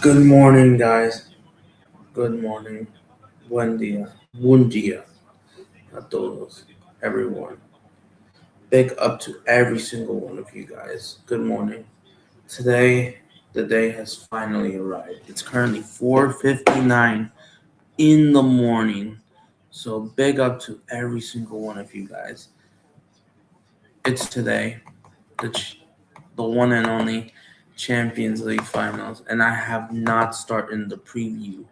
Good morning, guys. Good morning. Buen día. Buen día a todos, everyone. Big up to every single one of you guys. Good morning. Today, the day has finally arrived. It's currently 4:59 in the morning. So big up to every single one of you guys. It's today, the one and only Champions League finals, and I have not started the preview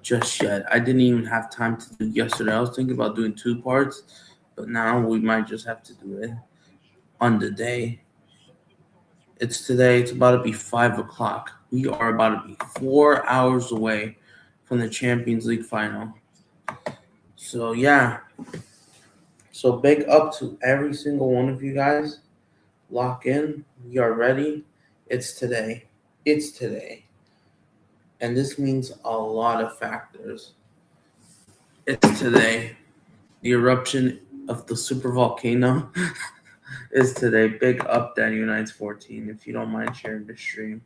just yet. I didn't even have time to do yesterday. I was thinking about doing 2 parts, but now we might just have to do it on the day. It's today. It's about to be 5 o'clock. We are about to be 4 hours away from the Champions League final. So yeah. So big up to every single one of you guys. Lock in. We are ready. It's today. It's today. And this means a lot of factors. It's today. The eruption of the super volcano is today. Big up, Danny Unites 14. If you don't mind sharing the stream,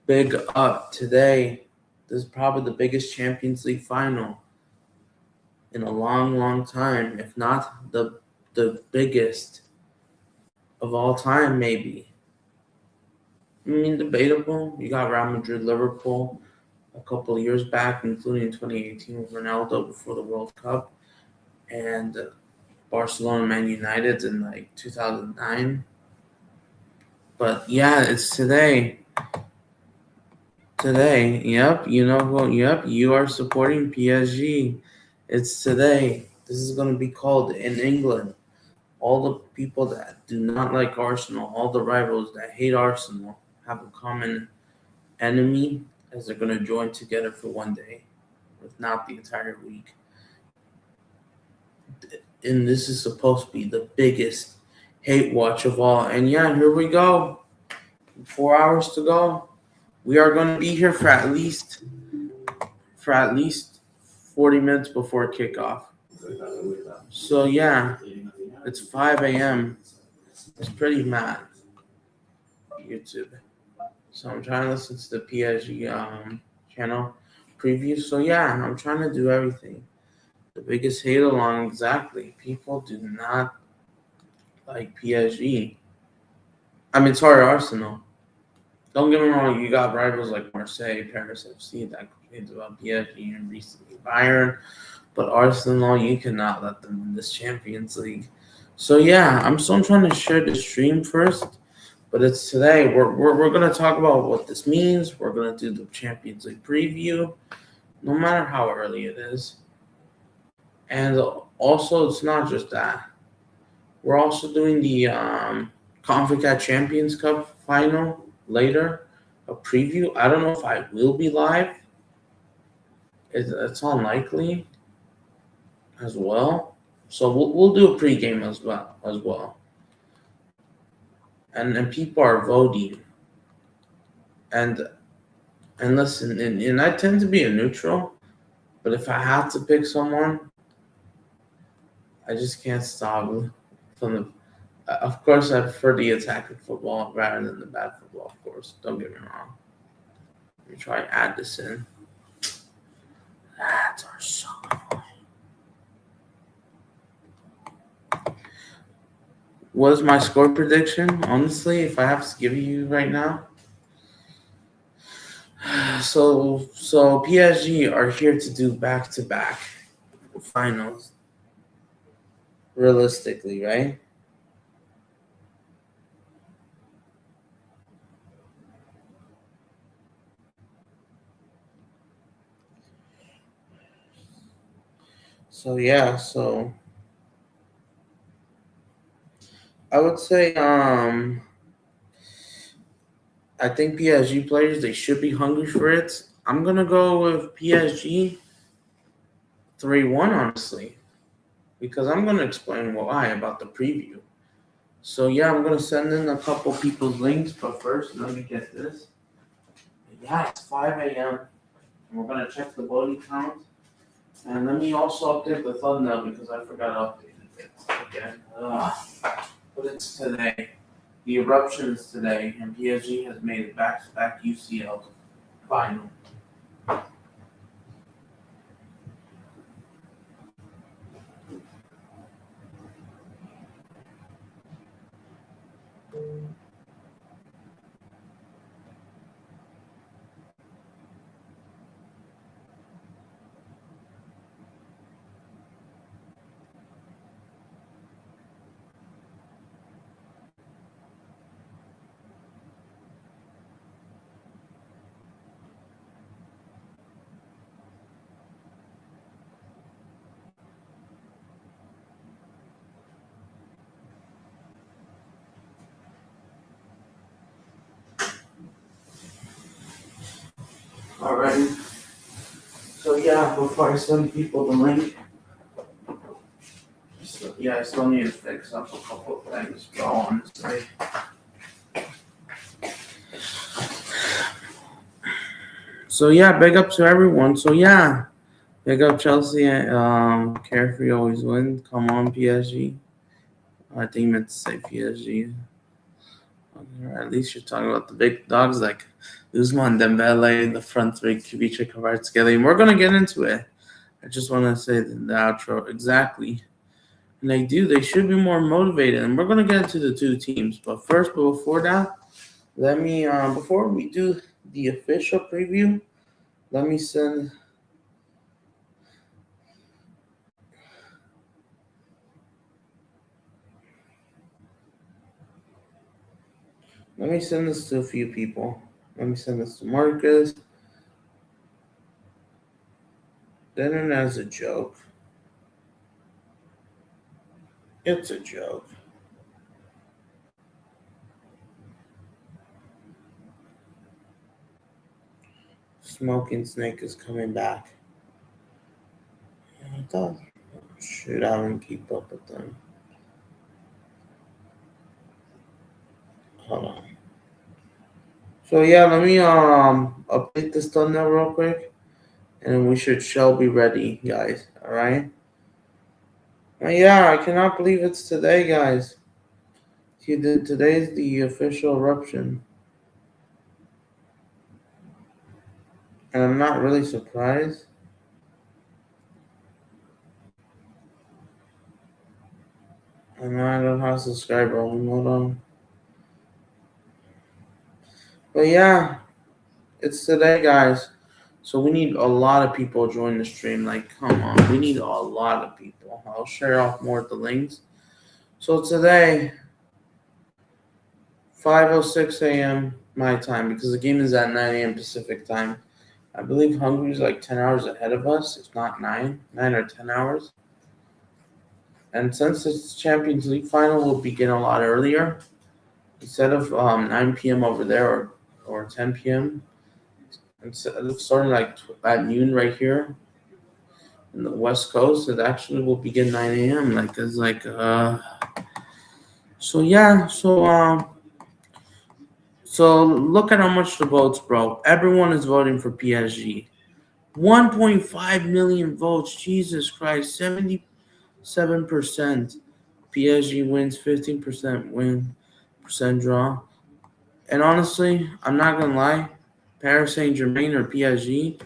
big up today. This is probably the biggest Champions League final in a long, long time, if not the biggest of all time, maybe. I mean, debatable. You got Real Madrid, Liverpool a couple of years back, including 2018 with Ronaldo before the World Cup, and Barcelona, Man United in like 2009. But yeah, it's today. Today, yep. You know who? Yep, you are supporting PSG. It's today. This is going to be called in England. All the people that do not like Arsenal, all the rivals that hate Arsenal, have a common enemy as they're going to join together for one day, if not the entire week. And this is supposed to be the biggest hate watch of all. And yeah, here we go. 4 hours to go. We are going to be here for at least 40 minutes before kickoff. So yeah, it's 5 a.m. It's pretty mad. YouTube. So I'm trying to listen to the PSG channel preview. So yeah, I'm trying to do everything. The biggest hate along, exactly. People do not like PSG. I mean, sorry, Arsenal. Don't get me wrong, you got rivals like Marseille, Paris FC that complains about PSG and recently Bayern, but Arsenal, you cannot let them win this Champions League. So yeah, I'm still trying to share the stream first, but it's today. We're gonna talk about what this means. We're gonna do the Champions League preview, no matter how early it is. And also, it's not just that. We're also doing the Concacaf Champions Cup final later, a preview. I don't know if I will be live. It's unlikely as well. So we'll do a pregame as well. And people are voting. And listen, and I tend to be a neutral, but if I have to pick someone, I just can't stop from the. Of course, I prefer the attacking football rather than the bad football. Of course, don't get me wrong. Let me try and add this in. Ads are so annoying. What is my score prediction? Honestly, if I have to give you right now. So PSG are here to do back-to-back finals. Realistically, right? So yeah, so I would say I think PSG players, they should be hungry for it. I'm gonna go with PSG 3-1, honestly, because I'm gonna explain why about the preview. So yeah, I'm gonna send in a couple people's links, but first let me get this. Yeah, it's 5 a.m. and we're gonna check the body count. And let me also update the thumbnail because I forgot to update it again. But it's today. The eruption is today, and PSG has made it back-to-back UCL final. Alright. So yeah, before I send people the link, I still need to fix up a couple of things, bro, honestly. So yeah, big up to everyone. So yeah, big up Chelsea. Carefree always win. Come on, PSG. I think meant to say PSG. Or at least you're talking about the big dogs like Usman Dembele, the front three Kubica together. And we're gonna get into it. I just want to say the outro exactly. And they should be more motivated. And we're gonna get into the two teams. But first, before that, let me before we do the official preview, let me send this to a few people. Let me send this to Marcus. The internet's a joke. It's a joke. Smoking Snake is coming back. I thought, shoot, I don't keep up with them. Hold on. So yeah, let me update this thumbnail real quick, and we shall be ready, guys. All right. Yeah, I cannot believe it's today, guys. Today's the official eruption, and I'm not really surprised. I know I don't have a subscriber. Hold on. But yeah, it's today, guys. So we need a lot of people to join the stream. Like, come on, we need a lot of people. I'll share off more of the links. So today, 5:06 a.m. my time, because the game is at 9 a.m. Pacific time. I believe Hungary is like 10 hours ahead of us. It's not 9 or 10 hours. And since it's Champions League final will begin a lot earlier, instead of 9 p.m. over there or 10 p.m., instead of starting like at noon right here in the West Coast, it actually will begin 9 a.m. Like it's like so yeah, so look at how much the votes, bro. Everyone is voting for PSG. 1.5 million votes. Jesus Christ, 77%. PSG wins, 15% win, percent draw. And honestly, I'm not gonna lie, Paris Saint-Germain or PSG,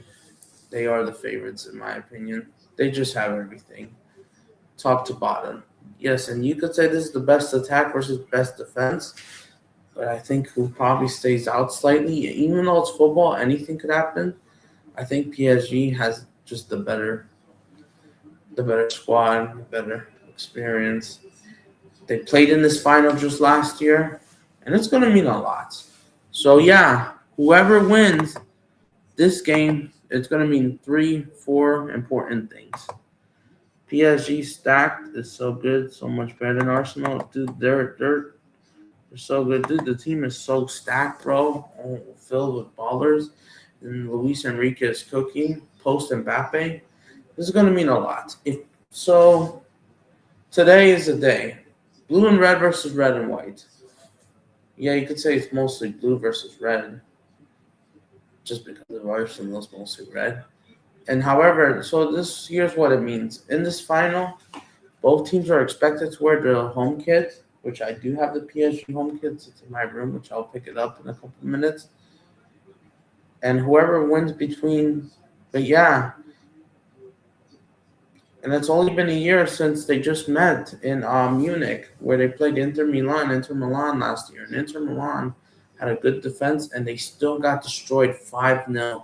they are the favorites in my opinion. They just have everything, top to bottom. Yes, and you could say this is the best attack versus best defense, but I think who probably stays out slightly, even though it's football, anything could happen. I think PSG has just the better squad, the better experience. They played in this final just last year, and it's going to mean a lot. So yeah, whoever wins this game, it's going to mean 3-4 important things. PSG stacked is so good, so much better than Arsenal. Dude, they're so good. Dude, the team is so stacked, bro. Filled with ballers. And Luis Enrique is cooking. Post Mbappe. This is going to mean a lot. So, today is the day. Blue and red versus red and white. Yeah, you could say it's mostly blue versus red. Just because of Arsenal is mostly red. And however, so here's what it means. In this final, both teams are expected to wear the home kit, which I do have the PSG home kits. It's in my room, which I'll pick it up in a couple of minutes. And whoever wins between, but yeah, and it's only been a year since they just met in Munich, where they played Inter Milan last year. And Inter Milan had a good defense, and they still got destroyed 5-0.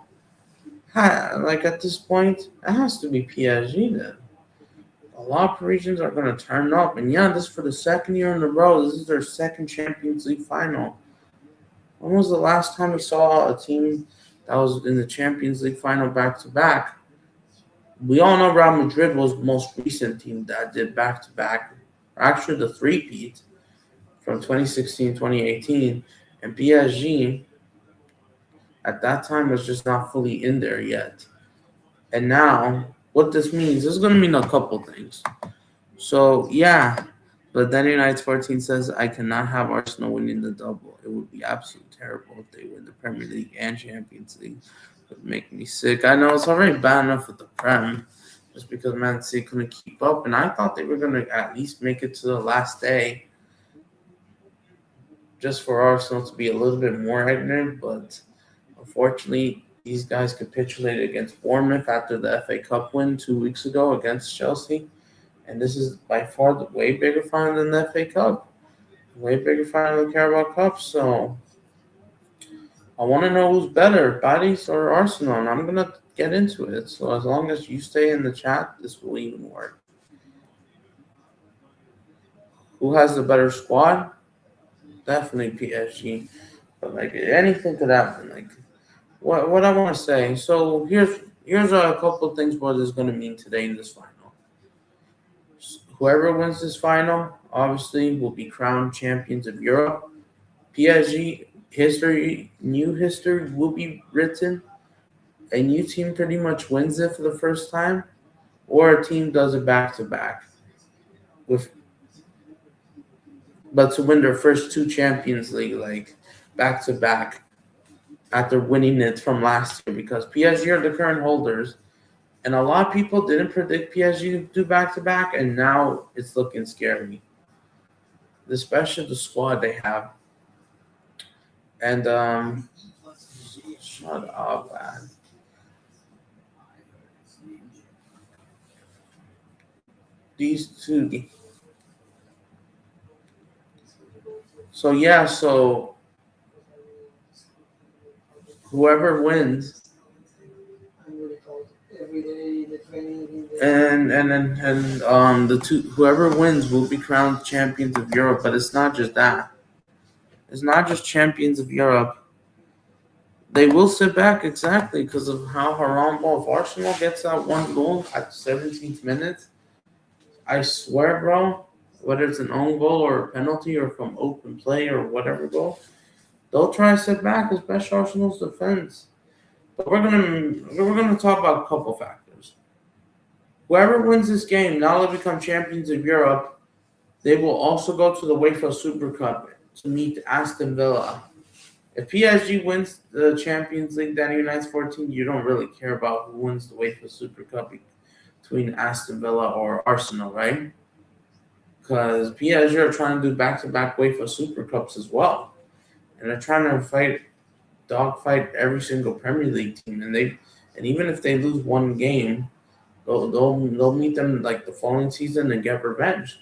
Like at this point, it has to be PSG then. A lot of Parisians are going to turn up. And yeah, this is for the second year in a row. This is their second Champions League final. When was the last time we saw a team that was in the Champions League final back-to-back? We all know Real Madrid was the most recent team that did back-to-back. Actually, the three-peat from 2016, 2018. And PSG at that time was just not fully in there yet. And now, what this means, this is going to mean a couple things. So, yeah, but then United 14 says, I cannot have Arsenal winning the double. It would be absolutely terrible if they win the Premier League and Champions League. It would make me sick. I know it's already bad enough with the Prem, just because Man City couldn't keep up. And I thought they were going to at least make it to the last day, just for Arsenal to be a little bit more ignorant. But unfortunately, these guys capitulated against Bournemouth after the FA Cup win 2 weeks ago against Chelsea. And this is by far the way bigger final than the FA Cup. Way bigger final than the Carabao Cup. So I want to know who's better, Paris or Arsenal. And I'm going to get into it. So as long as you stay in the chat, this will even work. Who has the better squad? Definitely PSG. But like anything could happen. Like what I want to say. So here's a couple of things what is going to mean today in this final. Whoever wins this final, obviously, will be crowned champions of Europe. PSG new history will be written. A new team pretty much wins it for the first time, or a team does it back-to-back. But to win their first two Champions League, like back-to-back, after winning it from last year, because PSG are the current holders. And a lot of people didn't predict PSG to do back-to-back, and now it's looking scary. Especially the squad they have. And, shut up, man. These two. So, yeah, so whoever wins. And the two whoever wins will be crowned champions of Europe, but it's not just that. It's not just champions of Europe. They will sit back exactly because of how Harambo. If Arsenal gets that one goal at the 17th minute, I swear, bro, whether it's an own goal or a penalty or from open play or whatever goal, they'll try to sit back, especially Arsenal's defense. But we're gonna talk about a couple factors. Whoever wins this game, now they become champions of Europe. They will also go to the UEFA Super Cup to meet Aston Villa. If PSG wins the Champions League, then United 14, you don't really care about who wins the UEFA Super Cup between Aston Villa or Arsenal, right? Because PSG are trying to do back-to-back UEFA Super Cups as well. And they're trying to dogfight every single Premier League team. And even if they lose one game, they'll meet them like the following season and get revenge.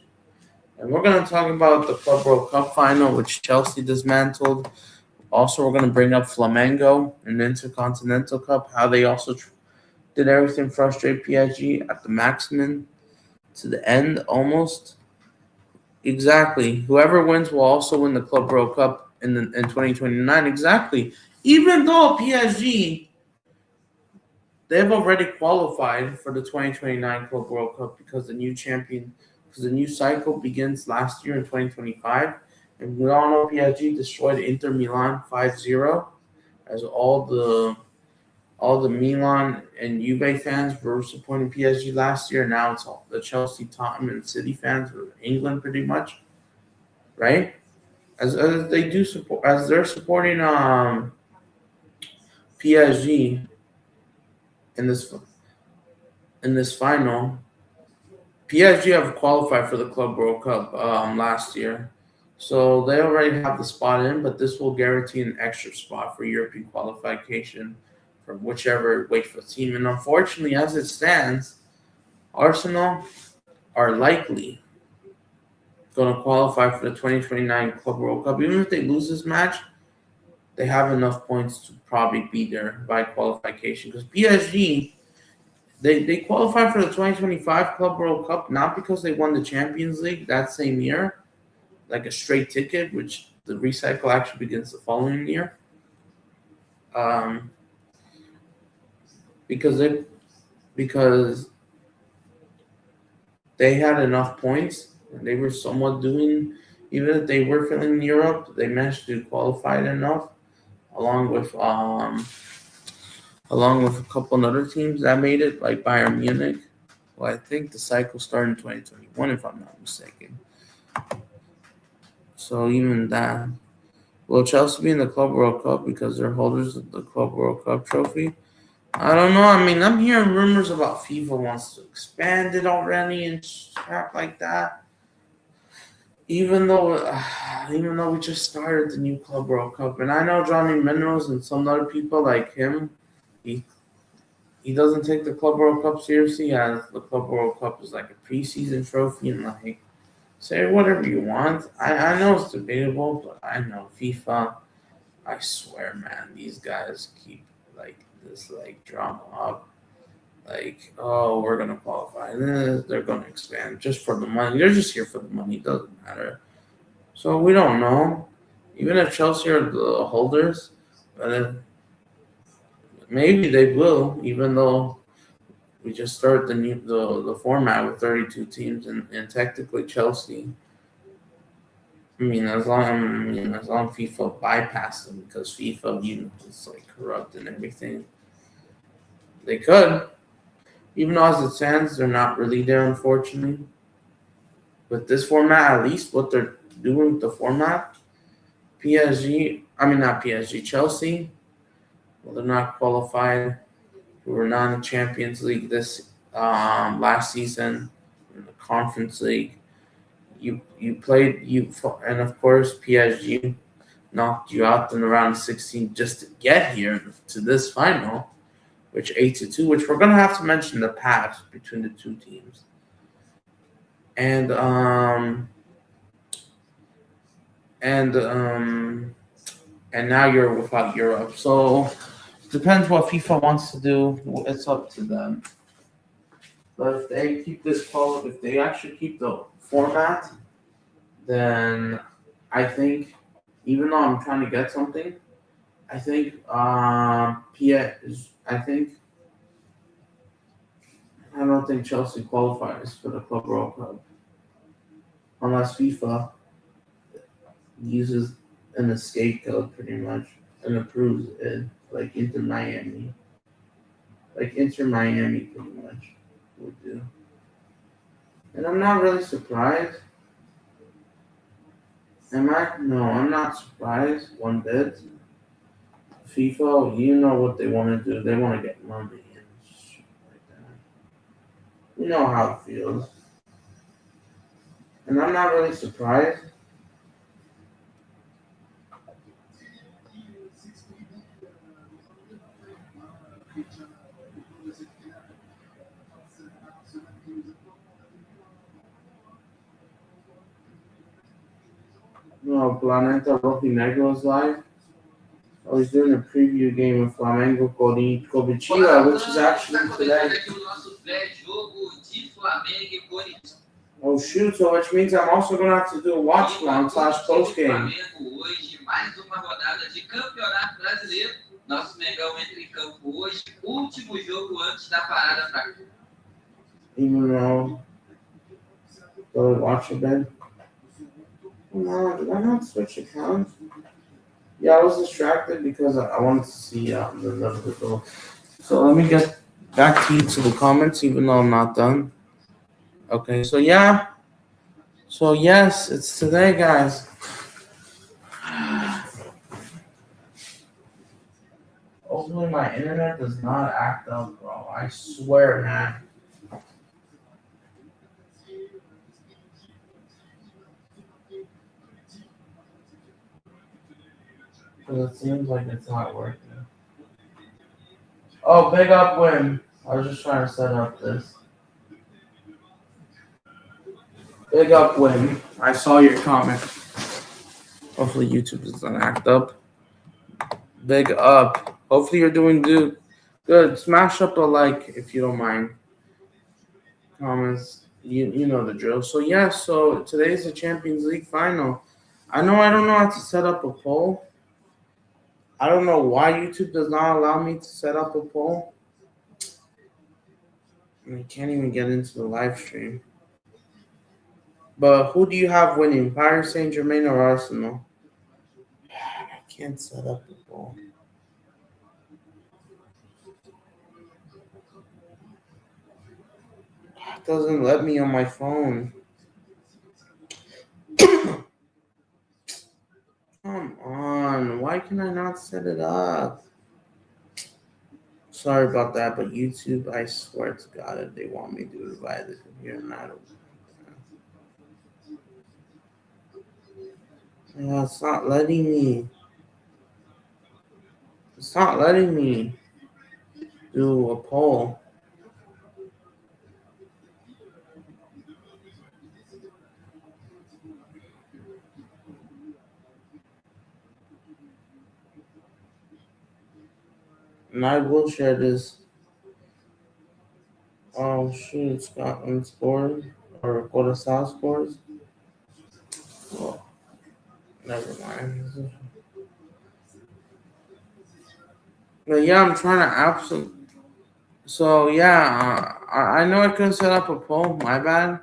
And we're going to talk about the Club World Cup final, which Chelsea dismantled. Also, we're going to bring up Flamengo and the Intercontinental Cup, how they also did everything frustrate PSG at the maximum to the end almost. Exactly. Whoever wins will also win the Club World Cup in 2029. Exactly. Even though PSG, they've already qualified for the 2029 Club World Cup because the new cycle begins last year in 2025. And we all know PSG destroyed Inter Milan 5-0, as all the Milan and Juve fans were supporting PSG last year. Now it's all the Chelsea, Tottenham, and City fans, or England pretty much, right? As they do support, as they're supporting PSG in this final. PSG have qualified for the Club World Cup last year. So they already have the spot in, but this will guarantee an extra spot for European qualification from whichever wakeful team. And unfortunately, as it stands, Arsenal are likely going to qualify for the 2029 Club World Cup. Even if they lose this match, they have enough points to probably be there by qualification. Because PSG, they qualified for the 2025 Club World Cup not because they won the Champions League that same year, like a straight ticket, which the recycle actually begins the following year. Um, because they had enough points and they were somewhat doing, even if they were filling Europe, they managed to qualify enough along with a couple of other teams that made it, like Bayern Munich. Well, I think the cycle started in 2021, if I'm not mistaken. So even that. Will Chelsea be in the Club World Cup because they're holders of the Club World Cup trophy? I don't know. I mean, I'm hearing rumors about FIFA wants to expand it already and crap like that. Even though we just started the new Club World Cup, and I know Johnny Minerals and some other people like him, he doesn't take the Club World Cup seriously, as the Club World Cup is like a preseason trophy, and like, say whatever you want. I know it's debatable, but I know FIFA. I swear, man, these guys keep like this like drama up. Like, oh, we're gonna qualify, and then they're gonna expand just for the money. They're just here for the money. It doesn't matter. So we don't know. Even if Chelsea are the holders, but maybe they will. Even though we just start the format with 32 teams, and technically Chelsea. As long as FIFA bypass them, because FIFA, it's like corrupt and everything. They could, even though as it stands, they're not really there, unfortunately. With this format, at least what they're doing with the format, not PSG, Chelsea. Well, they're not qualified. We were not in the Champions League this last season, in the Conference League. And of course PSG knocked you out in the round of 16 just to get here to this final, which 8-2, which we're gonna have to mention the path between the two teams. And now you're without Europe, so it depends what FIFA wants to do. It's up to them. But if they actually keep the format, then I think, even though I'm trying to get something, I think I don't think Chelsea qualifies for the Club World Cup unless FIFA uses an escape code pretty much and approves it, like Inter Miami. Like Inter Miami pretty much would do. And I'm not really surprised. Am I? No, I'm not surprised one bit. FIFA, you know what they want to do. They want to get money and shit like that. You know how it feels. And I'm not really surprised. No, Planeta Rojinegro is live. Oh, he's doing a preview game of Flamengo Coritiba, which is actually today. Oh shoot, so which means I'm also going to have to do a watch along / post game. Even though, go watch a bit. Come on, did I not switch accounts? Yeah, I was distracted because I wanted to see the goal. So let me get back to you to the comments, even though I'm not done. Okay, so yeah. So yes, it's today, guys. Hopefully my internet does not act up, bro. I swear, man. Because it seems like it's not working. Oh, big up win. I was just trying to set up this. Big up win. I saw your comment. Hopefully YouTube doesn't act up. Big up. Hopefully you're doing good. Smash up a like if you don't mind. Comments. You know the drill. So yeah, so today's the Champions League final. I don't know how to set up a poll. I don't know why YouTube does not allow me to set up a poll. I can't even get into the live stream. But who do you have winning? Paris Saint-Germain or Arsenal? I can't set up a poll. It doesn't let me on my phone. Come on. Why can I not set it up? Sorry about that, but YouTube, I swear to God, if they want me to do it via the computer, and I don't. Yeah, it's not letting me. It's not letting me do a poll. And I will share this. Oh, shoot, Scotland scored. Or Curaçao scores. Well, never mind. But yeah, I'm trying to absolutely. So yeah, I know I couldn't set up a poll. My bad,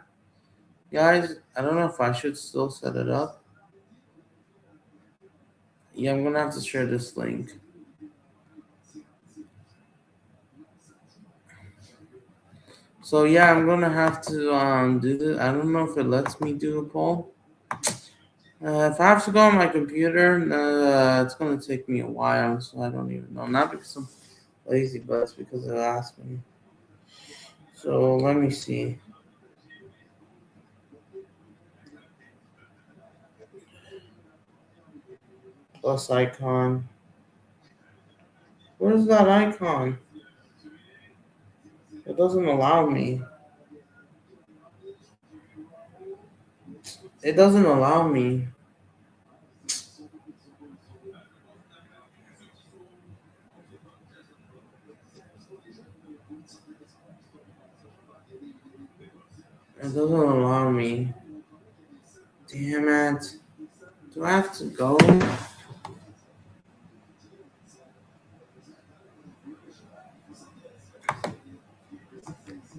guys. I don't know if I should still set it up. Yeah, I'm gonna have to share this link. So yeah, I'm gonna have to do this. I don't know if it lets me do a poll. If I have to go on my computer, it's gonna take me a while, so I don't even know. Not because I'm lazy, but it's because it asked me. So let me see. Plus icon. Where's that icon? It doesn't allow me. It doesn't allow me. It doesn't allow me. Damn it. Do I have to go?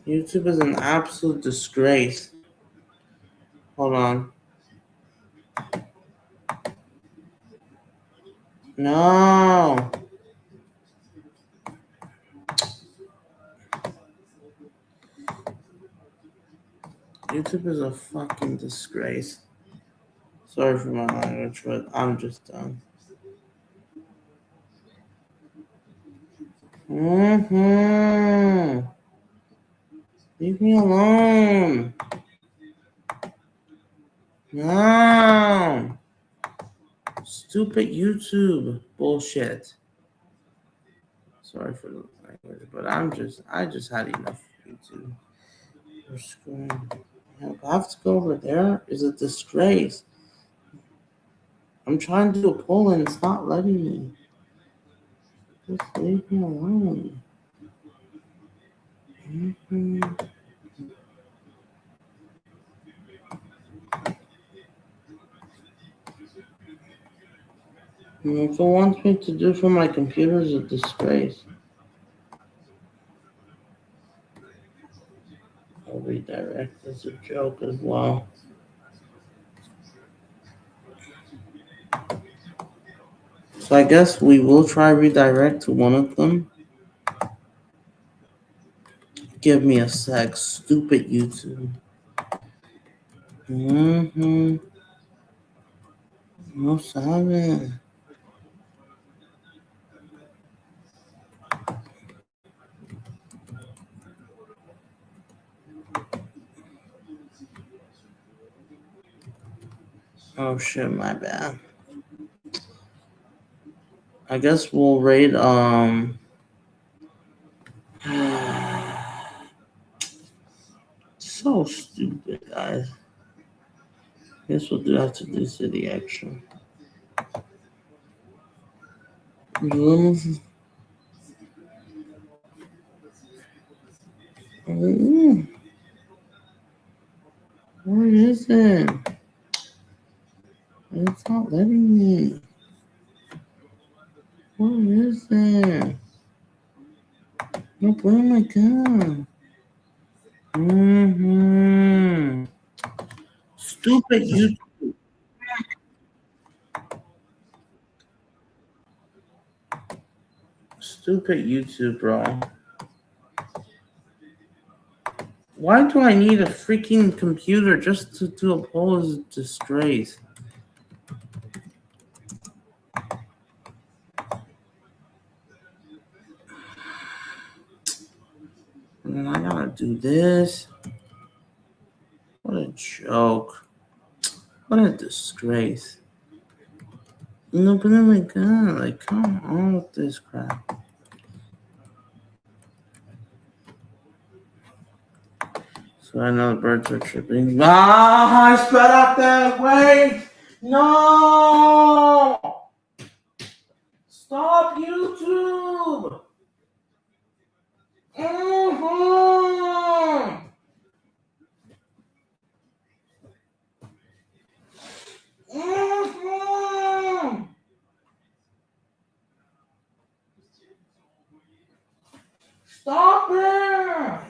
YouTube is an absolute disgrace. Hold on. No. YouTube is a fucking disgrace. Sorry for my language, but I'm just done. Leave me alone. No. Stupid YouTube bullshit. Sorry for the language, but I just had enough of YouTube. We're screwing. I have to go over there. Is a disgrace. I'm trying to do a poll and it's not letting me. Just leave me alone. If it wants me to do from my computer, is a disgrace. I'll redirect as a joke as well. So I guess we will try redirect to one of them. Give me a sec, stupid YouTube. No sabe. Oh shit, my bad. I guess we'll rate so stupid, guys. Guess we'll have to do city action. Where is it? It's not letting me. Where is it? No, where am I going? Stupid YouTube. Stupid YouTube, bro. Why do I need a freaking computer just to oppose disgrace? And then I gotta do this. What a joke. What a disgrace. No, but oh my god, like, come on with this crap. So I know the birds are tripping. Ah, I sped up that way! No! Stop YouTube! Stop it!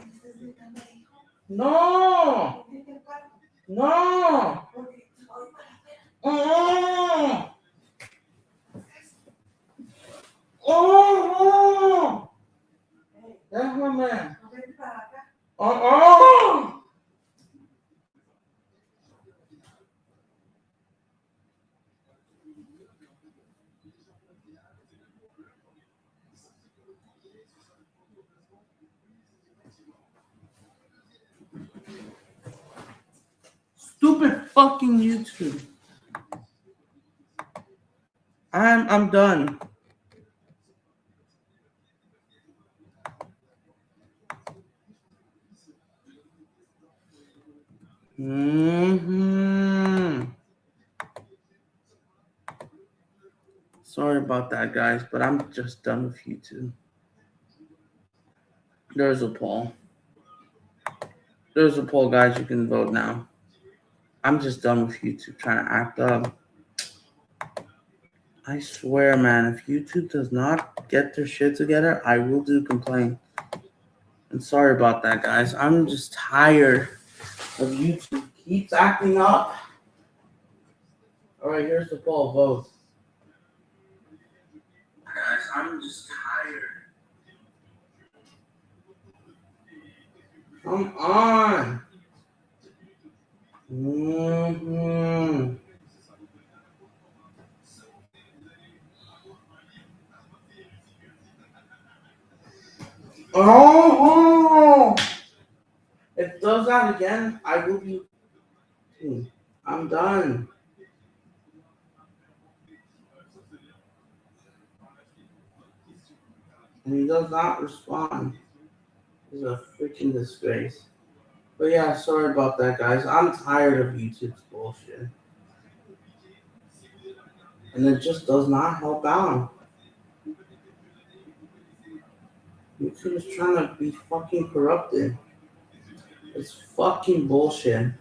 No! No! Déjame. Stupid fucking YouTube. I'm done. Sorry about that, guys, but I'm just done with YouTube. There's a poll. There's a poll, guys. You can vote now. I'm just done with YouTube trying to act up. I swear, man, if YouTube does not get their shit together, I will do complaint. And sorry about that, guys. I'm just tired of YouTube keeps acting up. All right, here's the poll. Vote. Guys, I'm just tired. Come on. Oh! If it does that again, I will be. I'm done. And he does not respond. It's a freaking disgrace. But yeah, sorry about that, guys. I'm tired of YouTube's bullshit. And it just does not help out. YouTube is trying to be fucking corrupted. It's fucking bullshit.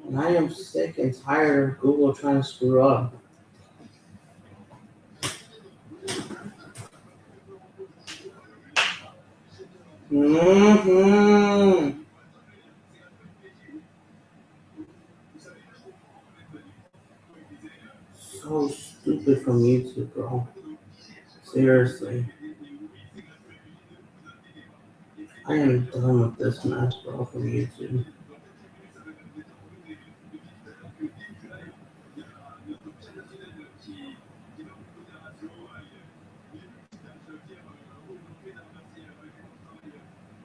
And I am sick and tired of Google trying to screw up. So stupid from YouTube, bro. Seriously. I am done with this mess, bro, from YouTube.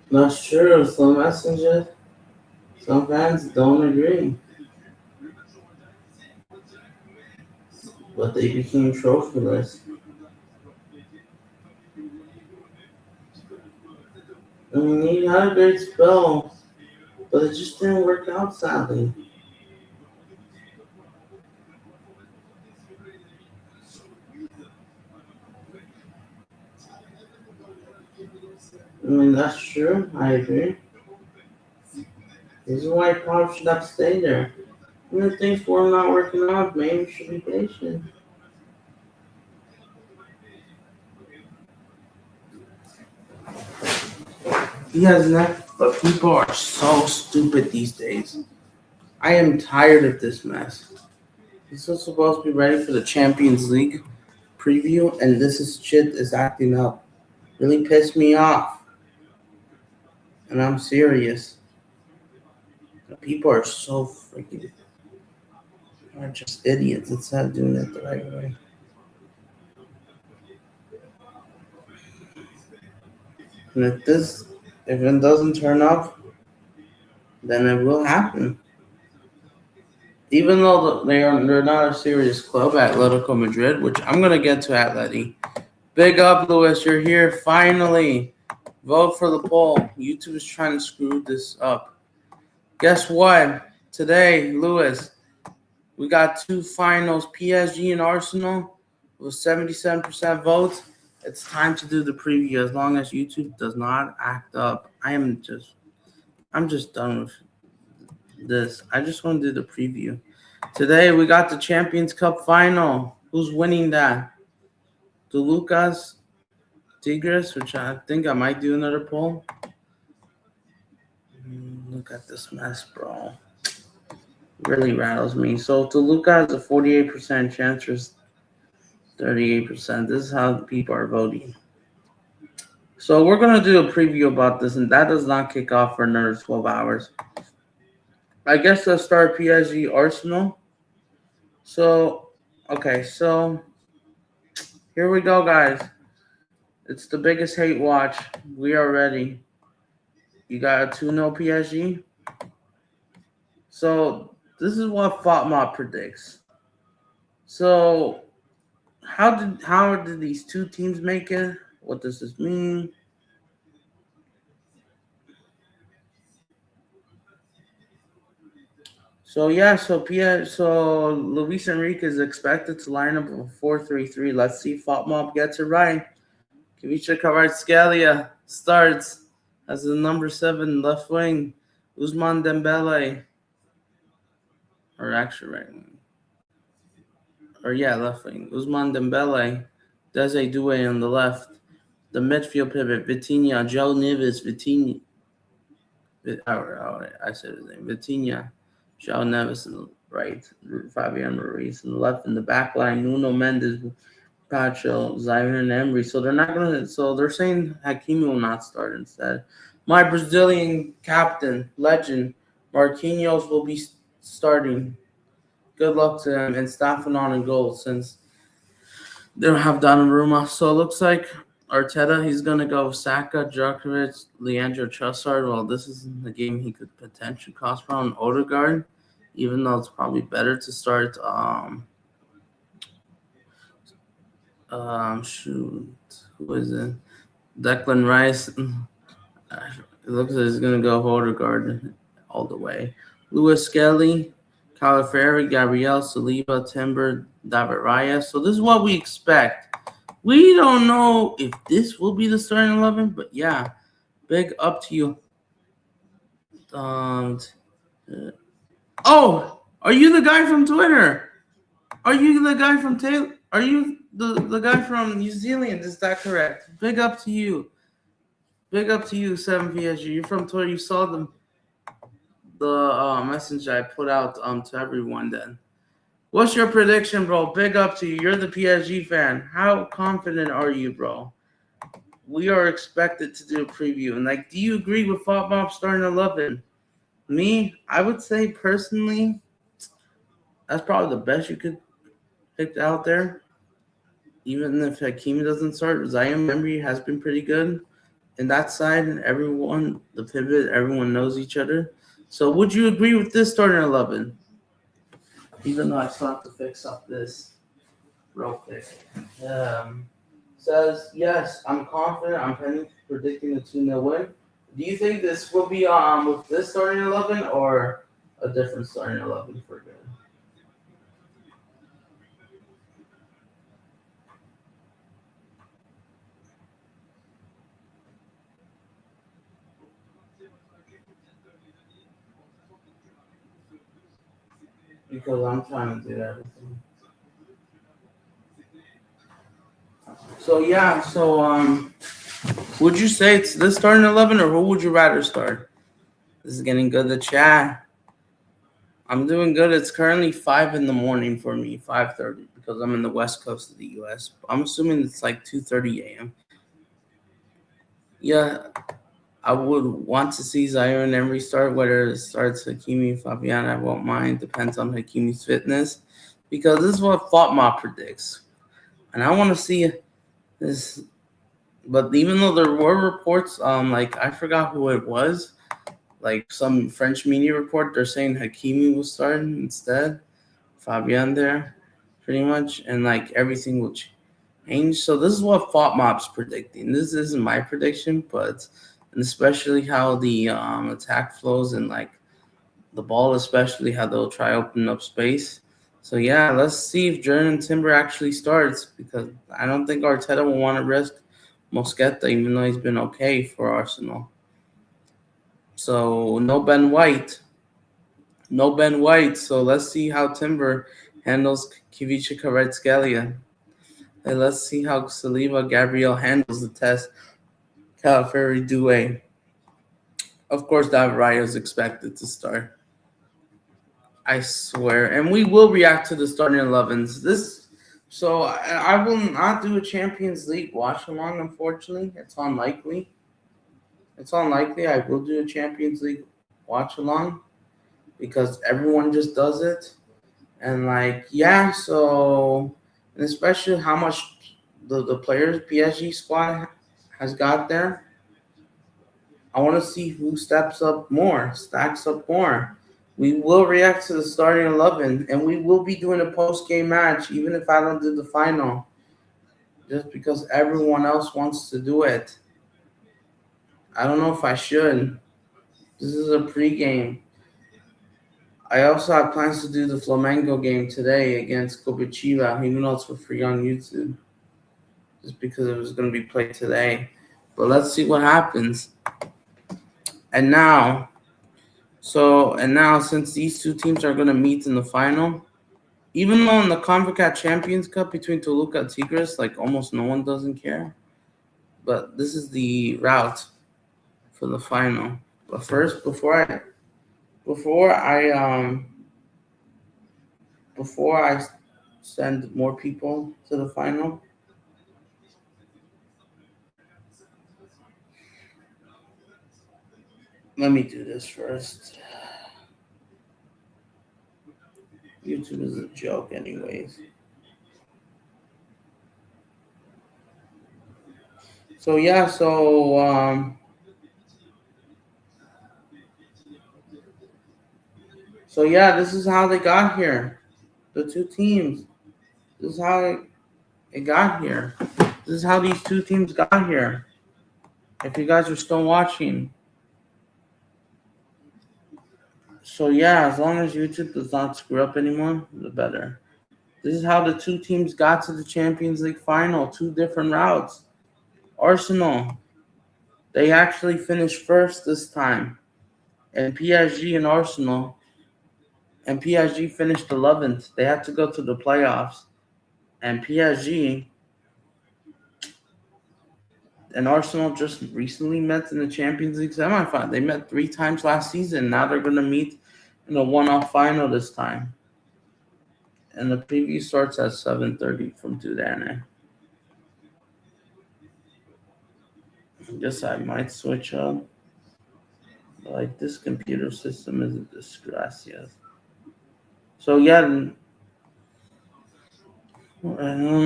That's true. Some messengers, some fans don't agree. but they became trophyless. I mean, he had a great spell, but it just didn't work out, sadly. I mean, that's true. I agree. This is why Pop should have stayed there. And if things were not working out, maybe we should be patient. He has not, but people are so stupid these days. I am tired of this mess. This was supposed to be ready for the Champions League preview, and this is shit is acting up. Really pissed me off. And I'm serious. The people are so freaking are just idiots instead of doing it the right way. And if it doesn't turn up, then it will happen. Even though they're not a serious club, Atletico Madrid, which I'm gonna get to Atleti. Big up, Lewis, you're here finally. Vote for the poll. YouTube is trying to screw this up. Guess what? Today, Lewis, we got two finals, PSG and Arsenal, with 77% votes. It's time to do the preview as long as YouTube does not act up. I'm just done with this. I just want to do the preview. Today, we got the Champions Cup final. Who's winning that? The Lucas Tigres, which I think I might do another poll. Look at this mess, bro. Really rattles me. So Toluca has a 48% chance versus 38%. This is how the people are voting. So we're going to do a preview about this, and that does not kick off for another 12 hours. I guess let's start PSG Arsenal. So, okay, so here we go, guys. It's the biggest hate watch. We are ready. You got a 2-0 PSG. So this is what FOTMOB predicts. So how did these two teams make it? What does this mean? So Luis Enrique is expected to line up a 4-3-3. Let's see if FOTMOB gets it right. Kavicha Kvaratskhelia starts as the number 7 left wing. Ousmane Dembele. Or actually right wing. Left wing. Ousmane Dembele. Desiree Doué on the left. The midfield pivot, Vitinha, Joe Neves, Vitinha. I said his name. Vitinha, Joe Neves on the right, Fabian Ruiz on the left. In the back line, Nuno Mendes, Pacho, Zaire, and Emery. So they're saying Hakimi will not start instead. My Brazilian captain, legend, Marquinhos will be starting. Good luck to him. And Stefanon in goal since they don't have Donnarumma. So it looks like Arteta, he's going to go Saka, Djokovic, Leandro Trossard. Well, this is the game he could potentially cost from Odegaard, even though it's probably better to start who is it? Declan Rice. It looks like he's going to go Odegaard all the way. Lewis Skelly, Calafieri, Gabriel, Saliba, Timber, David Raya. So this is what we expect. We don't know if this will be the starting 11, but yeah, big up to you. Oh, are you the guy from Twitter? Are you the guy from Taylor? Are you the guy from New Zealand? Is that correct? Big up to you. Big up to you, 7PSG. You're from Twitter. You saw the message I put out to everyone then. What's your prediction, bro? Big up to you. You're the PSG fan. How confident are you, bro? We are expected to do a preview. And, do you agree with FOTMOB starting 11? Me, I would say personally, that's probably the best you could pick out there. Even if Hakimi doesn't start, Zion Emery has been pretty good. And that side, everyone, the pivot, everyone knows each other. So would you agree with this starting 11? Even though I still have to fix up this. real quick. Says, yes, I'm confident. I'm predicting a 2-0 win. Do you think this will be with this starting 11 or a different starting 11 for good? Because I'm trying to do everything. So yeah, would you say it's this starting 11 or who would you rather start? This is getting good to chat. I'm doing good. It's currently 5 in the morning for me, 5:30, because I'm in the west coast of the U.S. I'm assuming it's like 2:30 a.m. Yeah, I would want to see Zaire and restart. Whether it starts Hakimi, Fabian, I won't mind. Depends on Hakimi's fitness, because this is what FOTMOB predicts, and I want to see this. But even though there were reports, like I forgot who it was, like some French media report, they're saying Hakimi was starting instead, Fabian there, pretty much, and like everything will change. So this is what FOTMOB's predicting. This isn't my prediction, but and especially how the attack flows and like the ball, especially how they'll try opening up space. So yeah, let's see if Jordan Timber actually starts, because I don't think Arteta will want to risk Mosqueta, even though he's been okay for Arsenal. So no Ben White. No Ben White. So let's see how Timber handles Kivicha Kvaratskhelia. And let's see how Saliba Gabriel handles the test. Calaferi Doué. Of course, David Raya is expected to start. I swear. And we will react to the starting 11s. So I will not do a Champions League watch along, unfortunately. It's unlikely. I will do a Champions League watch along because everyone just does it. And like, yeah, so and especially how much the players PSG squad has got there. I want to see who stacks up more. We will react to the starting 11, and we will be doing a post game match, even if I don't do the final, just because everyone else wants to do it. I don't know if I should. This is a pregame. I also have plans to do the Flamengo game today against Copichiva, even though it's for free on YouTube, just because it was going to be played today. But let's see what happens. And now, since these two teams are going to meet in the final, even though in the Concacaf Champions Cup between Toluca and Tigres, like almost no one doesn't care, but this is the route for the final. But first, before I send more people to the final, let me do this first. YouTube is a joke, anyways. So yeah, this is how they got here. The two teams. This is how it got here. This is how these two teams got here. If you guys are still watching. So yeah, as long as YouTube does not screw up anymore, the better. This is how the two teams got to the Champions League final. Two different routes. Arsenal, they actually finished first this time. And PSG and Arsenal, and PSG finished 11th. They had to go to the playoffs. And PSG and Arsenal just recently met in the Champions League semifinal. They met 3 times last season. Now they're going to meet in a one-off final this time. And the preview starts at 7:30 from Tudane. I guess I might switch up. Like, this computer system is a disgrace. So yeah, I don't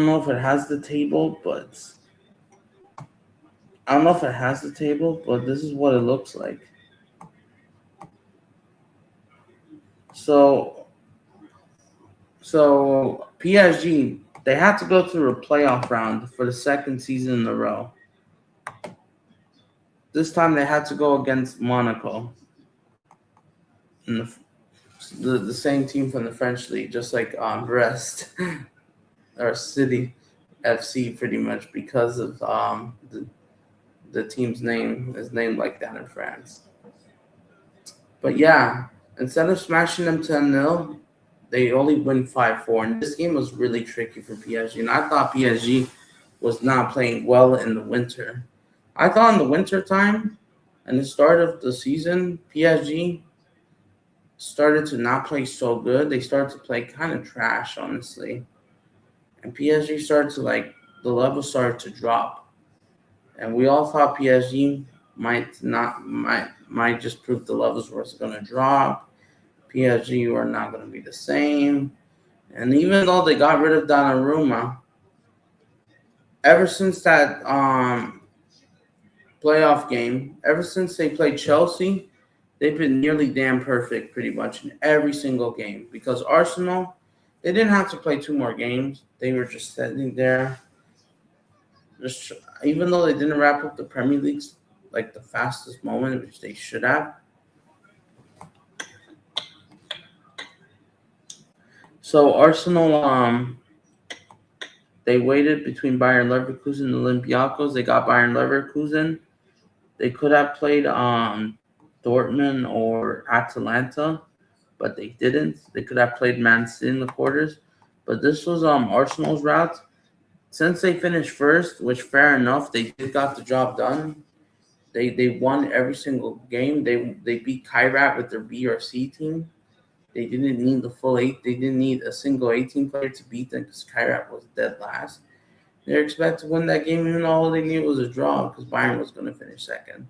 know if it has the table, but this is what it looks like. So PSG, They had to go through a playoff round for the second season in a row. This time they had to go against Monaco, in the same team from the French league, just like Brest or City FC, pretty much because of the team's name is named like that in France. But yeah, instead of smashing them 10-0, they only win 5-4. And this game was really tricky for PSG. And I thought PSG was not playing well in the winter. I thought in the winter time and the start of the season, PSG started to not play so good. They started to play kind of trash, honestly. And PSG started to the level started to drop. And we all thought PSG might just prove the levels were going to drop. PSG were not going to be the same. And even though they got rid of Donnarumma, ever since that playoff game, ever since they played Chelsea, they've been nearly damn perfect pretty much in every single game. Because Arsenal, they didn't have to play 2 more games. They were just sitting there. Even though they didn't wrap up the Premier League's the fastest moment, which they should have. So Arsenal, they waited between Bayern Leverkusen and Olympiacos. They got Bayern Leverkusen. They could have played Dortmund or Atalanta, but they didn't. They could have played Man City in the quarters. But this was Arsenal's route. Since they finished first, which fair enough, they did got the job done. They won every single game. They beat Kairat with their B or C team. They didn't need the full 8. They didn't need a single 18 player to beat them because Kairat was dead last. They're expected to win that game, even though all they needed was a draw because Bayern was going to finish second.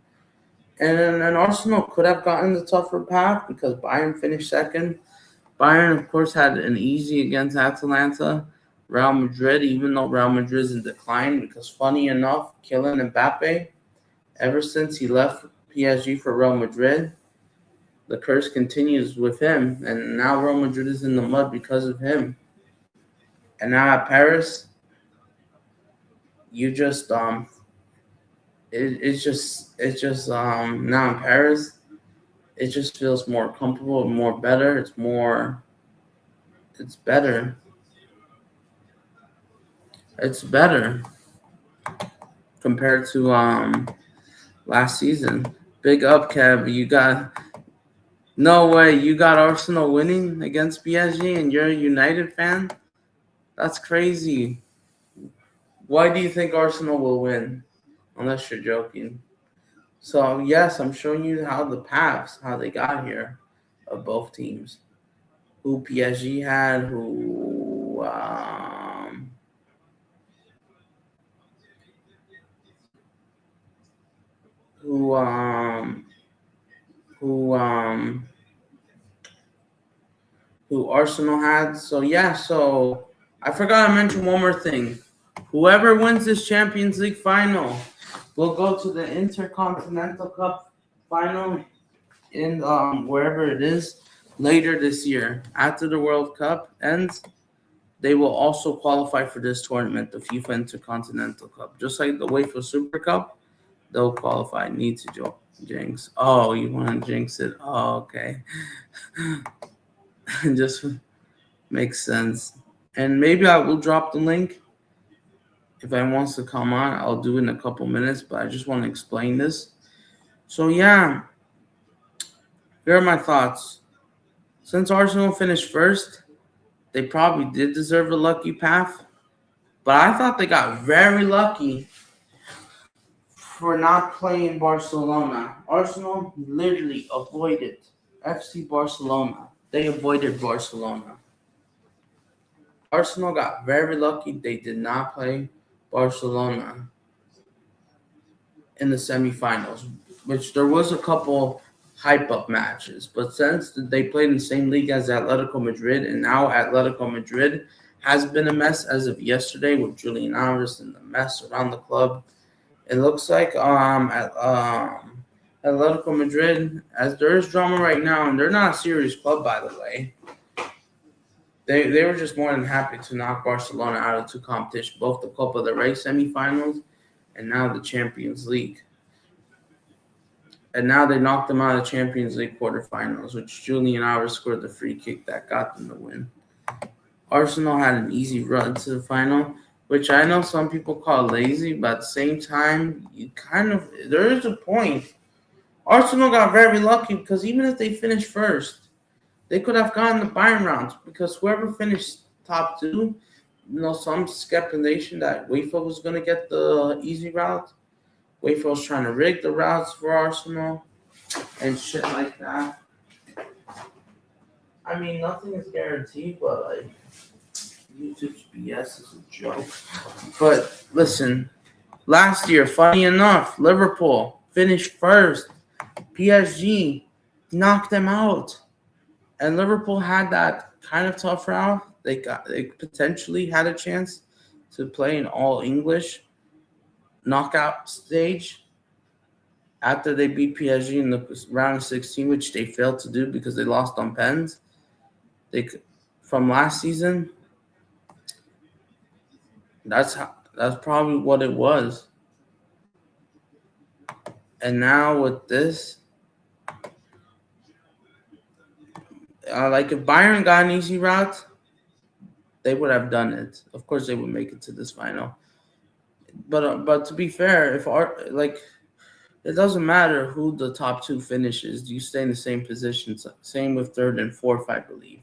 And Arsenal could have gotten the tougher path because Bayern finished second. Bayern, of course, had an easy against Atalanta. Real Madrid, even though Real Madrid is in decline, because funny enough, Kylian Mbappe, ever since he left PSG for Real Madrid, the curse continues with him, and now Real Madrid is in the mud because of him. And now at Paris, you just it's just now in Paris, it just feels more comfortable, more better. It's better. It's better compared to last season. Big up, Kev. You got no way. You got Arsenal winning against PSG, and you're a United fan. That's crazy. Why do you think Arsenal will win? Unless you're joking. So yes, I'm showing you how they got here, of both teams. Who PSG had, who Arsenal had. So yeah, so I forgot to mention one more thing. Whoever wins this Champions League final will go to the Intercontinental Cup final in wherever it is later this year. After the World Cup ends, they will also qualify for this tournament, the FIFA Intercontinental Cup. Just like the UEFA Super Cup, they'll qualify. Need to jinx. Oh, you want to jinx it? Oh, okay. It just makes sense. And maybe I will drop the link. If anyone wants to come on, I'll do it in a couple minutes, but I just want to explain this. So, yeah, here are my thoughts. Since Arsenal finished first, they probably did deserve a lucky path, but I thought they got very lucky for not playing Barcelona. Arsenal literally avoided FC Barcelona. They avoided Barcelona. Arsenal got very lucky they did not play Barcelona in the semifinals, which there was a couple hype-up matches. But since they played in the same league as Atletico Madrid, and now Atletico Madrid has been a mess as of yesterday with Julian Alvarez and the mess around the club, it looks like Atletico Madrid, as there is drama right now, and they're not a serious club, by the way. They were just more than happy to knock Barcelona out of two competitions, both the Copa del Rey semifinals and now the Champions League. And now they knocked them out of the Champions League quarterfinals, which Julian Alvarez scored the free kick that got them the win. Arsenal had an easy run to the final, which I know some people call lazy, but at the same time, there is a point. Arsenal got very lucky because even if they finished first, they could have gotten the Bayern rounds because whoever finished top two, some speculation that UEFA was going to get the easy route. UEFA was trying to rig the routes for Arsenal and shit like that. I mean, nothing is guaranteed, but like YouTube's BS is a joke. But listen, last year, funny enough, Liverpool finished first. PSG knocked them out. And Liverpool had that kind of tough route. They potentially had a chance to play an all English knockout stage after they beat PSG in the round of 16, which they failed to do because they lost on pens. From last season. That's probably what it was. And now with this, like if Bayern got an easy route, they would have done it. Of course, they would make it to this final. But to be fair, it doesn't matter who the top two finishes. You stay in the same position. Same with third and fourth, I believe.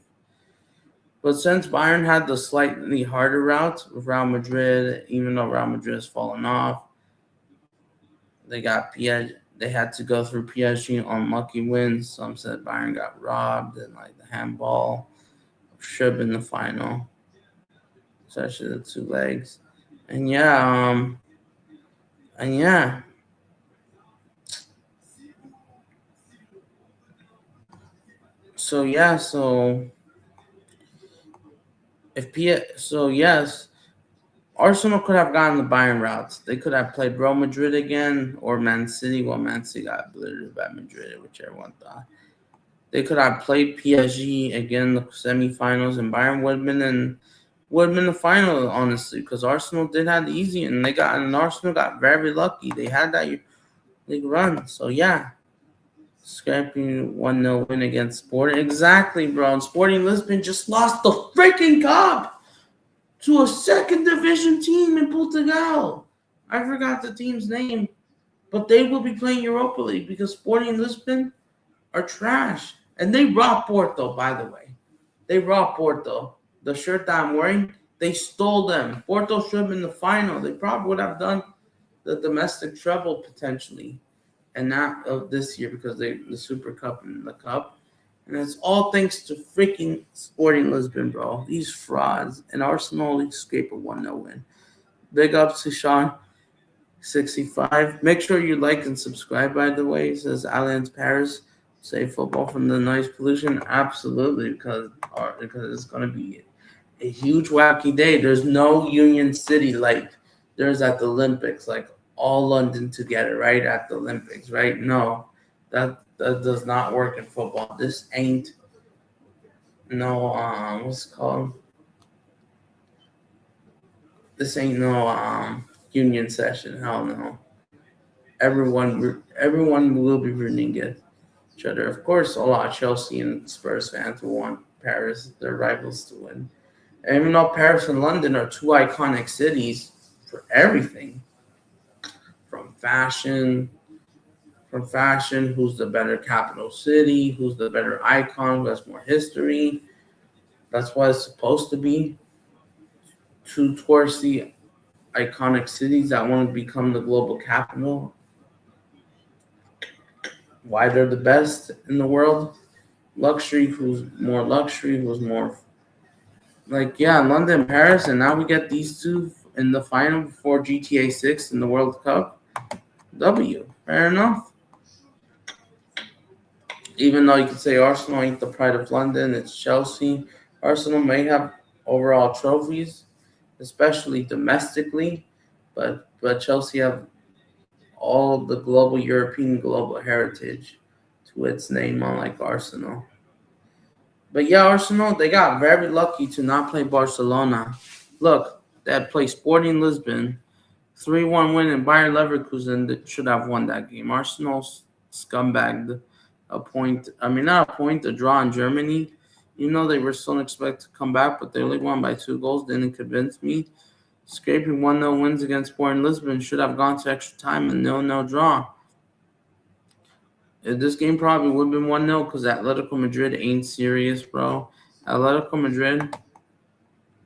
But since Bayern had the slightly harder route with Real Madrid, even though Real Madrid has fallen off, they got PSG. They had to go through PSG on lucky wins. Some said Bayern got robbed and like the handball should have been the final, especially the two legs. And yeah. So yes, Arsenal could have gotten the Bayern routes. They could have played Real Madrid again or Man City. Well, Man City got obliterated by Madrid, which everyone thought. They could have played PSG again in the semifinals, and Bayern would have been the final, honestly, because Arsenal did have the easy, and Arsenal got very lucky. They had that league run. So yeah. Scrapping 1-0 win against Sporting. Exactly, bro. And Sporting Lisbon just lost the freaking cup to a second division team in Portugal. I forgot the team's name, but they will be playing Europa League because Sporting Lisbon are trash. And they robbed Porto, by the way. They robbed Porto. The shirt that I'm wearing, they stole them. Porto should have been the final. They probably would have done the domestic treble potentially. And not of this year because the Super Cup and the Cup. And it's all thanks to freaking Sporting Lisbon, bro. These frauds. And Arsenal escape a 1-0 win. Big ups to Sean65. Make sure you like and subscribe, by the way. It says Allianz Paris. Save football from the noise pollution. Absolutely, because it's going to be a huge wacky day. There's no Union City like there's at the Olympics. Like all London together, right, at the Olympics, right? No, that does not work in football. This ain't what's it called? This ain't no union session. Hell no. Everyone will be rooting against each other. Of course, a lot of Chelsea and Spurs fans will want Paris, their rivals, to win. And even though Paris and London are two iconic cities for everything, from fashion, who's the better capital city, who's the better icon, who has more history. That's what it's supposed to be. Towards the iconic cities that want to become the global capital. Why they're the best in the world. Luxury, who's more London, Paris, and now we get these two in the final before GTA 6 in the World Cup. W. Fair enough. Even though you could say Arsenal ain't the pride of London, it's Chelsea. Arsenal may have overall trophies, especially domestically, but Chelsea have all the global European global heritage to its name, unlike Arsenal. But yeah, Arsenal, they got very lucky to not play Barcelona. Look, they had played Sporting Lisbon, 3-1 win, and Bayer Leverkusen that should have won that game. Arsenal scumbagged a point. I mean, not a point, a draw in Germany. You know they were still expected to come back, but they only won by 2 goals. Didn't convince me. Scraping 1-0 wins against Sporting Lisbon should have gone to extra time and 0-0 draw. This game probably would have been 1-0 because Atletico Madrid ain't serious, bro. Atletico Madrid,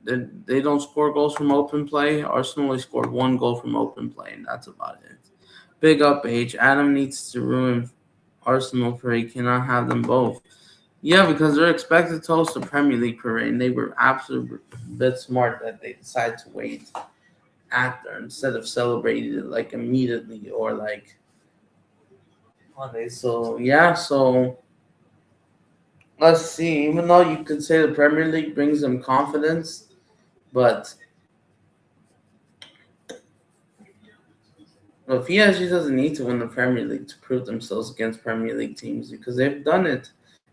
they don't score goals from open play. Arsenal only scored 1 goal from open play, and that's about it. Big up, H. Adam needs to ruin Arsenal parade. Cannot have them both. Yeah, because they're expected to host the Premier League parade, and they were absolutely a bit smart that they decided to wait after instead of celebrating it like immediately or like Monday. So yeah, so let's see. Even though you could say the Premier League brings them confidence, but PSG doesn't need to win the Premier League to prove themselves against Premier League teams because they've done it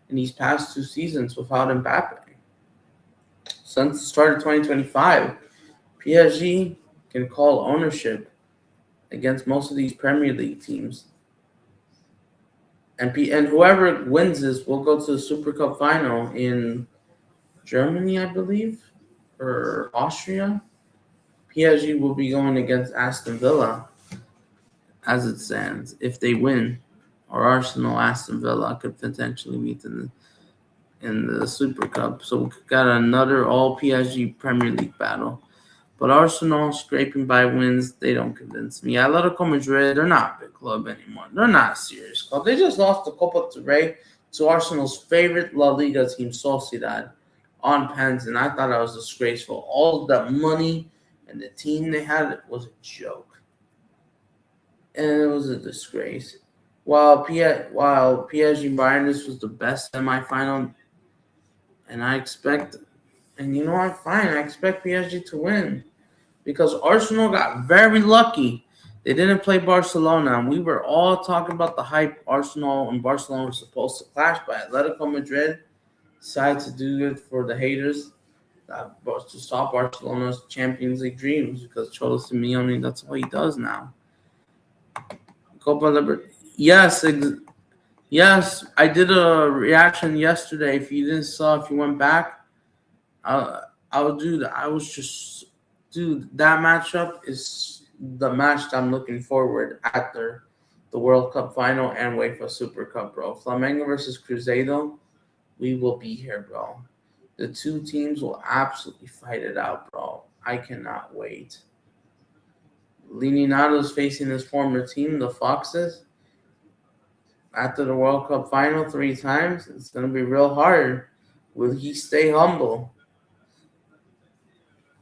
in these past 2 seasons without Mbappe. Since the start of 2025, PSG can call ownership against most of these Premier League teams. And whoever wins this will go to the Super Cup final in Germany, I believe, or Austria. PSG will be going against Aston Villa as it stands if they win, or Arsenal, Aston Villa could potentially meet in the Super Cup. So we got another all PSG Premier League battle. But Arsenal scraping by wins, they don't convince me. Atletico Madrid, they're not a big club anymore. They're not a serious club. They just lost the Copa del Rey to Arsenal's favorite La Liga team, Sociedad, on pens, and I thought that was disgraceful. All the money and the team they had was a joke, and it was a disgrace. While PSG Bayern, this was the best semifinal, and I expect, and you know what, fine, I expect PSG to win. Because Arsenal got very lucky. They didn't play Barcelona, and we were all talking about the hype Arsenal and Barcelona were supposed to clash, but Atletico Madrid decided to do it for the haters to stop Barcelona's Champions League dreams because Cholo Simeone, that's what he does now. Copa Libertadores. Yes, I did a reaction yesterday. If you didn't saw, if you went back, I would do that. Dude, that matchup is the match that I'm looking forward after the World Cup final and UEFA Super Cup, bro. Flamengo versus Cruzeiro, we will be here, bro. The two teams will absolutely fight it out, bro. I cannot wait. Lininado's facing his former team, the Foxes, after the World Cup final 3 times. It's going to be real hard. Will he stay humble?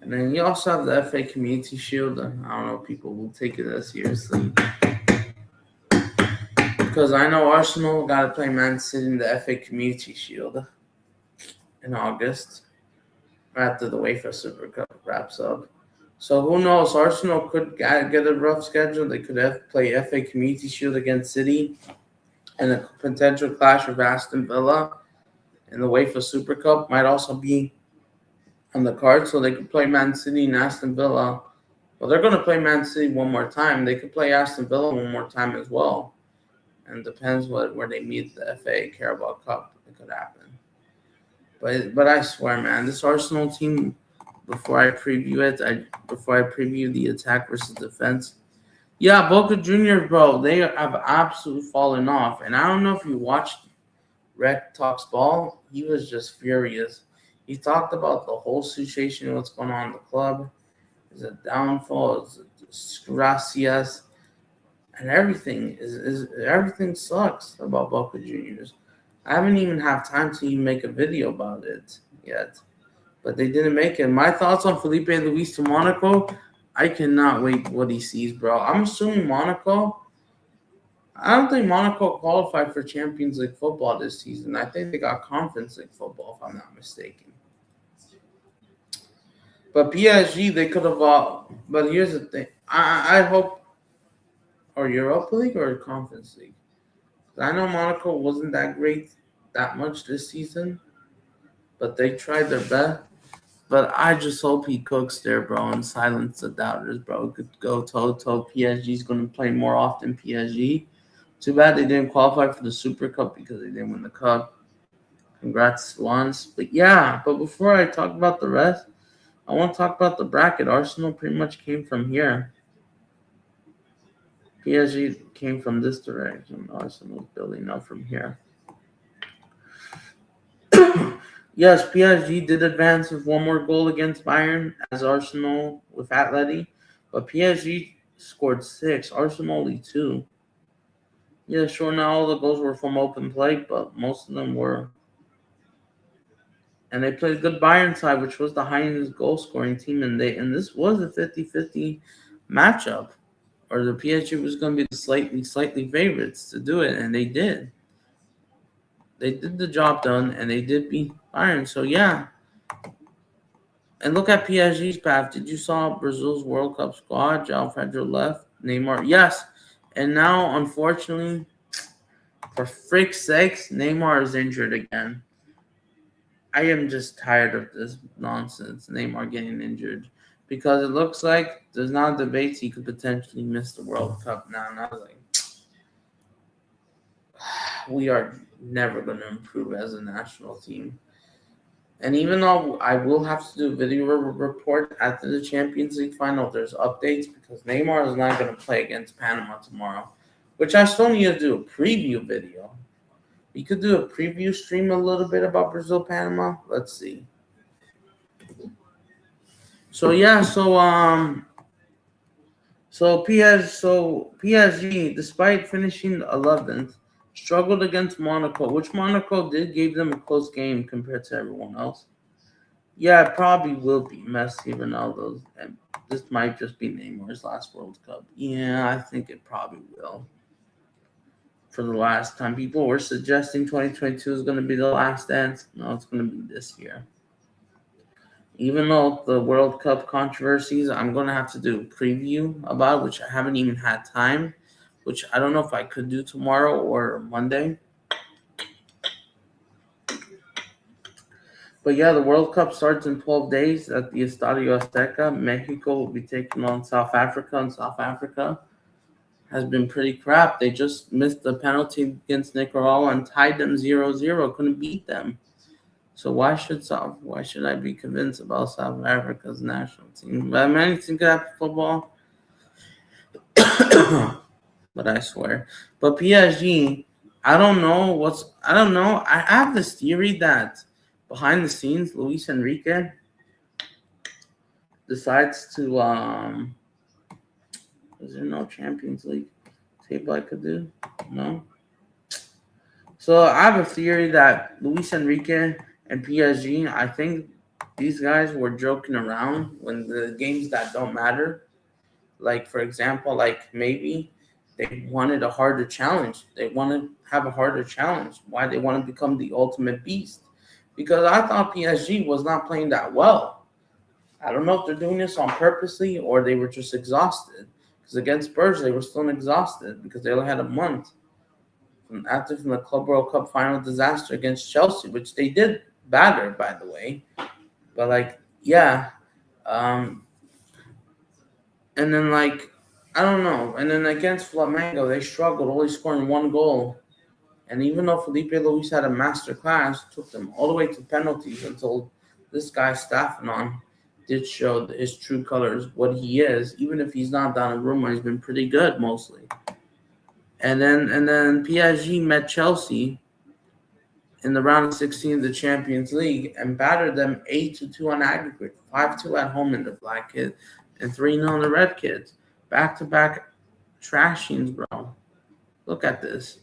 And then you also have the FA Community Shield. I don't know if people will take it as seriously. Because I know Arsenal got to play Man City in the FA Community Shield in August after the UEFA Super Cup wraps up. So who knows? Arsenal could get a rough schedule. They could play FA Community Shield against City and a potential clash with Aston Villa in the UEFA Super Cup might also be on the card, so they could play Man City and Aston Villa. Well, they're going to play Man City one more time. They could play Aston Villa one more time as well. And it depends where they meet the FA Carabao Cup. It could happen. But I swear, man, this Arsenal team, before I preview the attack versus defense, yeah, Boca Juniors, bro, they have absolutely fallen off. And I don't know if you watched Rec Talks Ball. He was just furious. He talked about the whole situation, what's going on in the club. Is a downfall, is a disgracias, and everything everything sucks about Boca Juniors. I haven't even had time to even make a video about it yet, but they didn't make it. My thoughts on Felipe Luis to Monaco, I cannot wait what he sees, bro. I'm assuming Monaco. I don't think Monaco qualified for Champions League football this season. I think they got Conference League football, if I'm not mistaken. But PSG, they could have. But here's the thing. I hope, or Europa League or Conference League. I know Monaco wasn't that great that much this season. but they tried their best. But I just hope he cooks there, bro, and silence the doubters, bro. Could go toe-to-toe. PSG's going to play more often PSG. Too bad they didn't qualify for the Super Cup because they didn't win the Cup. Congrats, Swans. But yeah, but before I talk about the rest, I want to talk about the bracket. Arsenal pretty much came from here. PSG came from this direction. Arsenal's building up from here. Yes, PSG did advance with one more goal against Bayern as Arsenal with Atleti, but PSG scored 6, Arsenal only 2. Yeah, sure, not all the goals were from open play, but most of them were. And they played a good Bayern side, which was the highest goal-scoring team, and this was a 50-50 matchup, or the PSG was going to be the slightly favorites to do it, and they did. They did the job done, and they did beat Bayern. So yeah. And look at PSG's path. Did you saw Brazil's World Cup squad? João Pedro left. Neymar, yes. And now, unfortunately, for frick's sakes, Neymar is injured again. I am just tired of this nonsense. Neymar getting injured. Because it looks like there's now debates he could potentially miss the World Cup now. And I was like, we are never going to improve as a national team. And even though I will have to do a video report after the Champions League final, there's updates because Neymar is not going to play against Panama tomorrow, which I still need to do a preview video. We could do a preview stream a little bit about Brazil-Panama. Let's see. So yeah, PSG, despite finishing 11th, struggled against Monaco, which Monaco did give them a close game compared to everyone else. Yeah, it probably will be Messi, Ronaldo, and this might just be Neymar's last World Cup. Yeah, I think it probably will. For the last time, people were suggesting 2022 is going to be the last dance. No, it's going to be this year. Even though the World Cup controversies, I'm going to have to do a preview about it, which I haven't even had time, which I don't know if I could do tomorrow or Monday. But yeah, the World Cup starts in 12 days at the Estadio Azteca. Mexico will be taking on South Africa, and South Africa has been pretty crap. They just missed the penalty against Nicaragua and tied them 0-0. Couldn't beat them. So why should I be convinced about South Africa's national team? But anything could happen football. But I swear. But PSG, I don't know. I have this theory that behind the scenes, Luis Enrique decides to is there no Champions League table I could do? No. So I have a theory that Luis Enrique and PSG, I think these guys were joking around when the games that don't matter. Like, for example, like maybe they wanted a harder challenge. They want to have a harder challenge. Why? They want to become the ultimate beast. Because I thought PSG was not playing that well. I don't know if they're doing this on purposely or they were just exhausted. Because against Spurs, they were still exhausted because they only had a month from the Club World Cup final disaster against Chelsea, which they did batter, by the way. But, like, yeah. And then, like, I don't know. And then against Flamengo, they struggled, only scoring one goal. And even though Felipe Luis had a master class, took them all the way to penalties until this guy Stefan did show his true colors, what he is. Even if he's not Donnarumma, he's been pretty good mostly. And then PSG met Chelsea in the round of 16 of the Champions League and battered them 8-2 on aggregate, 5-2 at home in the Black Kids, and 3-0 in the Red Kids. Back-to-back trashings, bro. Look at this.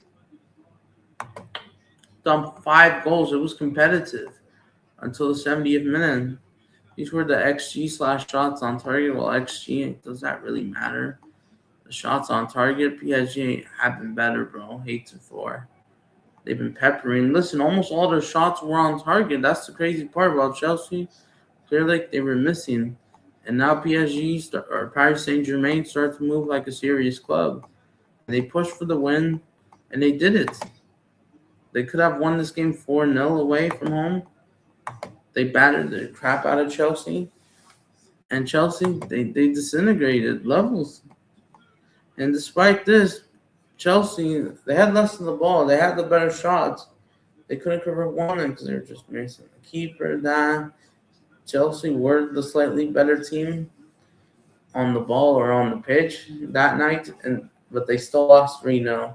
Dumped 5 goals. It was competitive until the 70th minute. These were the XG/shots on target. Well, XG, does that really matter? The shots on target, PSG have been better, bro. 8-4. They've been peppering. Listen, almost all their shots were on target. That's the crazy part about Chelsea. Clearly, like they were missing. And now PSG or Paris Saint-Germain start to move like a serious club. They pushed for the win, and they did it. They could have won this game 4-0 away from home. They battered the crap out of Chelsea. And Chelsea, they disintegrated levels. And despite this, Chelsea, they had less of the ball. They had the better shots. They couldn't convert one because they were just missing the keeper. That Chelsea were the slightly better team on the ball or on the pitch that night, but they still lost 3-0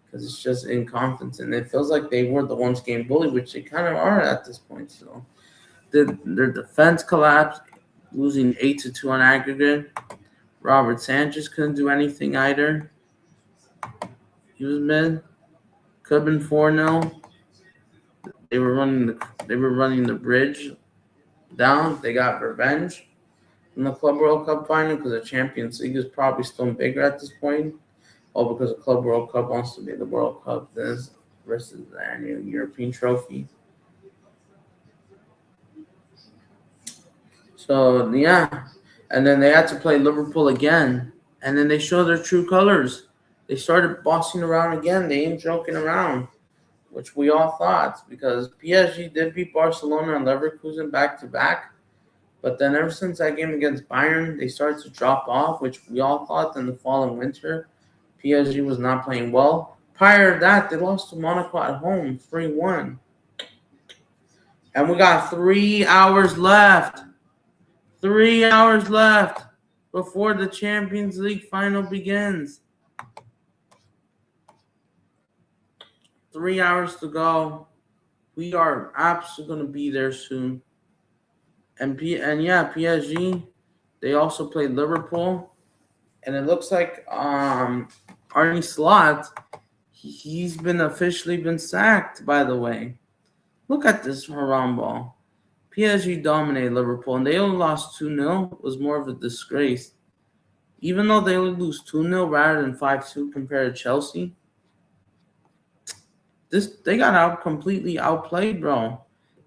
because it's just incompetence. And it feels like they were the ones game bullied, which they kind of are at this point. So their defense collapsed, losing 8-2 on aggregate. Robert Sanchez couldn't do anything either. He was mid. Could have been 4-0. They were running the bridge down. They got revenge in the Club World Cup final because the Champions League is probably still bigger at this point. All because the Club World Cup wants to be the World Cup versus the annual European trophy. So yeah, and then they had to play Liverpool again, and then they showed their true colors. They started bossing around again. They ain't joking around, which we all thought, because PSG did beat Barcelona and Leverkusen back to back. But then ever since that game against Bayern, they started to drop off, which we all thought in the fall and winter. PSG was not playing well. Prior to that, they lost to Monaco at home, 3-1. And we got 3 hours left. 3 hours left before the Champions League final begins. 3 hours to go. We are absolutely going to be there soon. And PSG, they also played Liverpool. And it looks like Arne Slot, he's been officially sacked, by the way. Look at this haram ball. PSG dominated Liverpool, and they only lost 2-0. It was more of a disgrace. Even though they only lose 2-0 rather than 5-2 compared to Chelsea, they got completely outplayed, bro.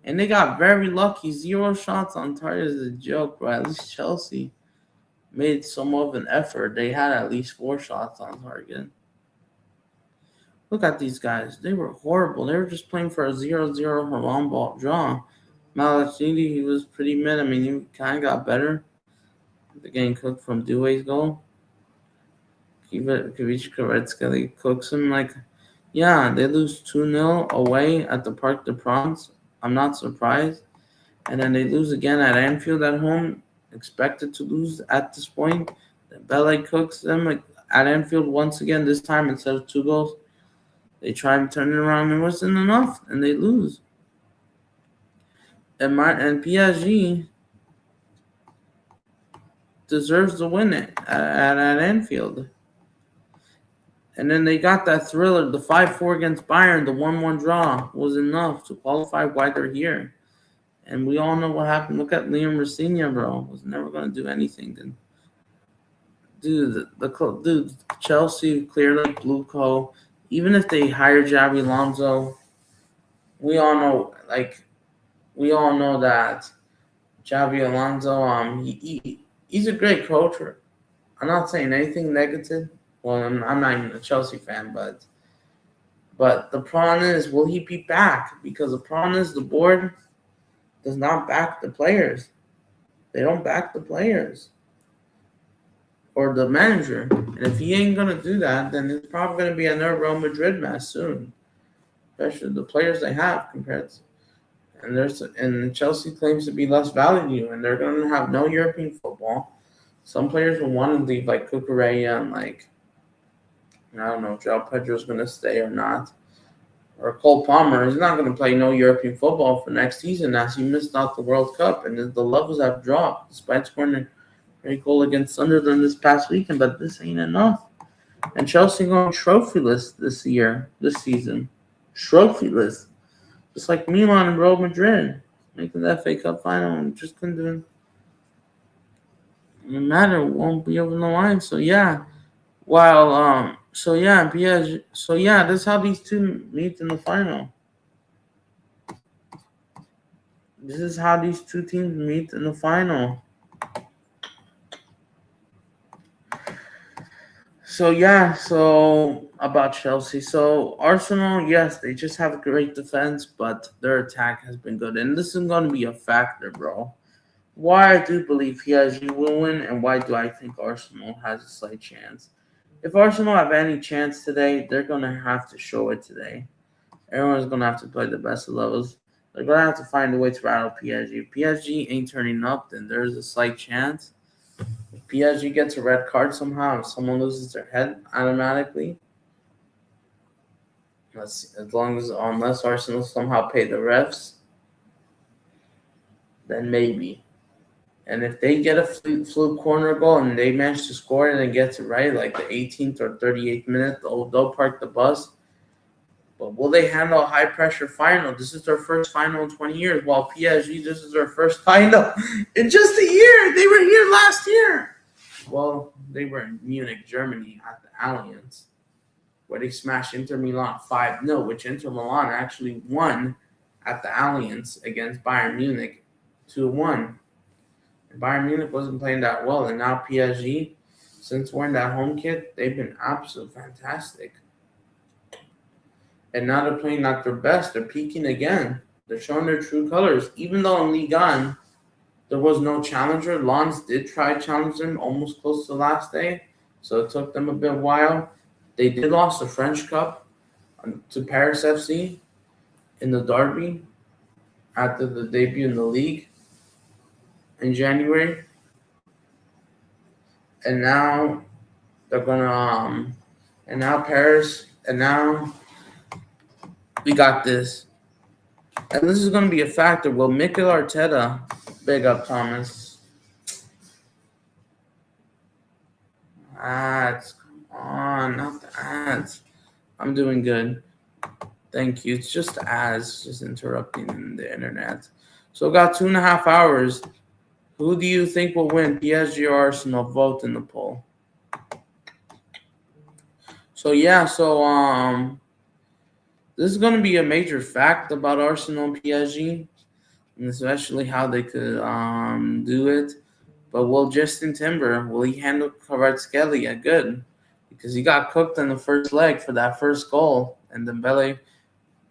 And they got very lucky. 0 shots on target is a joke, bro. At least Chelsea made somewhat of an effort. They had at least 4 shots on target. Look at these guys. They were horrible. They were just playing for a 0-0 haram ball draw. Malachini, he was pretty mid. I mean, he kind of got better. They're getting cooked from Doué's goal. Kavic Koretsky cooks him like, yeah, they lose 2-0 away at the Parc des Princes. I'm not surprised. And then they lose again at Anfield at home. Expected to lose at this point. Bele cooks them at Anfield once again, this time instead of 2 goals. They try and turn it around and it wasn't enough, and they lose. And PSG deserves to win it at Anfield. And then they got that thriller, the 5-4 against Bayern, the 1-1 draw was enough to qualify why they're here. And we all know what happened. Look at Liam Rossigna, bro. Was never going to do anything. Then, dude, Chelsea clearly blue co. Even if they hire Xabi Alonso, we all know that Xabi Alonso, he's a great coach. I'm not saying anything negative. Well, I'm not even a Chelsea fan, but the problem is, will he be back? Because the problem is the board does not back the players. They don't back the players or the manager. And if he ain't going to do that, then it's probably going to be another Real Madrid mess soon. Especially the players they have compared to. And Chelsea claims to be less value, and they're going to have no European football. Some players will want to leave, like Cucurella and I don't know if João Pedro's going to stay or not. Or Cole Palmer is not going to play no European football for next season as he missed out the World Cup, and the levels have dropped despite scoring a great goal against Sunderland this past weekend. But this ain't enough. And Chelsea going trophyless this season. Trophyless. Just like Milan and Real Madrid, making the FA Cup final and just couldn't do it. No matter, won't be over the line. So yeah, PSG. So yeah, that's how these two meet in the final. This is how these two teams meet in the final. So about Chelsea. So Arsenal, yes, they just have a great defense, but their attack has been good. And this is going to be a factor, bro. Why I do believe PSG will win, and why do I think Arsenal has a slight chance? If Arsenal have any chance today, they're going to have to show it today. Everyone's going to have to play the best of levels. They're going to have to find a way to rattle PSG. If PSG ain't turning up, then there's a slight chance. If PSG gets a red card somehow, if someone loses their head automatically, unless Arsenal somehow pay the refs, then maybe. And if they get a fluke corner goal and they manage to score it and gets it right, like the 18th or 38th minute, they'll park the bus. But will they handle a high pressure final? This is their first final in 20 years. While PSG, this is their first final in just a year. They were here last year. Well, they were in Munich, Germany at the Allianz, where they smashed Inter Milan 5-0, which Inter Milan actually won at the Allianz against Bayern Munich 2-1. Bayern Munich wasn't playing that well, and now PSG, since we're in that home kit, they've been absolutely fantastic. And now they're playing at their best. They're peaking again. They're showing their true colors. Even though in Ligue 1, there was no challenger. Lens did try challenging them almost close to the last day, so it took them a bit while. They did lost the French Cup to Paris FC in the derby after the debut in the league in January. And now they're gonna and now Paris, and now we got this. And this is gonna be a factor. Will Mikel Arteta, big up Thomas. Ads, come on, not the ads. I'm doing good. Thank you. It's just ads, just interrupting the internet. So got 2.5 hours. Who do you think will win, PSG or Arsenal? Vote in the poll. So this is going to be a major fact about Arsenal and PSG, and especially how they could do it. But will Justin Timber, will he handle Kvaratskhelia good? Because he got cooked in the first leg for that first goal, and Dembele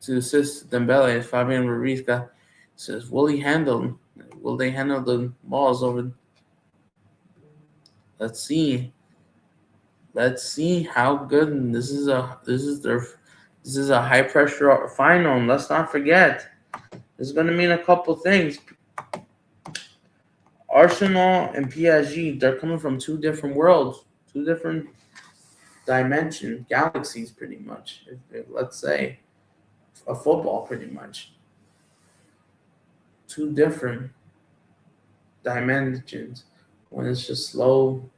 to assist Dembele, Fabian Ruiz says, will they handle the balls over? Let's see how good this is a high pressure final. And let's not forget, it's going to mean a couple things. Arsenal and PSG, they're coming from two different worlds, two different dimensions, galaxies, pretty much. Let's say a football, pretty much. Two different dimensions. One is just slow.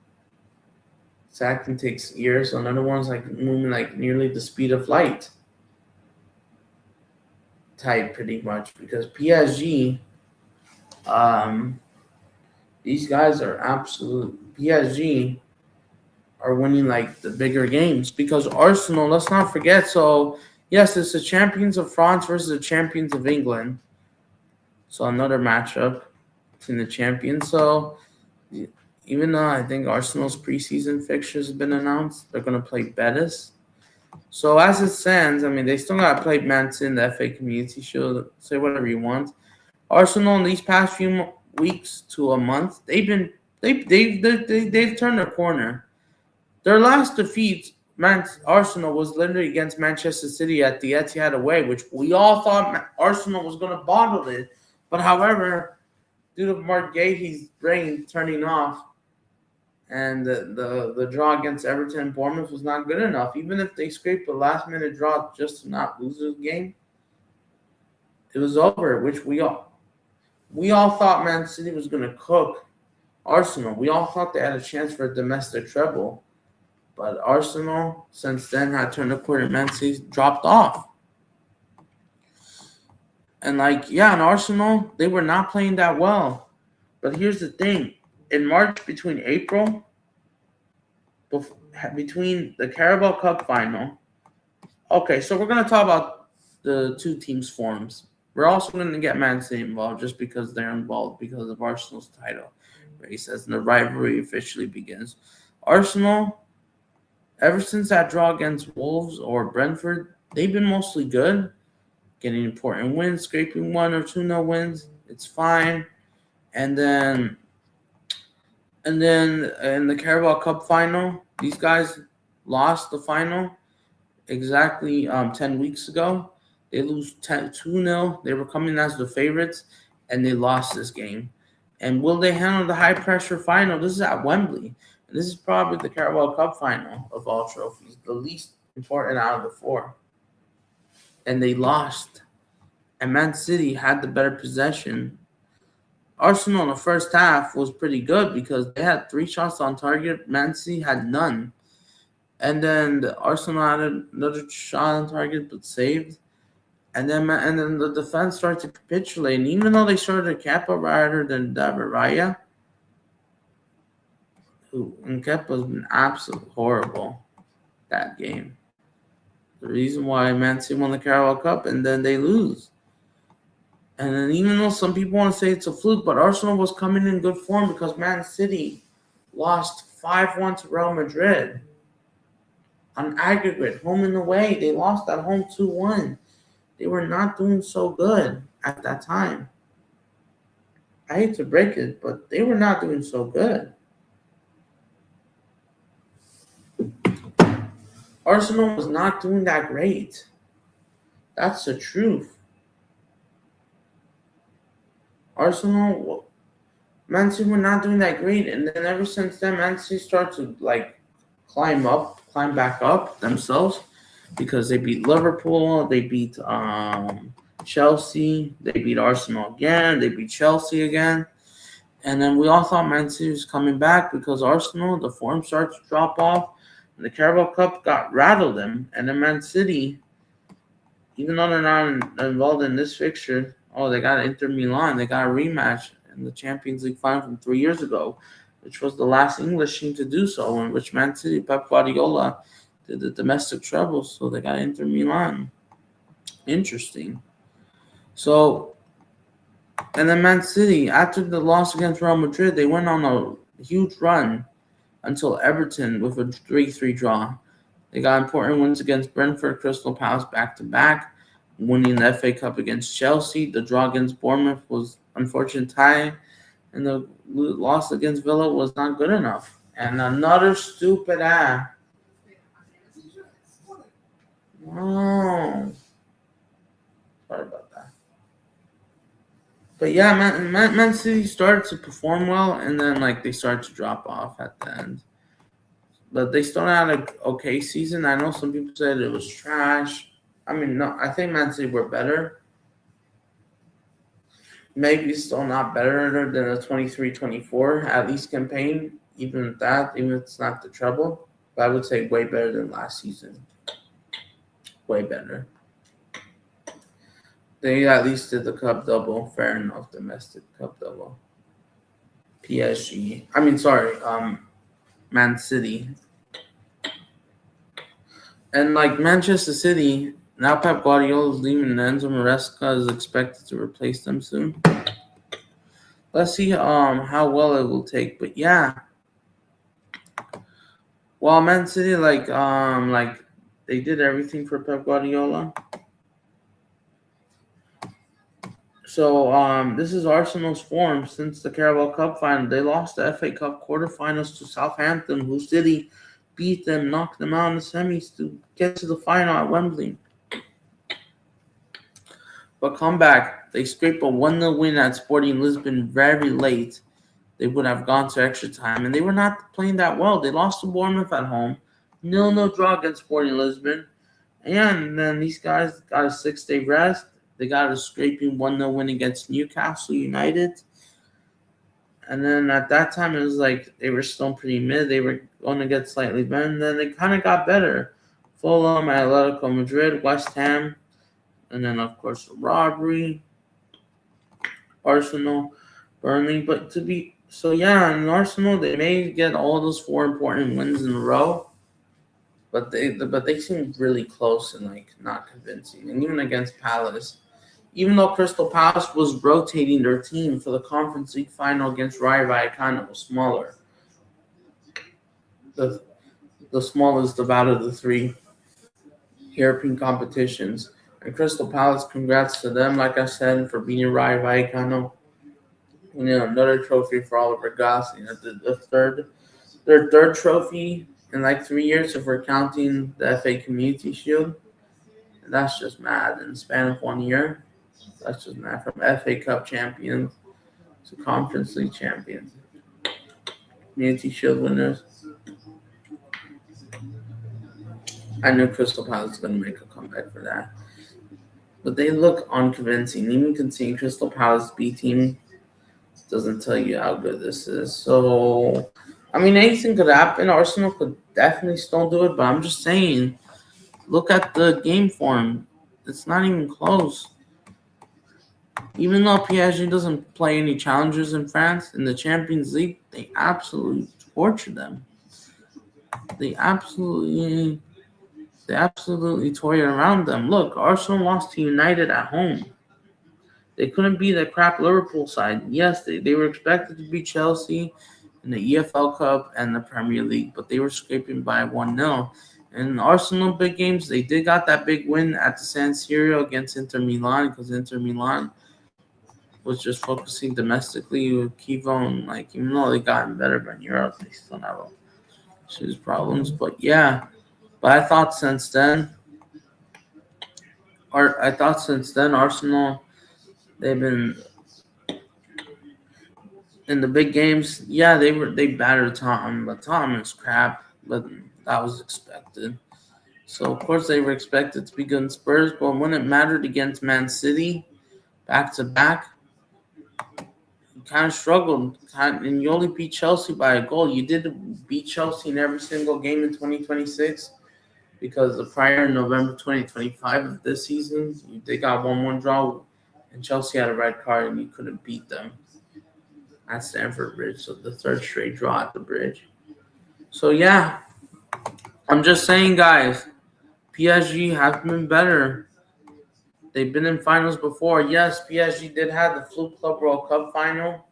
Acting takes years. Another one's like moving like nearly the speed of light. Type, pretty much, because PSG, these guys are absolute. PSG are winning like the bigger games, because Arsenal, let's not forget. So yes, it's the champions of France versus the champions of England. So another matchup between the champions. So even though I think Arsenal's preseason fixtures have been announced, they're going to play Betis. So as it stands, I mean, they still got to play Man City in the FA Community Shield. Say whatever you want. Arsenal in these past few weeks to a month, they've turned their corner. Their last defeat, Arsenal, was literally against Manchester City at the Etihad away, which we all thought Arsenal was going to bottle it. But however, due to Mark Gahey's brain turning off, and the draw against Everton and Bournemouth was not good enough. Even if they scraped a last-minute draw just to not lose the game, it was over, which we all thought Man City was going to cook Arsenal. We all thought they had a chance for a domestic treble. But Arsenal, since then, had turned the corner. Man City dropped off. And in Arsenal, they were not playing that well. But here's the thing. In March, between the Carabao Cup final. Okay, so we're going to talk about the two teams' forms. We're also going to get Man City involved just because they're involved because of Arsenal's title race as the rivalry officially begins. Arsenal ever since that draw against Wolves or Brentford, they've been mostly good, getting important wins, scraping 1 or 2-0 wins. It's fine. And then in the Carabao Cup final, these guys lost the final exactly 10 weeks ago. They lose 2-0. They were coming as the favorites, and they lost this game. And will they handle the high-pressure final? This is at Wembley. And this is probably the Carabao Cup final of all trophies, the least important out of the 4. And they lost. And Man City had the better possession. Arsenal in the first half was pretty good because they had 3 shots on target. Man City had none. And then Arsenal had another shot on target but saved. And then the defense started to capitulate. And even though they started Kepa rather than David Raya, and Kepa's been absolutely horrible that game. The reason why Man City won the Carabao Cup, and then they lose. And then even though some people want to say it's a fluke, but Arsenal was coming in good form because Man City lost 5-1 to Real Madrid. On aggregate, home and away, they lost at home 2-1. They were not doing so good at that time. I hate to break it, but they were not doing so good. Arsenal was not doing that great. That's the truth. Arsenal, Man City were not doing that great, and then ever since then, Man City started to climb back up themselves because they beat Liverpool, they beat Chelsea, they beat Arsenal again, they beat Chelsea again, and then we all thought Man City was coming back because Arsenal, the form started to drop off, and the Carabao Cup rattled them, and then Man City, even though they're not involved in this fixture, they got Inter Milan, they got a rematch in the Champions League final from 3 years ago, which was the last English team to do so, in which Man City, Pep Guardiola, did the domestic treble, so they got Inter Milan. Interesting. So, and then Man City, after the loss against Real Madrid, they went on a huge run until Everton with a 3-3 draw. They got important wins against Brentford, Crystal Palace back-to-back, winning the FA Cup against Chelsea. The draw against Bournemouth was unfortunate tie, and the loss against Villa was not good enough. And another stupid ass. Oh, sorry about that. But yeah, Man City started to perform well, and then they started to drop off at the end. But they still had an okay season. I know some people said it was trash. I mean, no, I think Man City were better. Maybe still not better than the 23-24 at least campaign. Even if it's not the treble. But I would say way better than last season. Way better. They at least did the cup double. Fair enough, domestic cup double. Man City. And Manchester City, now Pep Guardiola is leaving, and Enzo Maresca is expected to replace them soon. Let's see how well it will take. But yeah. Well, Man City they did everything for Pep Guardiola. So this is Arsenal's form since the Carabao Cup final. They lost the FA Cup quarterfinals to Southampton, who City beat them, knocked them out in the semis to get to the final at Wembley. But comeback, they scraped a 1-0 win at Sporting Lisbon very late. They would have gone to extra time, and they were not playing that well. They lost to Bournemouth at home, 0-0 draw against Sporting Lisbon. And then these guys got a 6-day rest. They got a scraping 1-0 win against Newcastle United. And then at that time, it was they were still pretty mid. They were going to get slightly better, and then they kind of got better. Fulham, Atletico Madrid, West Ham, and then, of course, the robbery, Arsenal, Burnley. In Arsenal, they may get all those 4 important wins in a row, but they seem really close and not convincing. And even against Palace, even though Crystal Palace was rotating their team for the Conference League final against Rayo Vallecano was smaller. The the smallest of out of the three European competitions. And Crystal Palace, congrats to them, like I said, for beating Rayo Vallecano. Another trophy for Oliver Gosling. Their third trophy in like 3 years if we're counting the FA Community Shield. And that's just mad in the span of 1 year. That's just mad. From FA Cup champions to Conference League champions, Community Shield winners. I knew Crystal Palace was going to make a comeback for that. But they look unconvincing. Even conceding Crystal Palace B team doesn't tell you how good this is. So, I mean, anything could happen. Arsenal could definitely still do it, but I'm just saying, look at the game form. It's not even close. Even though PSG doesn't play any challengers in France, in the Champions League, they absolutely torture them. They absolutely tore around them. Look, Arsenal lost to United at home. They couldn't beat the crap Liverpool side. Yes, they were expected to beat Chelsea in the EFL Cup and the Premier League, but they were scraping by 1-0. In Arsenal big games, they did got that big win at the San Siro against Inter Milan because Inter Milan was just focusing domestically with Kivo, and even though they gotten better in Europe, they still have serious problems. But yeah, I thought since then, Arsenal, they've been in the big games. Yeah, they battered Tottenham, but Tottenham is crap. But that was expected. So of course they were expected to be good in Spurs, but when it mattered against Man City, back to back, you kind of struggled. And you only beat Chelsea by a goal. You did beat Chelsea in every single game in 2026 because the prior November 2025 of this season, they got 1-1 draw, and Chelsea had a red card, and you couldn't beat them at Stamford Bridge. So the third straight draw at the Bridge. So yeah, I'm just saying, guys, PSG has been better. They've been in finals before. Yes, PSG did have the Fluke Club World Cup final,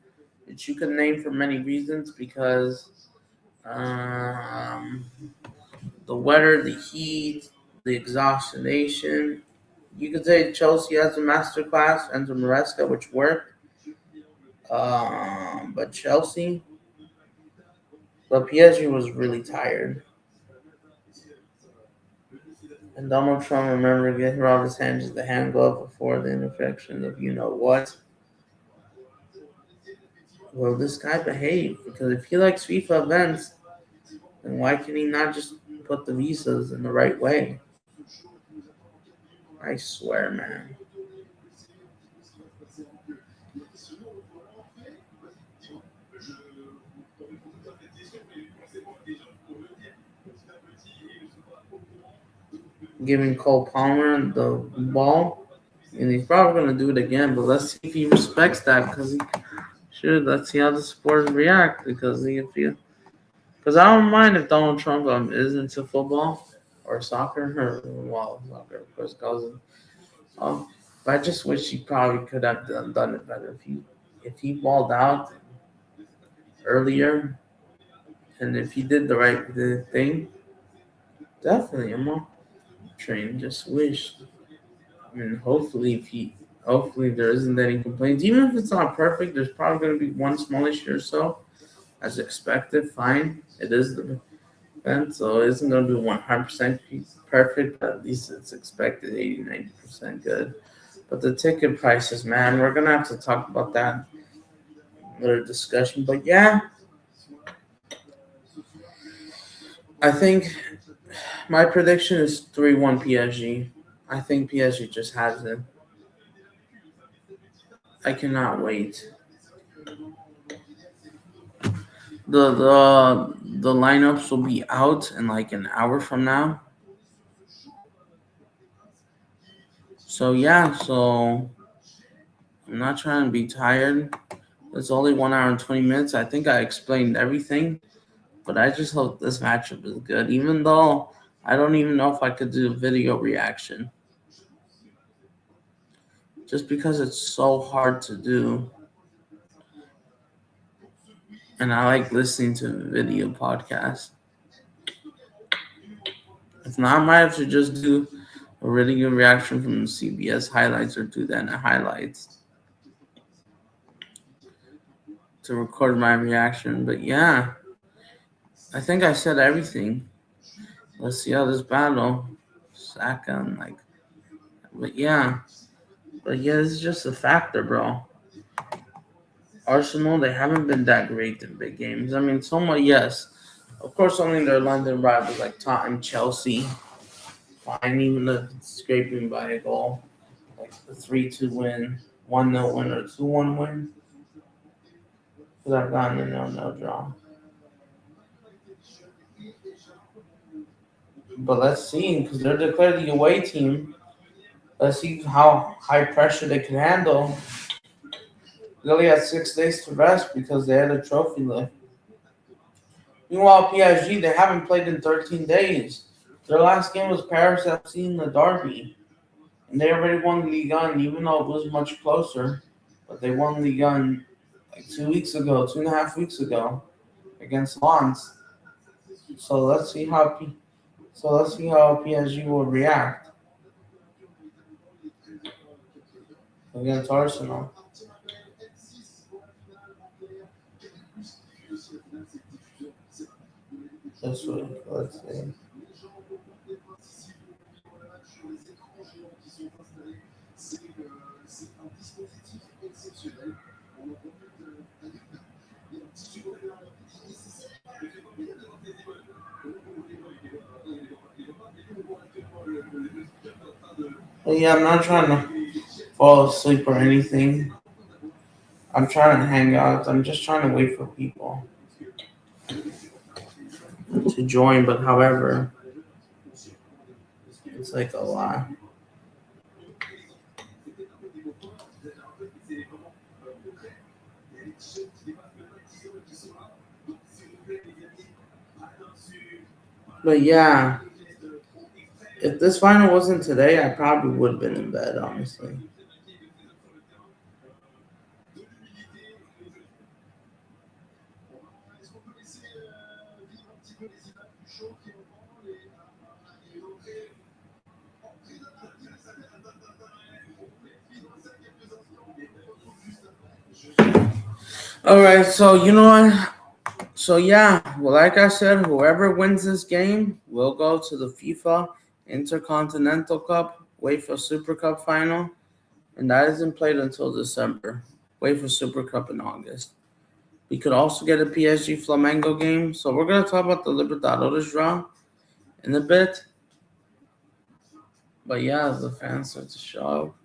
which you could name for many reasons because the weather, the heat, the exhaustion. You could say Chelsea has a masterclass and the Maresca, which worked. But PSG was really tired. And Donald Trump, remember, getting off his hands the hand glove before the infection of you know what. Will this guy behave? Because if he likes FIFA events, then why can he not just put the visas in the right way? I swear, man. Giving Cole Palmer the ball, and he's probably going to do it again, but let's see if he respects that because he should. Let's see how the supporters react because I don't mind if Donald Trump is into football or soccer soccer of course goes in. But I just wish he probably could have done it better if he balled out earlier and if he did the right thing. Definitely, I'm on train. Just wish. I mean, hopefully there isn't any complaints. Even if it's not perfect, there's probably going to be one small issue or so, as expected. Fine, it is the event, so it isn't going to be 100% perfect, but at least it's expected 80-90% good. But the ticket prices, man, we're going to have to talk about that in another discussion. But yeah, I think my prediction is 3-1 PSG. I think PSG just has it. I cannot wait. The lineups will be out in like an hour from now. So yeah, I'm not trying to be tired. It's only 1 hour and 20 minutes. I think I explained everything, but I just hope this matchup is good. Even though I don't even know if I could do a video reaction, just because it's so hard to do, and I like listening to video podcasts. If not, I might have to just do a really good reaction from the CBS highlights or do that in highlights to record my reaction. But yeah, I think I said everything. Let's see how this battle. Saka and but yeah. It's just a factor, bro. Arsenal, they haven't been that great in big games. I mean, somewhat, yes. Of course, only their London rivals like Tottenham, Chelsea, fine, even the scraping by a goal, like the 3-2 win, 1-0 win, or 2-1 win. Could have gotten a 0-0 draw. But let's see, because they're declared the away team. Let's see how high pressure they can handle. They only had 6 days to rest because they had a trophy lift. Meanwhile, PSG, they haven't played in 13 days. Their last game was Paris FC in the Derby. And they already won Ligue 1, even though it was much closer. But they won Ligue 1 like 2 weeks ago, 2.5 weeks ago, against Lens. So let's see how PSG will react against Arsenal this week. Let's see. But yeah, I'm not trying to fall asleep or anything. I'm trying to hang out. I'm just trying to wait for people to join. But however, it's like a lot. But yeah, if this final wasn't today, I probably would have been in bed, honestly. All right, so you know what? So yeah, well, like I said, whoever wins this game will go to the FIFA Intercontinental Cup, UEFA Super Cup final, and that isn't played until December. UEFA Super Cup in August. We could also get a PSG Flamengo game. So we're gonna talk about the Libertadores draw in a bit. But yeah, the fans start to show up.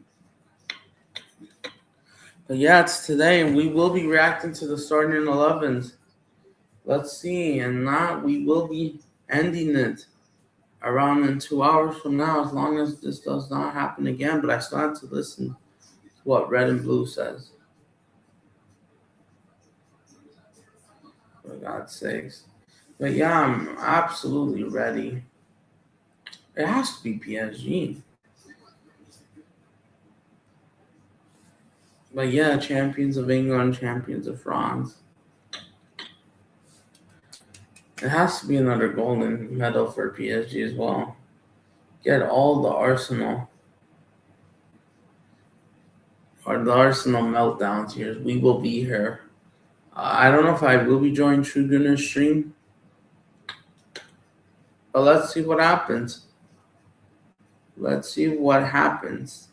But yeah, it's today, and we will be reacting to the starting 11s. Let's see, and not we will be ending it around in 2 hours from now, as long as this does not happen again. But I still have to listen to what Red and Blue says. For God's sakes. But yeah, I'm absolutely ready. It has to be PSG. But yeah, champions of England, champions of France. It has to be another golden medal for PSG as well. Get all the Arsenal or the Arsenal meltdowns here. We will be here. I don't know if I will be joining True Gunner's stream, but let's see what happens. Let's see what happens.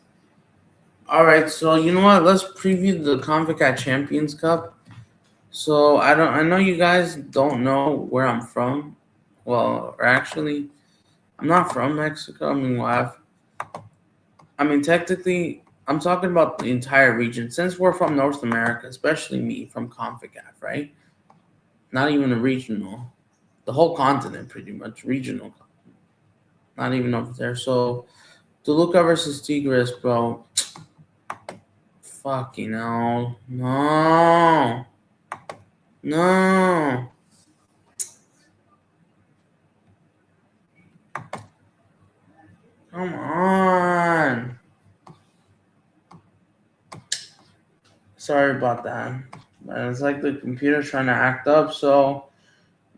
All right, so you know what? Let's preview the Concacaf Champions Cup. So I know you guys don't know where I'm from. Well, or actually, I'm not from Mexico. Technically, I'm talking about the entire region. Since we're from North America, especially me from Concacaf, right? Not even a regional. The whole continent, pretty much regional. Not even over there. So, Toluca versus Tigres, bro. Fucking hell. No. No. Come on. Sorry about that. But it's like the computer's trying to act up, so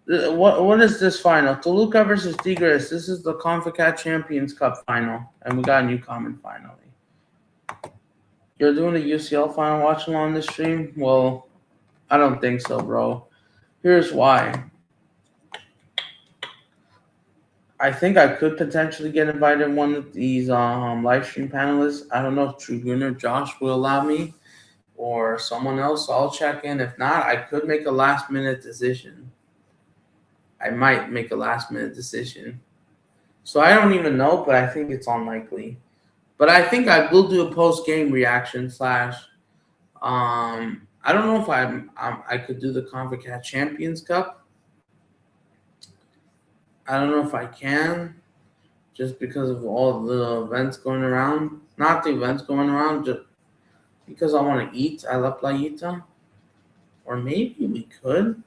What is this final? Toluca versus Tigres. This is the Concacaf Champions Cup final, and we got a new comment finally. You're doing a UCL final watching on the stream? Well, I don't think so, bro. Here's why. I think I could potentially get invited one of these live stream panelists. I don't know if Tribune Josh will allow me or someone else. So I'll check in. If not, I could make a last minute decision. I might make a last minute decision. So I don't even know, but I think it's unlikely. But I think I will do a post game reaction / I don't know if I could do the Concacaf Champions Cup. I don't know if I can, just because of all the events going around. Not the events going around, just because I want to eat. I love playita. Or maybe we could.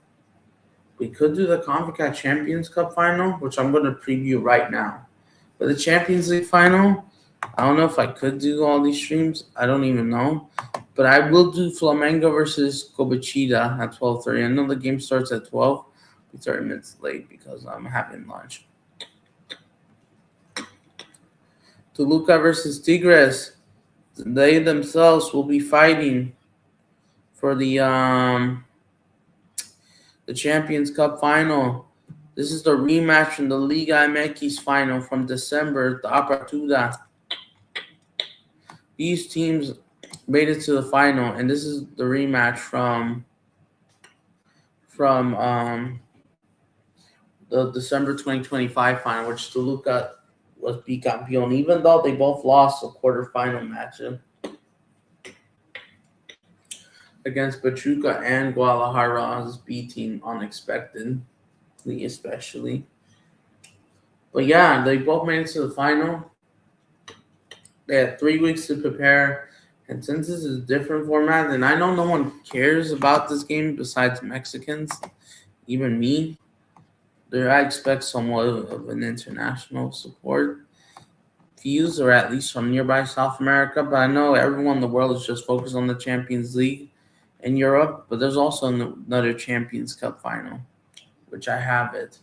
We could do the Concacaf Champions Cup final, which I'm going to preview right now. But the Champions League final, I don't know if I could do all these streams. I don't even know. But I will do Flamengo versus Cobachita at 12:30. I know the game starts at 12. It's 30 minutes late because I'm having lunch. Toluca versus Tigres. They themselves will be fighting for the Champions Cup final. This is the rematch from the Liga MX final from December, the Apertura. These teams made it to the final, and this is the rematch from the December 2025 final, which Toluca was bicampeón, even though they both lost a quarterfinal match against Pachuca and Guadalajara's B team unexpectedly, especially. But yeah, they both made it to the final. They had 3 weeks to prepare, and since this is a different format, and I know no one cares about this game besides Mexicans, even me, I expect somewhat of an international support views, or at least from nearby South America. But I know everyone in the world is just focused on the Champions League in Europe, but there's also another Champions Cup final, which I have it.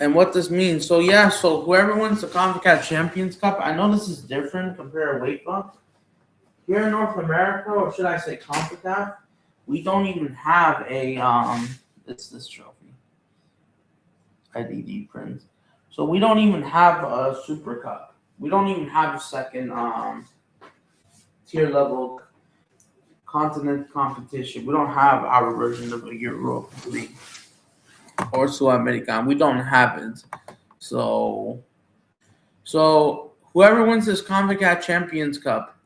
And what this means, so whoever wins the Concacaf Champions Cup, I know this is different compared to UEFA. Here in North America, or should I say Concacaf, we don't even have a it's this trophy. IDD print. So we don't even have a Super Cup. We don't even have a second tier level continent competition. We don't have our version of a Europa League or Sudamericana. We don't have it. So whoever wins this Concacaf Champions Cup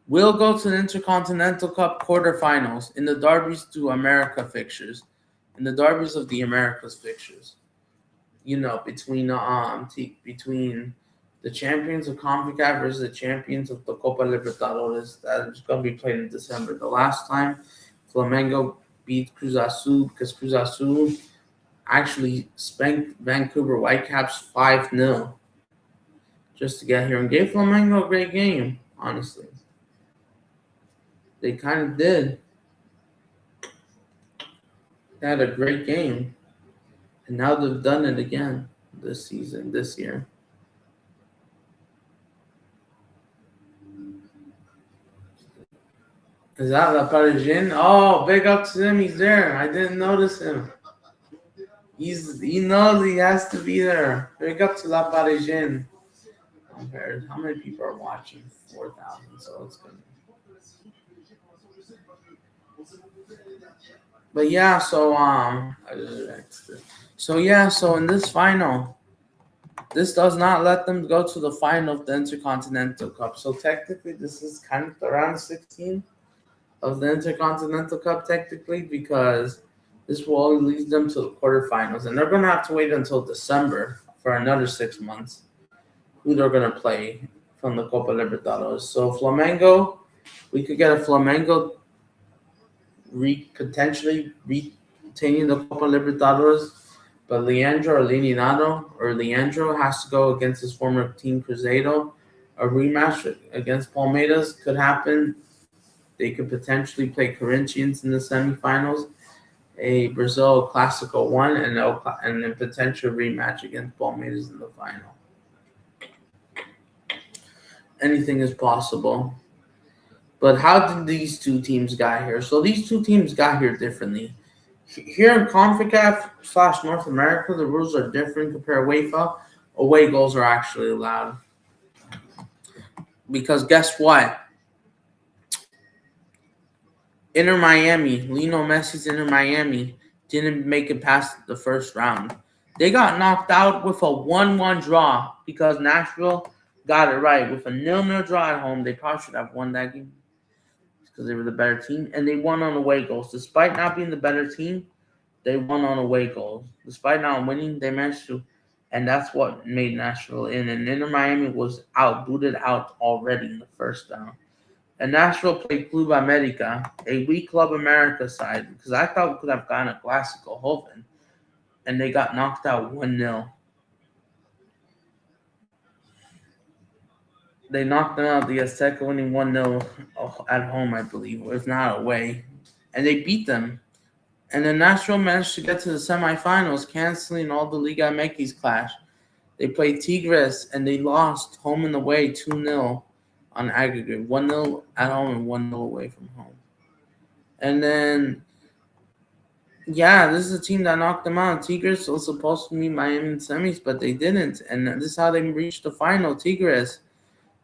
will go to the Intercontinental Cup quarterfinals in the Derbies to America fixtures, in the Derbies of the Americas fixtures. Between the champions of CONCACAF versus the champions of the Copa Libertadores that is going to be played in December. The last time Flamengo beat Cruz Azul, because Cruz Azul actually spanked Vancouver Whitecaps 5-0 just to get here and gave Flamengo a great game, honestly. They kind of did. They had a great game. And now they've done it again this year. Is that La Parisienne? Oh, big up to him. He's there. I didn't notice him. He knows he has to be there. Big up to La Parisienne. How many people are watching? 4,000. So it's good. But yeah, so in this final, this does not let them go to the final of the Intercontinental Cup. So technically, this is kind of the round 16 of the Intercontinental Cup, technically, because this will only lead them to the quarterfinals. And they're going to have to wait until December for another 6 months who they're going to play from the Copa Libertadores. So Flamengo, we could get a Flamengo potentially retaining the Copa Libertadores, but Leandro has to go against his former team Cruzeiro. A rematch against Palmeiras could happen. They could potentially play Corinthians in the semifinals. a Brazil Classico 1 and a potential rematch against Palmeiras in the final. Anything is possible. But how did these two teams got here? So these two teams got here differently. Here in Concacaf / North America, the rules are different compared to UEFA. Away goals are actually allowed. Because guess what? Inter Miami, Lionel Messi's Inter Miami, didn't make it past the first round. They got knocked out with a 1-1 draw because Nashville got it right. With a 0-0 draw at home, they probably should have won that game because they were the better team. And they won on away goals. Despite not being the better team, they won on away goals. Despite not winning, they managed to. And that's what made Nashville in. And Inter Miami was booted out already in the first round. And Nashville played Club America, a weak Club America side, because I thought we could have gotten a Clásico Joven, and they got knocked out 1-0. They knocked them out, the Azteca winning 1-0 at home, I believe, if not away. And they beat them. And then Nashville managed to get to the semifinals, canceling all the Liga MX clash. They played Tigres, and they lost home and away 2-0. On aggregate, 1-0 at home and 1-0 away from home. And then, this is a team that knocked them out. Tigres was supposed to meet Miami in semis, but they didn't. And this is how they reached the final. Tigres,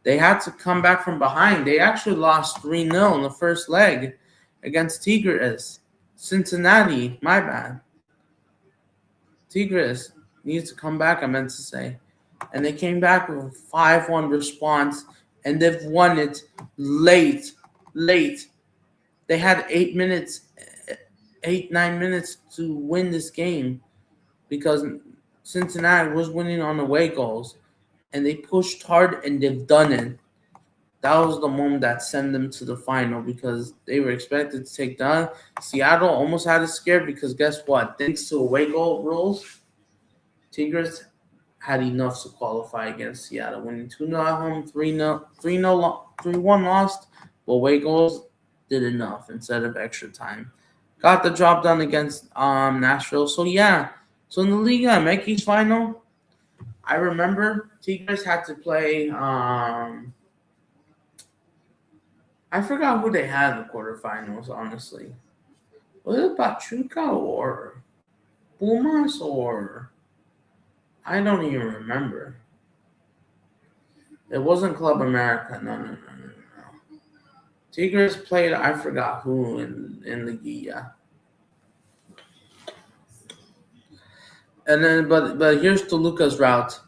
they had to come back from behind. They actually lost 3-0 in the first leg against Tigres. Cincinnati, my bad. Tigres needs to come back, I meant to say. And they came back with a 5-1 response. And they've won it late. They had 9 minutes to win this game because Cincinnati was winning on away goals. And they pushed hard, and they've done it. That was the moment that sent them to the final because they were expected to take down. Seattle almost had it scared because guess what? Thanks to away goal rules, Tigres had enough to qualify against Seattle, winning 2-0 at home, 3-1 lost, but away goals did enough instead of extra time. Got the job done against Nashville. So in the Liga MX final, I remember Tigres had to play. I forgot who they had in the quarterfinals. Honestly, was it Pachuca or Pumas or? I don't even remember. It wasn't Club America. No. Tigres played, I forgot who in Liguilla. And then, but here's Toluca's route.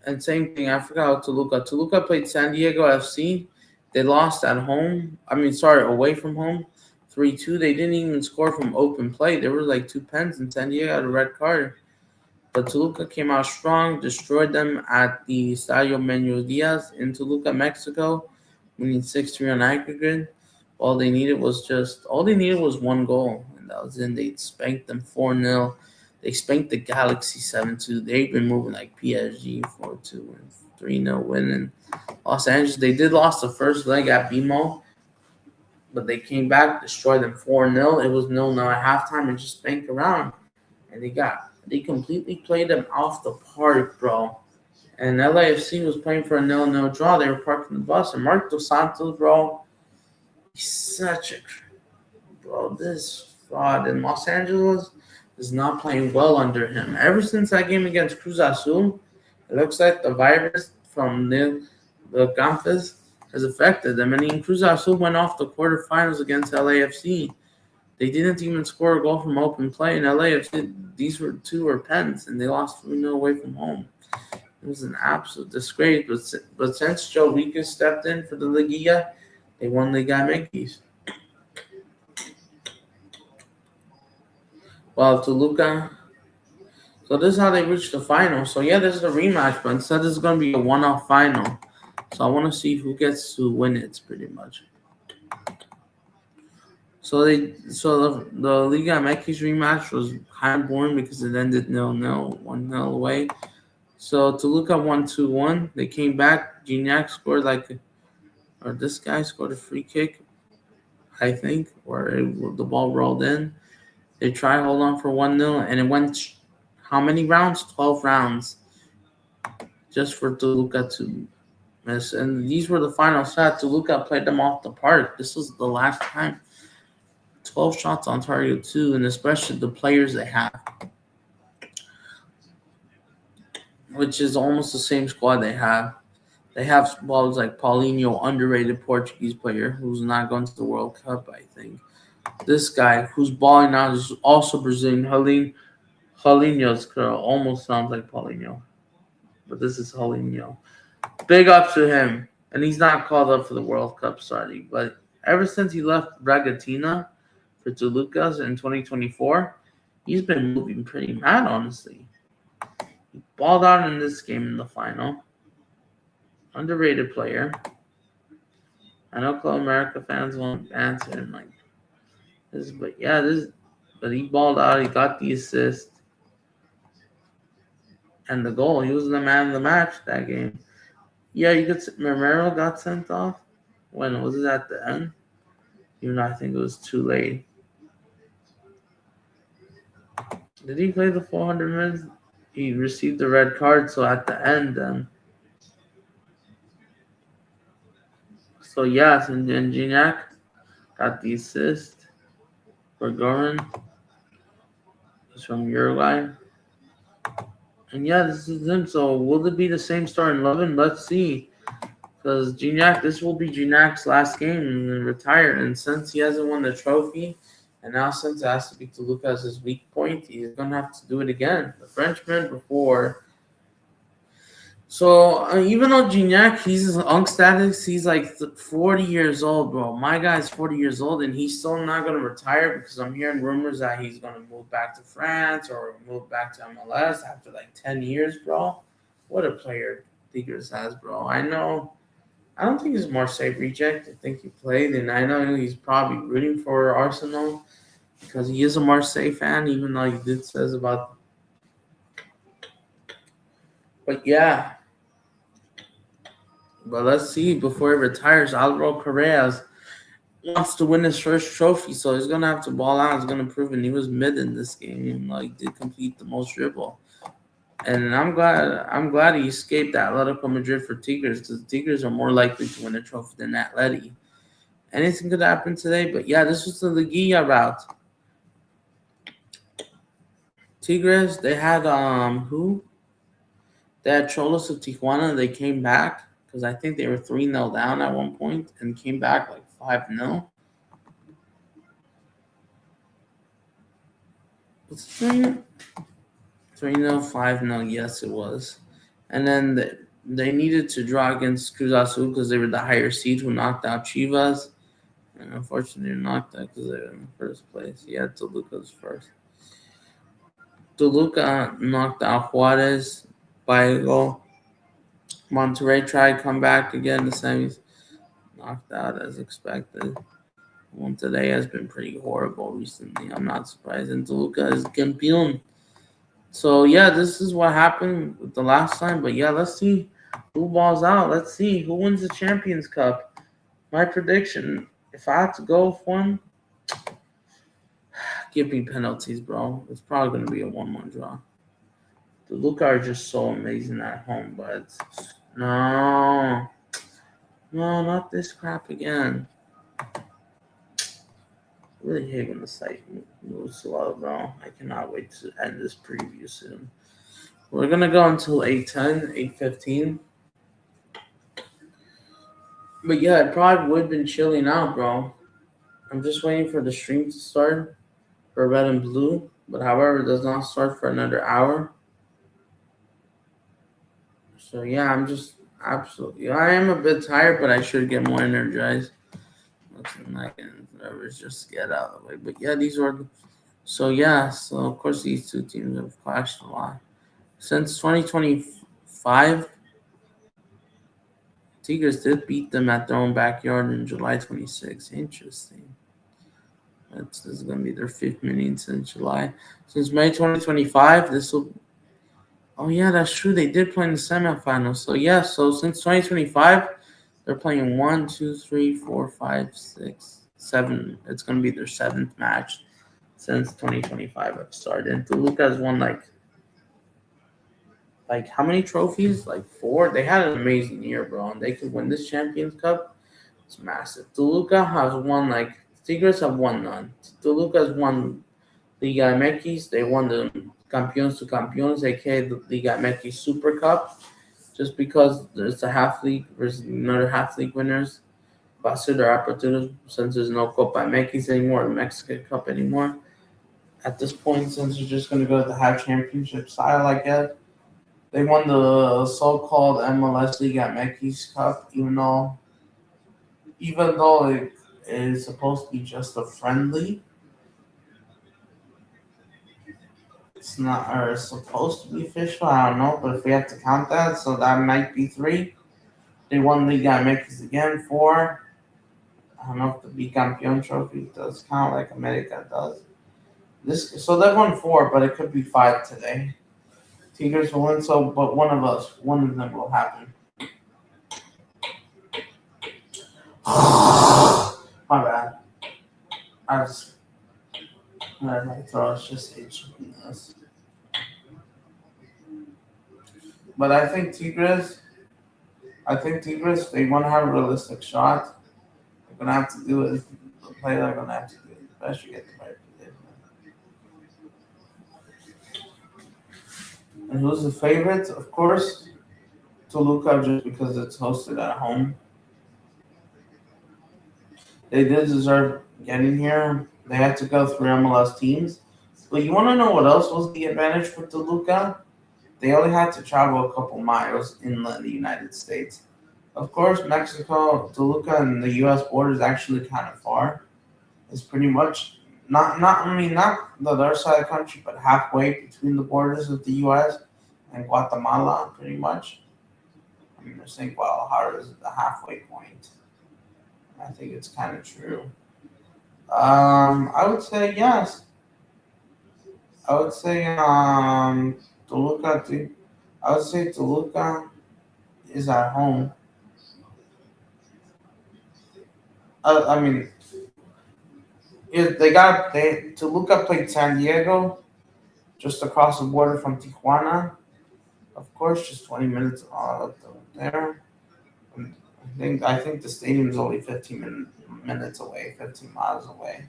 And same thing, I forgot Toluca. Toluca played San Diego FC. They lost at home. Away from home. 3-2. They didn't even score from open play. There were like 2 pens, and San Diego had a red card. But Toluca came out strong, destroyed them at the Estadio Manuel Diaz in Toluca, Mexico, winning 6-3 on aggregate. All they needed was 1 goal, and that was in. They spanked them 4-0. They spanked the Galaxy 7-2. They've been moving like PSG 4-2 and 3-0 winning. Los Angeles, they did lost the first leg at BMO, but they came back, destroyed them 4-0. It was 0-0 at halftime and just spanked around, and they completely played them off the park, bro. And LAFC was playing for a 0-0 draw. They were parking the bus. And Mark Dos Santos, bro, he's such a... Bro, this fraud. And Los Angeles is not playing well under him. Ever since that game against Cruz Azul, it looks like the virus from the Campus has affected them. And Cruz Azul went off the quarterfinals against LAFC. They didn't even score a goal from open play in LAFC. These were 2 pens, and they lost 3-0 away from home. It was an absolute disgrace. But since Joe Rica stepped in for the Liguilla, they won Liga MX. Well, Toluca. So this is how they reached the final. So this is a rematch, but instead this is going to be a one-off final. So I want to see who gets to win it, pretty much. So the Liga MX rematch was kind of boring because it ended 0-0, 1-0 away. So Toluca won 2-1. They came back. Gignac scored this guy scored a free kick, I think, where the ball rolled in. They tried hold on for 1-0, and it went how many rounds? 12 rounds just for Toluca to miss. And these were the final shots. Toluca played them off the park. This was the last time. 12 shots on target too, and especially the players they have, which is almost the same squad they have. They have balls like Paulinho, underrated Portuguese player who's not going to the World Cup, I think. This guy who's balling out is also Brazilian. Paulinho's girl almost sounds like Paulinho, but this is Paulinho. Big up to him, and he's not called up for the World Cup, sorry. But ever since he left Bragantino for Toluca in 2024, he's been moving pretty mad, honestly. He balled out in this game in the final. Underrated player. I know Club America fans won't answer him like this, but yeah, but he balled out. He got the assist and the goal. He was the man of the match that game. Yeah, you could. Romero got sent off. When was it at the end? Even though I think it was too late. Did he play the 400 minutes? He received the red card, so at the end, then. So yes, and Gignac got the assist for Goran. He's from Uruguay. And yeah, this is him. So will it be the same start in 11? Let's see. Because Gignac, this will be Gignac's last game and retire. And since he hasn't won the trophy, and now since it has to be Toluca as his weak point, he's going to have to do it again. The Frenchman before. So even though Gignac, he's on status, he's like 40 years old, bro. My guy's 40 years old, and he's still not going to retire because I'm hearing rumors that he's going to move back to France or move back to MLS after like 10 years, bro. What a player Tigres has, bro. I don't think he's a Marseille reject. I think he played, and I know he's probably rooting for Arsenal because he is a Marseille fan, even though he did says about. But yeah. But let's see, before he retires, Alvaro Carreras wants to win his first trophy, so he's gonna have to ball out. He's gonna prove it. He was mid in this game, and like did complete the most dribble. And I'm glad he escaped Atletico Madrid for Tigres because the Tigres are more likely to win a trophy than Atleti. Anything could happen today, but yeah, this was the Liguilla route. Tigres, they had who? They had Cholos of Tijuana. They came back because I think they were 3-0 down at one point and came back like 5-0. Was it 3-0, 5-0? Yes, it was. And then they needed to draw against Cruz Azul because they were the higher seed who knocked out Chivas. And unfortunately, they knocked out because they were in the first place. Yeah, Toluca's first. Toluca knocked out Juarez by a goal. Monterrey tried to come back again in the semis. Knocked out as expected. Monterrey has been pretty horrible recently. I'm not surprised. And Toluca is campeón. So, yeah, this is what happened with the last time. But, yeah, let's see who balls out. Let's see who wins the Champions Cup. My prediction, if I had to go with one, give me penalties, bro. It's probably going to be a 1-1 draw. The Toluca are just so amazing at home, but no, not this crap again. I really hate when the site moves slow, bro. I cannot wait to end this preview soon. We're going to go until 8:10, 8:15. But yeah, it probably would have been chilling out, bro. I'm just waiting for the stream to start for red and blue. But however, it does not start for another hour. So yeah, I'm just absolutely. I am a bit tired, but I should get more energized. Looking like nervous, just get out of the way. But yeah, these were. So yeah, so of course these two teams have clashed a lot since 2025. Tigres did beat them at their own backyard in July 26. Interesting. This is going to be their 5th meeting since July. Since May 2025, this will. Oh, yeah, that's true. They did play in the semifinals. So, yeah, so since 2025, they're playing 1, 2, 3, 4, 5, 6, 7. It's going to be their 7th match since 2025 have started. And Toluca has won like how many trophies? Like 4. They had an amazing year, bro, and they could win this Champions Cup. It's massive. Toluca has won Tigres have won none. Toluca has won Liga MX. They won the Campeones to Campeones, aka the Liga MX Super Cup, just because there's a half league versus another half league winners. Base their opportunities since there's no Copa MX anymore, or Mexican Cup anymore. At this point, since they're just going to go to the half championship style, I guess. They won the so-called MLS Liga MX Cup, even though it is supposed to be just a friendly. It's not, or it's supposed to be official. I don't know, but if we have to count that, so that might be 3. They won Liga MX again. 4. I don't know if the Bicampeon trophy does count like America does. So they won 4, but it could be 5 today. Tigers will win, but one of them will happen. My bad. My throat's just itching us. But I think Tigres, they want to have a realistic shot. They're going to have to do it. The play they're going to have to do it. Especially get the right position. And who's the favorite? Of course, Toluca, just because it's hosted at home. They did deserve getting here. They had to go through MLS teams. But you want to know what else was the advantage for Toluca? They only had to travel a couple miles inland the United States. Of course, Mexico, Toluca, and the U.S. border is actually kind of far. It's pretty much not the other side of the country, but halfway between the borders of the U.S. and Guatemala, pretty much. I mean, they're saying Guadalajara is the halfway point. I think it's kind of true. I would say yes. I would say Toluca. I would say Toluca is at home. I mean, Toluca played San Diego, just across the border from Tijuana. Of course, just 20 minutes there. I think the stadium's only 15 minutes away, 15 miles away.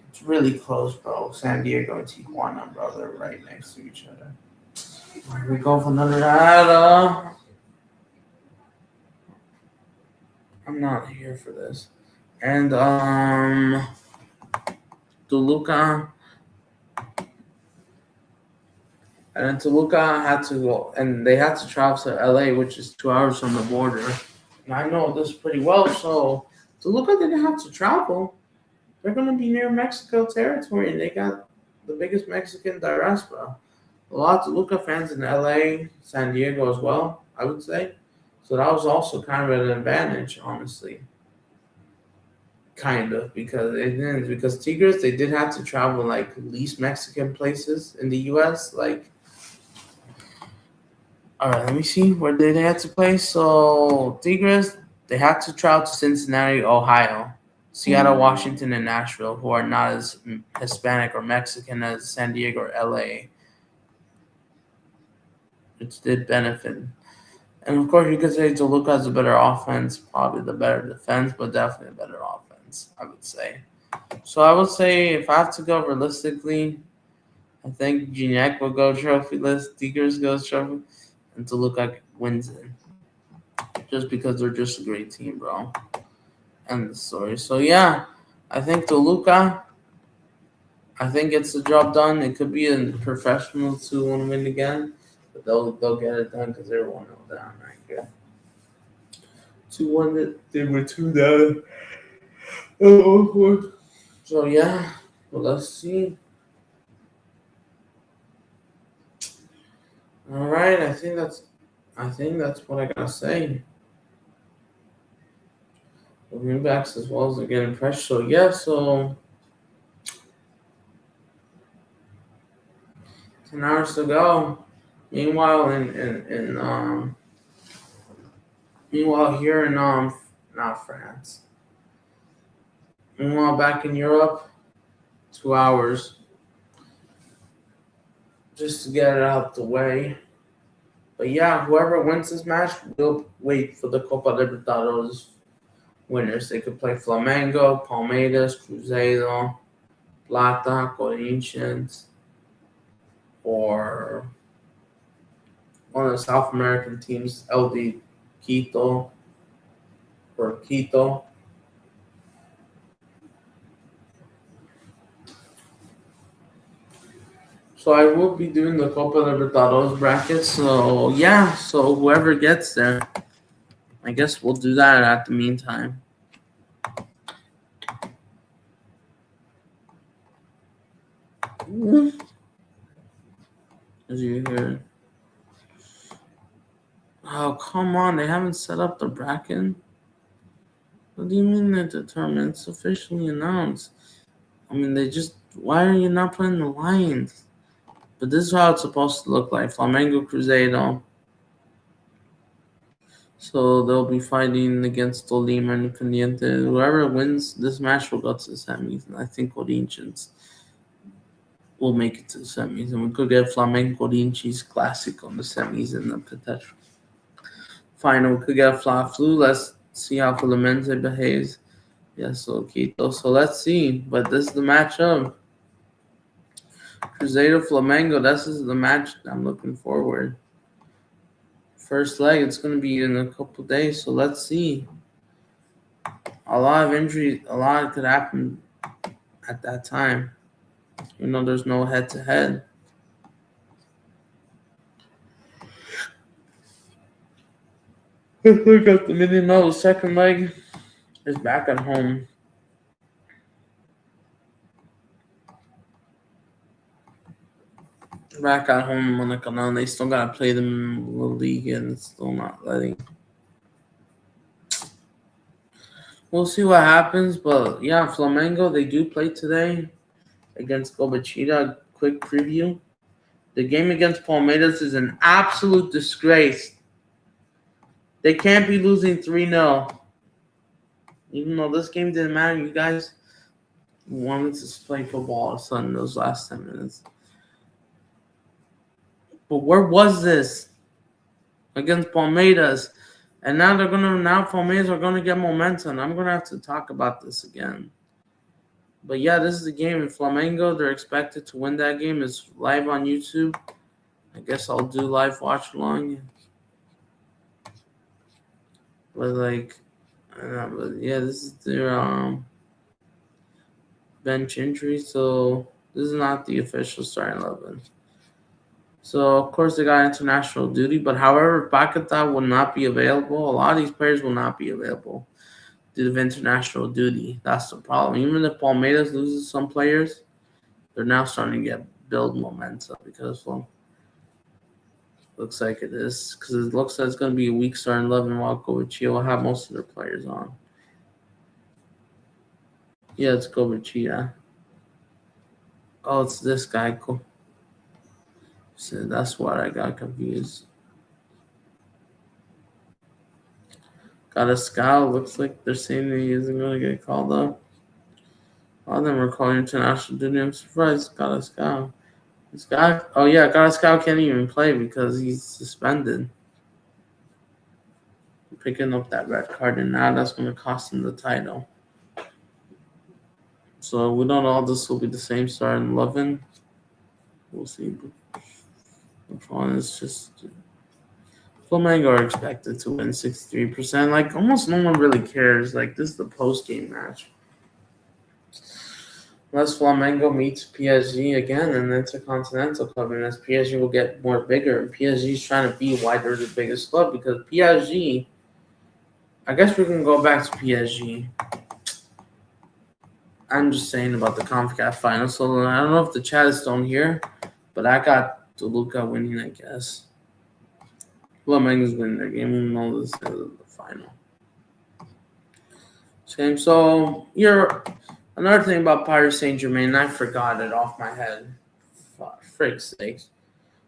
It's really close, bro. San Diego and Tijuana, bro, they're right next to each other. Here we go for another ad. I'm not here for this. And Toluca. And then Toluca had to go, and they had to travel to LA, which is 2 hours from the border. And I know this pretty well, so Toluca didn't have to travel. They're going to be near Mexico territory, and they got the biggest Mexican diaspora. A lot of Toluca fans in LA, San Diego as well, I would say. So that was also kind of an advantage, honestly. Kind of, because Tigres, they did have to travel like least Mexican places in the U.S. All right, let me see. Where did they have to play? So Tigres, they had to travel to Cincinnati, Ohio, Seattle, Washington, and Nashville, who are not as Hispanic or Mexican as San Diego or LA. Which did benefit. And of course, you could say Toluca has a better offense, probably the better defense, but definitely a better offense, I would say. So I would say if I have to go realistically, I think Gignac will go trophyless, Tigres goes trophy, and Toluca wins it. Just because they're just a great team, bro. End the story. So yeah, I think Toluca, I think gets the job done. It could be a professional 2-1 win again, but they'll get it done because they're 1-0 down right here. 2-1, they were 2 down. Oh, so yeah, well, let's see. All right, I think that's what I gotta say. The wingbacks as well as they're getting pressure. So yeah, so 10 hours to go. Meanwhile, here in not France. Meanwhile, back in Europe, 2 hours just to get it out the way. But yeah, whoever wins this match will wait for the Copa Libertadores winners. They could play Flamengo, Palmeiras, Cruzeiro, Plata, Corinthians, or one of the South American teams, LD Quito or Quito. So I will be doing the Copa Libertadores bracket. So yeah, so whoever gets there, I guess we'll do that at the meantime. As you hear. Oh, come on. They haven't set up the bracket? What do you mean they're determined? It's officially announced. I mean, why are you not putting the lines? But this is how it's supposed to look like. Flamengo, Cruzeiro. So they'll be fighting against Tolima and Independiente. Whoever wins this match will go to the semis. And I think Corinthians will make it to the semis. And we could get Flamengo Corinthians Classic on the semis in the potential final. We could get a Fla-Flu. Let's see how Fluminense behaves. Yes, so Quito. So let's see. But this is the matchup. Cruzeiro Flamengo. This is the match I'm looking forward. First leg, it's going to be in a couple days. So let's see. A lot of injuries, a lot could happen at that time. You know, there's no head-to-head. Look at the million. No, the second leg is back at home. Back at home in Maracanã. They still got to play them in the league, and it's still not letting. We'll see what happens, but yeah, Flamengo, they do play today against Gobachita. Quick preview. The game against Palmeiras is an absolute disgrace. They can't be losing 3-0. Even though this game didn't matter, you guys wanted to play football all of a sudden those last 10 minutes. But where was this? Against Palmeiras. And now Palmeiras are gonna get momentum. I'm gonna have to talk about this again. But yeah, this is the game in Flamengo. They're expected to win that game. It's live on YouTube. I guess I'll do live watch along. But this is their bench injury, so this is not the official starting 11. So of course they got international duty, but however, Paquetá will not be available. A lot of these players will not be available due to international duty. That's the problem. Even if Palmeiras loses some players, they're now starting to build momentum because looks like it is, because it looks like it's going to be a weak starting 11 while Kovacic will have most of their players on. Yeah, it's Kovacic. Oh, it's this guy. So that's what I got confused. Got a scout. Looks like they're saying that he isn't going to get called up. All of them are calling international duty. I'm surprised. Got a scout. Scout can't even play because he's suspended. Picking up that red card, and now that's going to cost him the title. So we don't know if this will be the same starting 11. We'll see. Which one is just Flamengo are expected to win 63%. Like almost no one really cares. Like this is the post-game match. Unless Flamengo meets PSG again in the Intercontinental Cup, and as PSG will get more bigger, and PSG is trying to be why they're the biggest club because PSG. I guess we can go back to PSG. I'm just saying about the Concacaf final. So I don't know if the chat is still here, but I got Tolca winning, I guess. Flamengo's winning their game, even though this is the final. Same. So another thing about Paris Saint-Germain, I forgot it off my head. For frig's sakes.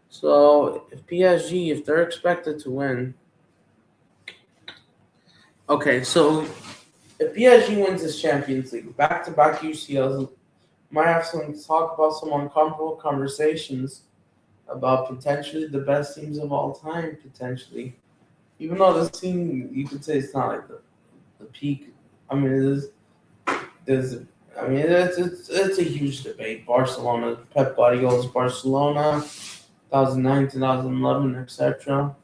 So if PSG, if they're expected to win. Okay, so if PSG wins this Champions League, back-to-back UCL Might have some talk about some uncomfortable conversations about potentially the best teams of all time, potentially. Even though this team, you could say it's not like the peak. I mean, it is. There's, I mean, it's a huge debate. Barcelona, Pep Guardiola's Barcelona, 2009, 2011, etc.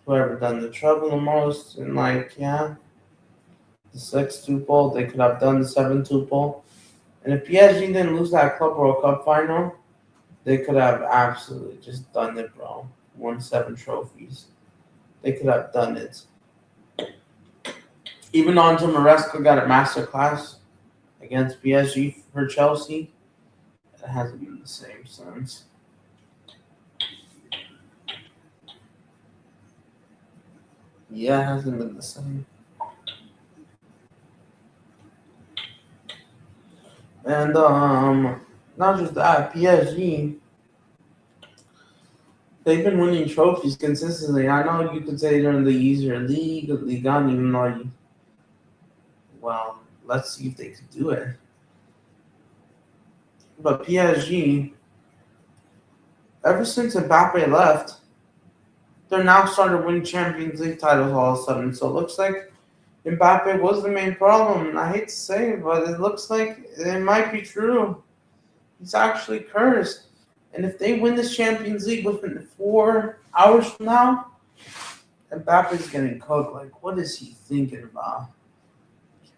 Whoever done the treble the most, and like, yeah, the 6 tuple, they could have done the 7 tuple. And if PSG didn't lose that Club World Cup final, they could have absolutely just done it, bro. Won 7 trophies. They could have done it. Even though Angel Maresca got a masterclass against PSG for Chelsea, it hasn't been the same since. Yeah, it hasn't been the same. And not just that, PSG, they've been winning trophies consistently. I know you could say they're in the easier league, Ligue 1, even though well, let's see if they could do it. But PSG, ever since Mbappe left, they're now starting to win Champions League titles all of a sudden. So it looks like Mbappe was the main problem. I hate to say it, but it looks like it might be true. He's actually cursed. And if they win this Champions League within 4 hours from now, Mbappe's getting cooked. Like, what is he thinking about?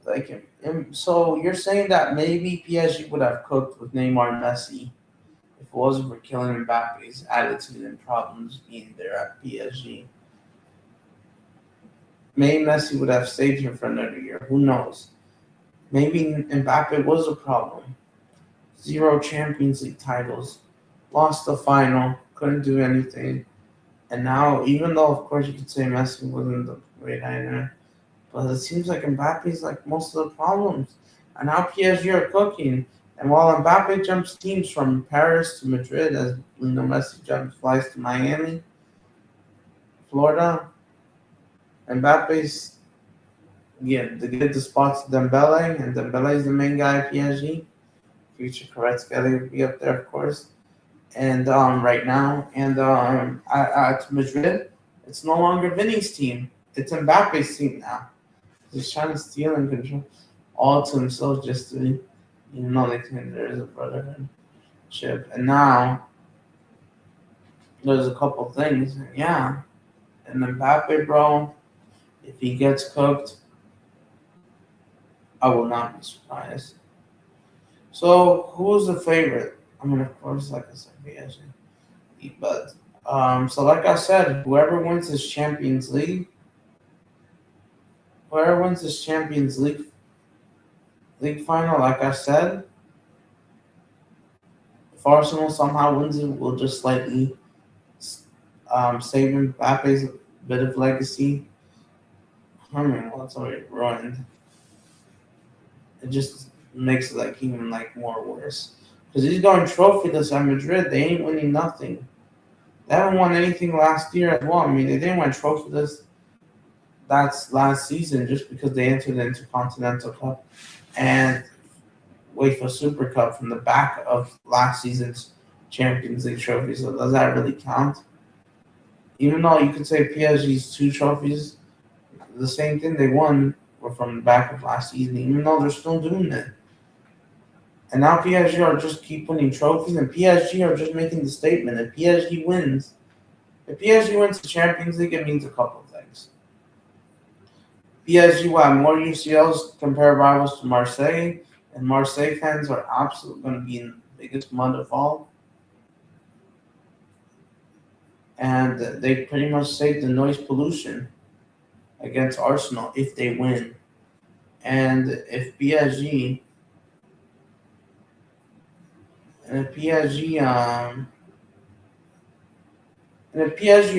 Like, so you're saying that maybe PSG would have cooked with Neymar and Messi if it wasn't for killing Mbappe's attitude and problems being there at PSG. Maybe Messi would have stayed here for another year. Who knows? Maybe Mbappe was a problem. 0 Champions League titles. Lost the final. Couldn't do anything. And now, even though, of course, you could say Messi wasn't the great either, but it seems like Mbappe's like most of the problems. And now PSG are cooking. And while Mbappe jumps teams from Paris to Madrid, as Messi flies to Miami, Florida, Mbappe's they get the spots to Dembele, and Dembele is the main guy at PSG. Future Kvaratskhelia will be up there, of course. And right now, and at Madrid, it's no longer Vinny's team. It's Mbappe's team now. He's trying to steal and control all to himself just to, they think there is a brotherhood. And now, there's a couple things. Yeah. And Mbappe, bro, if he gets cooked, I will not be surprised. So, who's the favorite? I mean, of course, like I said, PSG. But, so like I said, whoever wins this Champions League, league final, like I said, if Arsenal somehow wins it, we'll just slightly save Mbappe's bit of legacy. I mean, well, it's already ruined. It just makes it like even like more worse. Because he's going trophyless at Madrid. They ain't winning nothing. They haven't won anything last year as well. I mean, they didn't win trophyless that's last season just because they entered into Continental Cup and UEFA Super Cup from the back of last season's Champions League trophy. So does that really count? Even though you could say PSG's 2 trophies, the same thing they won were from the back of last season, even though they're still doing it. And now PSG are just keep winning trophies, and PSG are just making the statement. If PSG wins the Champions League, it means a couple of things. PSG will have more UCLs compare rivals to Marseille, and Marseille fans are absolutely going to be in the biggest mud of all. And they pretty much saved the noise pollution against Arsenal if they win. And if PSG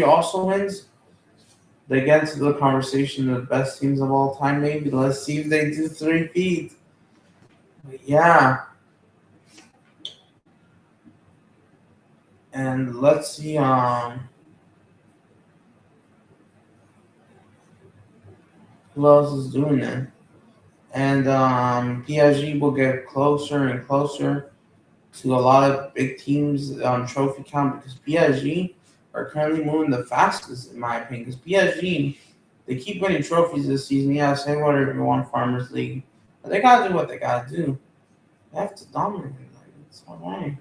also wins, they get into the conversation of the best teams of all time. Maybe let's see if they do 3-peat. Yeah, and let's see who else is doing it. And PSG will get closer and closer to a lot of big teams on trophy count because PSG are currently moving the fastest, in my opinion. Because PSG, they keep winning trophies this season. Yeah, say whatever you want, Farmers League. But they got to do what they got to do. They have to dominate. Like, it's not right.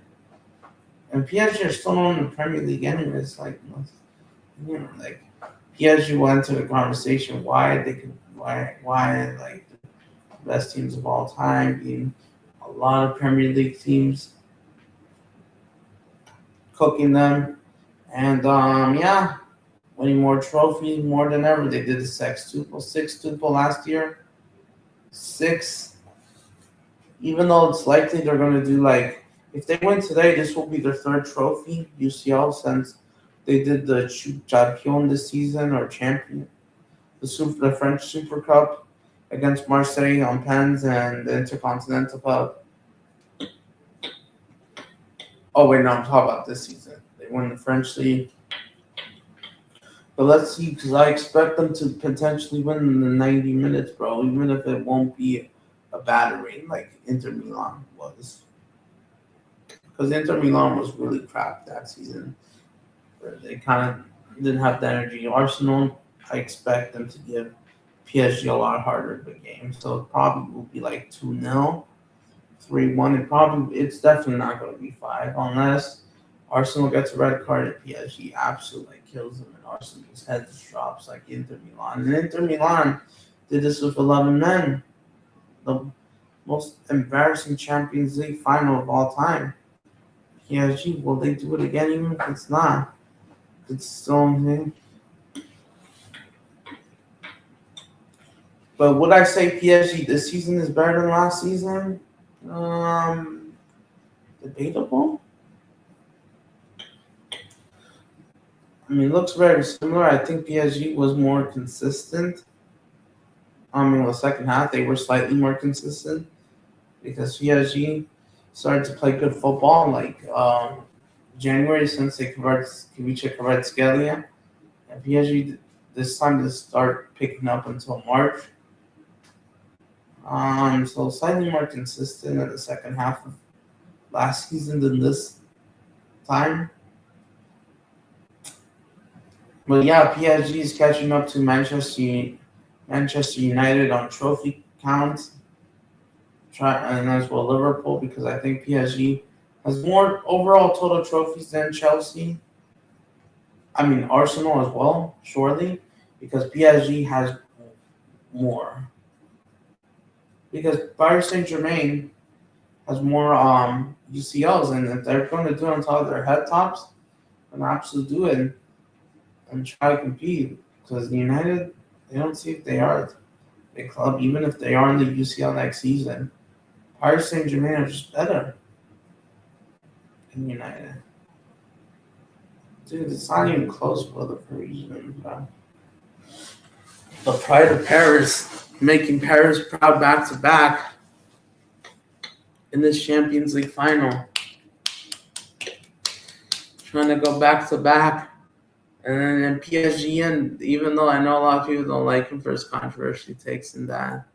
And PSG are still not in the Premier League anyways. Like, like PSG will enter the conversation why like the best teams of all time, being a lot of Premier League teams cooking them, and yeah, winning more trophies more than ever. They did the sextuple last year, six. Even though it's likely they're going to do like if they win today, this will be their third trophy UCL since they did the champion this season or champion the French Super Cup against Marseille on pens and the Intercontinental Cup. Oh wait, no, I'm talking about this season. They won the French League. But let's see, because I expect them to potentially win in the 90 minutes, bro. Even if it won't be a battering like Inter Milan was, because Inter Milan was really crap that season. They kind of didn't have the energy. Arsenal, I expect them to give PSG a lot harder of a game, so it probably will be like 2-0, 3-1. It's definitely not going to be 5 unless Arsenal gets a red card and PSG absolutely kills them and Arsenal's head just drops like Inter Milan. And Inter Milan did this with 11 men, the most embarrassing Champions League final of all time. PSG, will they do it again even if it's not? It's still thing. But would I say PSG this season is better than last season? Debatable. I mean, it looks very similar. I think PSG was more consistent. The second half they were slightly more consistent because PSG started to play good football like January since they converted Kvicha Kvaratskhelia. And PSG this time didn't start picking up until March. So slightly more consistent in the second half of last season than this time. But yeah, PSG is catching up to Manchester United on trophy count, and as well Liverpool because I think PSG has more overall total trophies than Chelsea. I mean Arsenal as well, surely, because PSG has more. Because Paris Saint-Germain has more UCLs, and if they're going to do it on top of their head tops, then absolutely do it and try to compete. Because United, they don't see if they are a big club, even if they are in the UCL next season. Paris Saint-Germain are just better than United. Dude, it's not even close for the Parisian. The pride of Paris, making Paris proud back to back in this Champions League final. Trying to go back to back. And then PSG, and even though I know a lot of people don't like him for his controversial takes in that,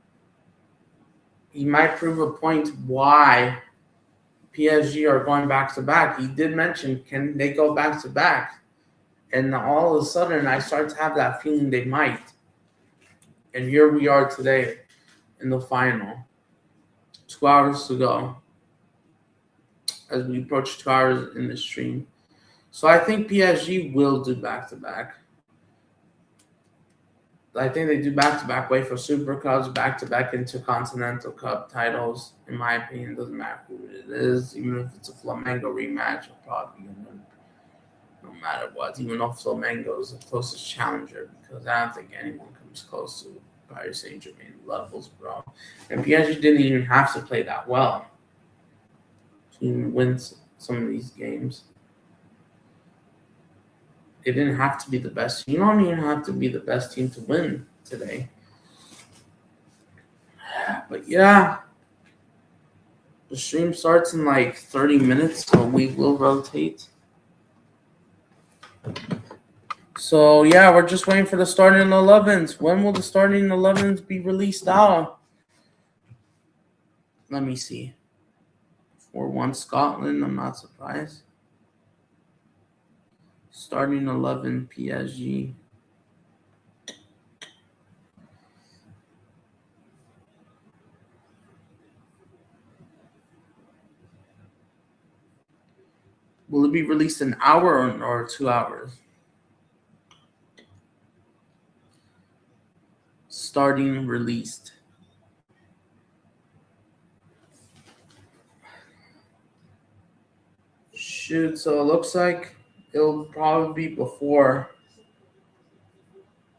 he might prove a point why PSG are going back to back. He did mention, can they go back to back? And all of a sudden, I start to have that feeling they might. And here we are today in the final. 2 hours to go as we approach 2 hours in the stream. So I think PSG will do back-to-back. I think they do back-to-back way for Super Cups, back-to-back Intercontinental Cup titles. In my opinion, it doesn't matter who it is. Even if it's a Flamengo rematch, it'll probably be no matter what. Even though Flamengo is the closest challenger, because I don't think anyone comes close to Paris Saint-Germain levels, bro. And PSG didn't even have to play that well to even win some of these games. It didn't have to be the best. You don't even have to be the best team to win today. But yeah, the stream starts in like 30 minutes, so we will rotate. So yeah, we're just waiting for the starting 11s. When will the starting 11s be released out? Let me see. 4-1 Scotland, I'm not surprised. Starting 11 PSG. Will it be released an hour or 2 hours? Starting released. Shoot, so it looks like it'll probably be before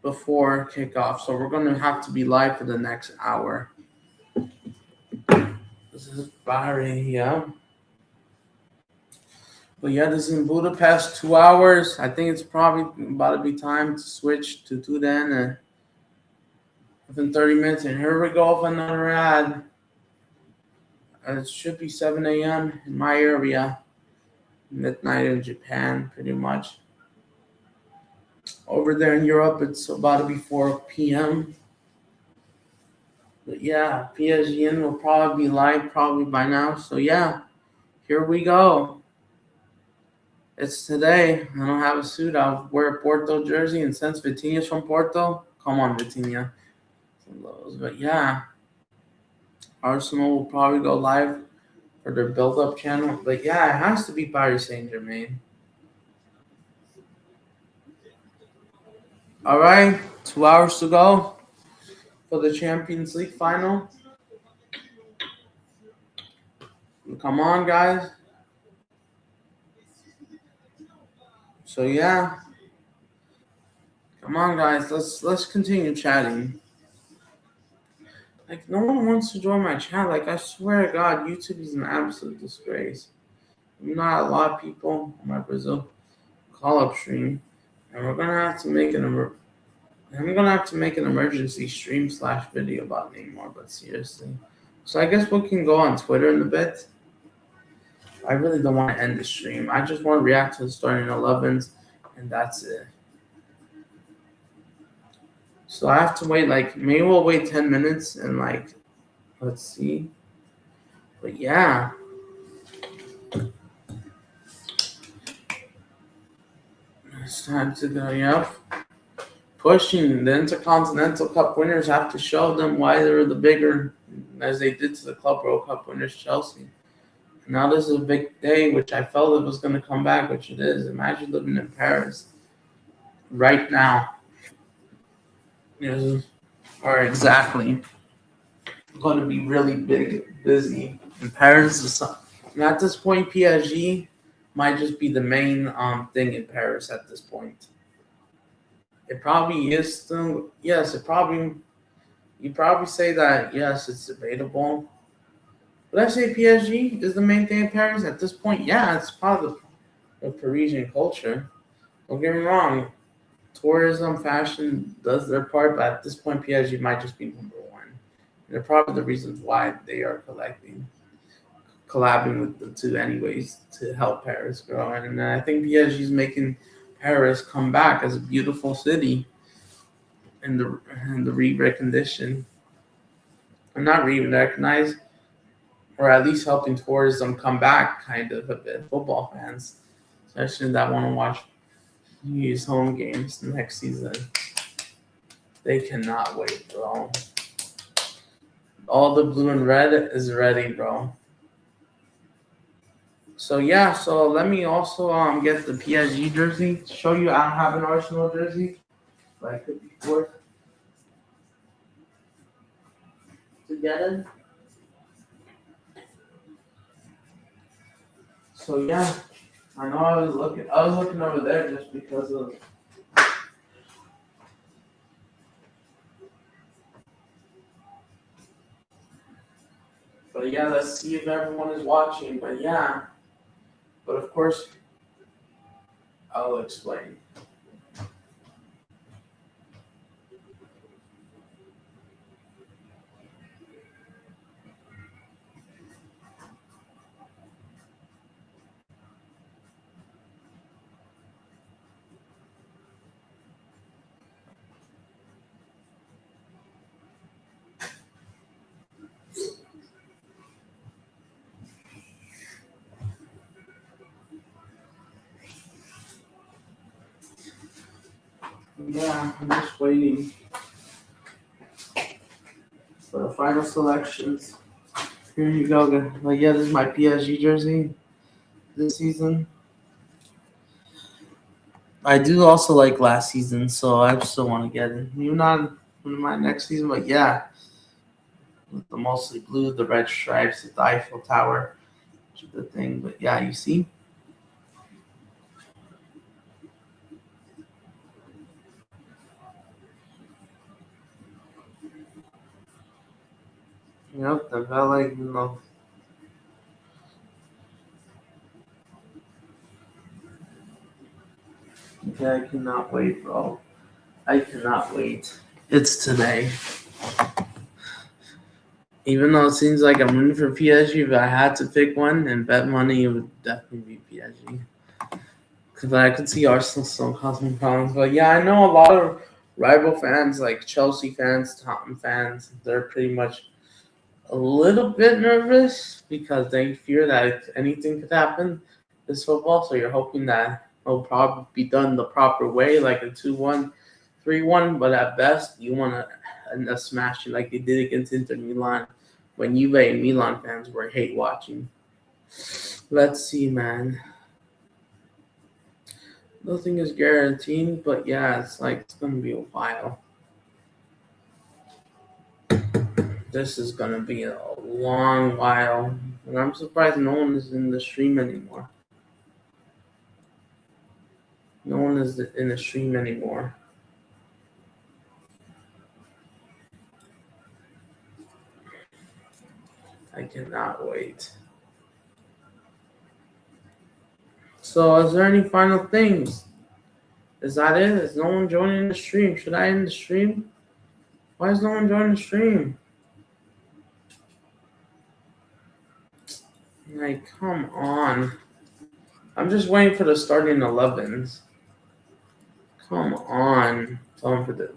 kickoff. So we're gonna have to be live for the next hour. This is Bahrain, yeah. But yeah, this is in Budapest, 2 hours. I think it's probably about to be time to switch to then and within 30 minutes. And here we go with another ad. It should be 7 a.m. in my area. Midnight in Japan, pretty much. Over there in Europe, it's about to be 4 p.m. But yeah, PSG will probably be live probably by now. So yeah, here we go. It's today. I don't have a suit. I'll wear a Porto jersey, and since Vitinha's from Porto, come on, Vitinha. But yeah, Arsenal will probably go live for their build-up channel. But yeah, it has to be Paris Saint-Germain. All right, 2 hours to go for the Champions League final. Come on, guys. So yeah, come on, guys. Let's continue chatting. Like no one wants to join my chat. Like I swear to God, YouTube is an absolute disgrace. Not a lot of people on my Brazil call-up stream, and we're gonna have to make I'm gonna have to make an emergency stream / video about Neymar. But seriously, so I guess we can go on Twitter in a bit. I really don't want to end the stream. I just want to react to the starting 11s, and that's it. So I have to wait, like, maybe we'll wait 10 minutes and, like, let's see. But yeah. It's time to go, yep. Pushing the Intercontinental Cup winners have to show them why they're the bigger, as they did to the Club World Cup winners, Chelsea. Now this is a big day, which I felt it was going to come back, which it is. Imagine living in Paris right now. Or exactly. Going to be really busy in Paris. And at this point, PSG might just be the main thing in Paris at this point. It probably is still, yes, you probably say that, yes, it's debatable. But I say PSG is the main thing in Paris at this point. Yeah, it's part of the Parisian culture. Don't get me wrong. Tourism, fashion does their part, but at this point, PSG might just be number one. And they're probably the reasons why they are collabing with the two anyways to help Paris grow. And I think PSG is making Paris come back as a beautiful city in the re-recognition. I'm not re-recognized, or at least helping tourism come back kind of a bit. Football fans, especially that want to watch these home games next season. They cannot wait, bro. All the blue and red is ready, bro. So yeah, so let me also get the PSG jersey. Show you I don't have an Arsenal jersey, but I could be forced to get it. So yeah, I know I was looking over there just because of. But yeah, let's see if everyone is watching. But yeah, but of course, I'll explain. Yeah, I'm just waiting for the final selections. Here you go, guys. Like, yeah, this is my PSG jersey this season. I do also like last season, so I still want to get it. Maybe not in my next season, but yeah, with the mostly blue, the red stripes, the Eiffel Tower, which is the thing. But yeah, you see. Yep, the valet, yeah, I cannot wait, bro. I cannot wait. It's today. Even though it seems like I'm rooting for PSG, if I had to pick one and bet money, it would definitely be PSG. But I could see Arsenal still causing problems. But yeah, I know a lot of rival fans, like Chelsea fans, Tottenham fans, they're pretty much a little bit nervous because they fear that anything could happen this football. So you're hoping that it'll probably be done the proper way, like a 2-1, 3-1. But at best, you want a smashing like they did against Inter Milan when Juve and Milan fans were hate watching. Let's see, man. Nothing is guaranteed, but yeah, it's gonna be a while. This is gonna be a long while, and I'm surprised no one is in the stream anymore. No one is in the stream anymore. I cannot wait. So, is there any final things? Is that it? Is no one joining the stream? Should I end the stream? Why is no one joining the stream? Like, come on. I'm just waiting for the starting 11s. Come on. Someone for the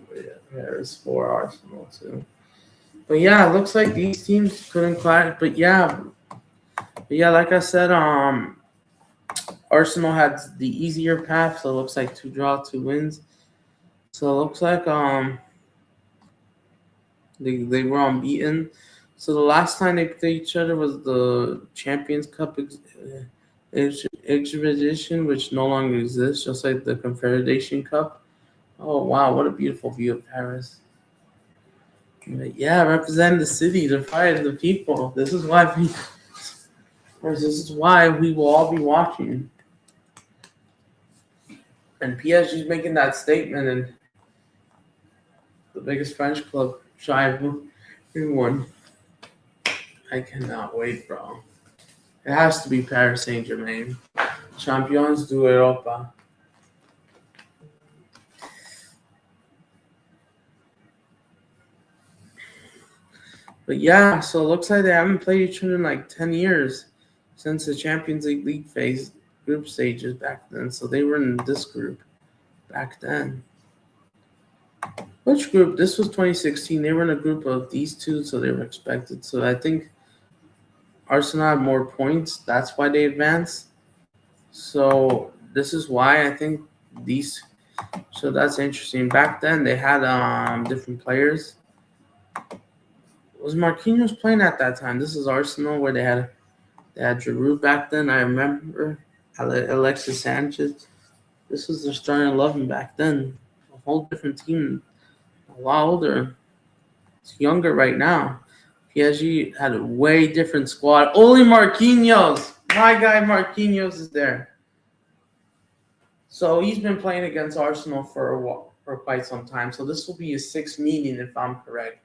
there's 4 Arsenal too. But yeah, it looks like these teams couldn't clash. But yeah, like I said, Arsenal had the easier path, so it looks like 2 draws, 2 wins. So it looks like they were unbeaten. So the last time they played each other was the Champions Cup exhibition, which no longer exists, just like the Confederation Cup. Oh wow, what a beautiful view of Paris. But yeah, representing the city, the pride of the people. This is why we will all be watching. And PSG is making that statement, and the biggest French club shy of everyone. I cannot wait, bro. It has to be Paris Saint-Germain. Champions d'Europa. But yeah, so it looks like they haven't played each other in like 10 years since the Champions League phase group stages back then. So they were in this group back then. Which group? This was 2016. They were in a group of these two, so they were expected. So I think Arsenal had more points. That's why they advanced. So this is why I think these. So that's interesting. Back then they had different players. Was Marquinhos playing at that time? This is Arsenal where they had Giroud back then. I remember Alexis Sanchez. This was their starting 11 back then. A whole different team, a lot older. It's younger right now. PSG had a way different squad. Only Marquinhos. My guy Marquinhos is there. So he's been playing against Arsenal for quite some time. So this will be his 6th meeting if I'm correct.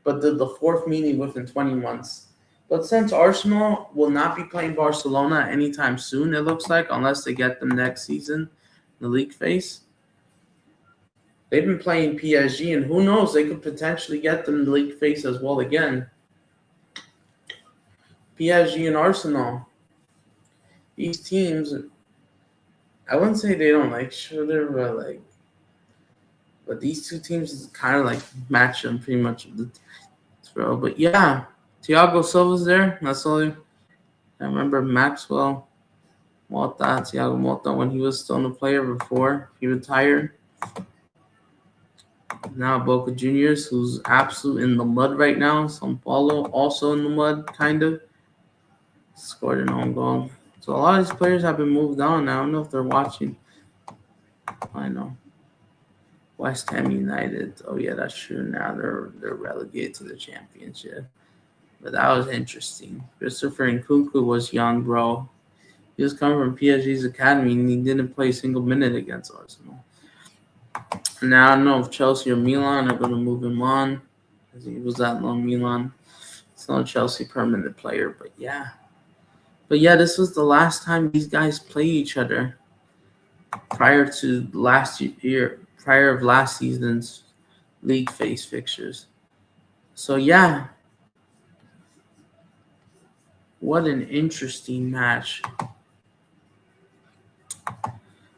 But the 4th meeting within 20 months. But since Arsenal will not be playing Barcelona anytime soon, it looks like, unless they get them next season in the league phase. They've been playing PSG, and who knows, they could potentially get them in the league phase as well again. PSG and Arsenal. These teams, I wouldn't say they don't like each other, but these two teams kind of like match them pretty much. But yeah, Thiago Silva's there. That's all. I remember Maxwell Mota, Thiago Mota, when he was still a player before he retired. Now Boca Juniors, who's absolute in the mud right now. São Paulo also in the mud, kind of. Scored an own goal. So a lot of these players have been moved on. I don't know if they're watching. I know. West Ham United. Oh yeah, that's true. Now they're relegated to the championship. But that was interesting. Christopher Nkunku was young, bro. He was coming from PSG's academy and he didn't play a single minute against Arsenal. Now I don't know if Chelsea or Milan are going to move him on, because he was at loan Milan. It's not a Chelsea permanent player, but yeah. But yeah, this was the last time these guys play each other prior to last season's league phase fixtures. So yeah, what an interesting match.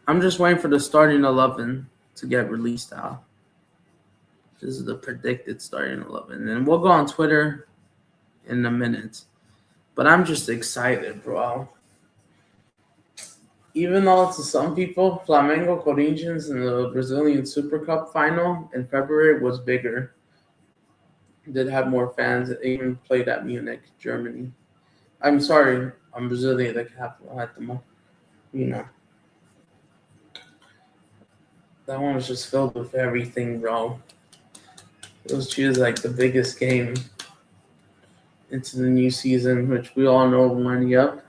I'm just waiting for the starting 11 to get released out. This is the predicted starting 11. And we'll go on Twitter in a minute. But I'm just excited, bro. Even though to some people, Flamengo Corinthians in the Brazilian Super Cup final in February was bigger. Did have more fans. It even played at Munich, Germany. I'm sorry, I'm Brazilian, the capital at the moment. You know. That one was just filled with everything, bro. It was just like the biggest game into the new season, which we all know will money up.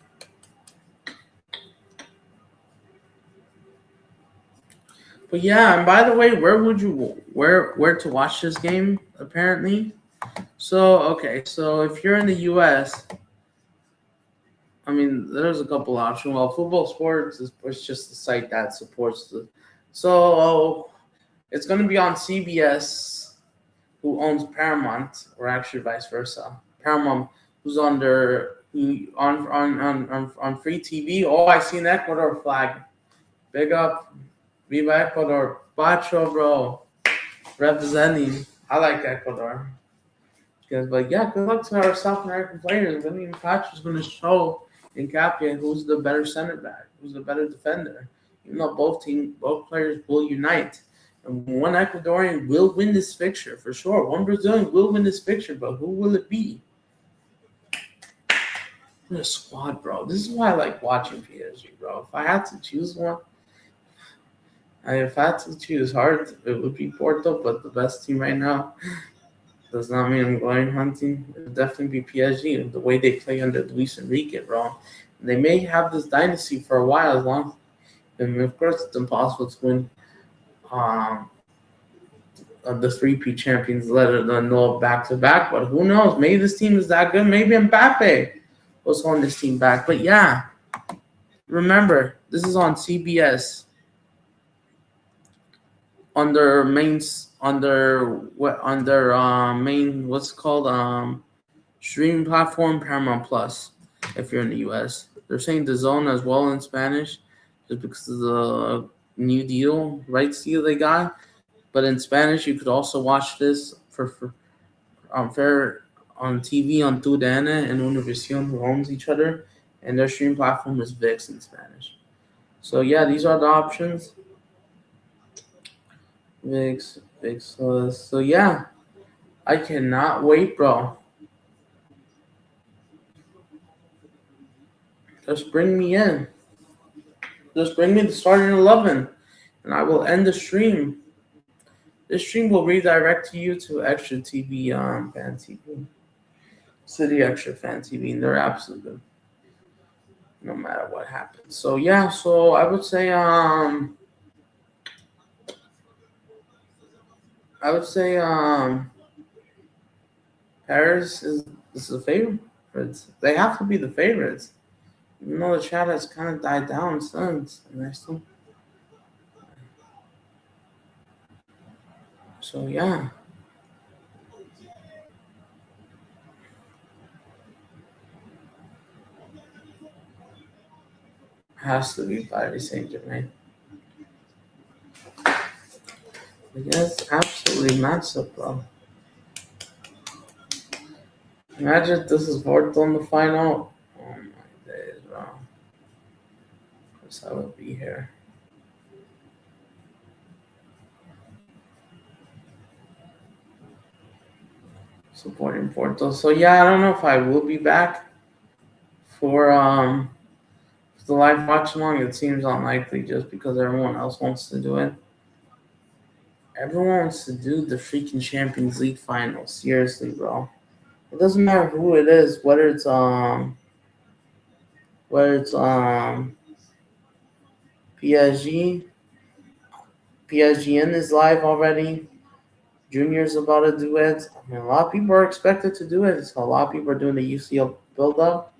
But yeah, and by the way, where to watch this game? Apparently, so if you're in the U.S., I mean, there's a couple options. Well, Football Sports is just the site that supports the. So it's going to be on CBS, who owns Paramount, or actually vice versa. Paramount, who's on free TV. Oh, I see an Ecuador flag. Big up, Viva Ecuador, Pacho, bro, representing. I like Ecuador. But yeah, good luck to our South American players. I mean, Pacho's going to show in Capia who's the better center back, who's the better defender. Even though both players will unite. And one Ecuadorian will win this fixture for sure. One Brazilian will win this fixture, but who will it be? What a squad, bro. This is why I like watching PSG, bro. If I had to choose one, if I had to choose hard, it would be Porto, but the best team right now does not mean I'm going hunting. It would definitely be PSG. The way they play under Luis Enrique, bro. They may have this dynasty for a while, as long, and of course it's impossible to win the 3P champions, let alone know back to back. But who knows? Maybe this team is that good. Maybe Mbappe was holding this team back. But yeah, remember, this is on CBS under main what's called streaming platform Paramount Plus. If you're in the US, they're saying the zone as well in Spanish, just because of the new rights deal they got. But in Spanish, you could also watch this for fair on TV on TUDN and Univision, who owns each other, and their stream platform is VIX in Spanish. So yeah, these are the options. VIX. So yeah, I cannot wait, bro. Just bring me in. Just bring me the starting 11, and I will end the stream. This stream will redirect you to Extra TV Fan TV. City Extra Fan TV, and they're absolutely good, no matter what happens. So yeah, so I would say Paris is the favorites. They have to be the favorites. Even though the chat has kind of died down since, and I still. So yeah. Has to be Paris Saint-Germain. Yes, absolutely massive, bro. Imagine if this is Porto in the final. Oh my days, bro. Of course I will be here. supporting Porto. So yeah, I don't know if I will be back for the live watch along. It seems unlikely just because everyone else wants to do it. Everyone wants to do the freaking Champions League final. Seriously, bro. It doesn't matter who it is, whether it's PSG. PSGN is live already. Junior's about to do it. I mean, a lot of people are expected to do it. So a lot of people are doing the UCL build up.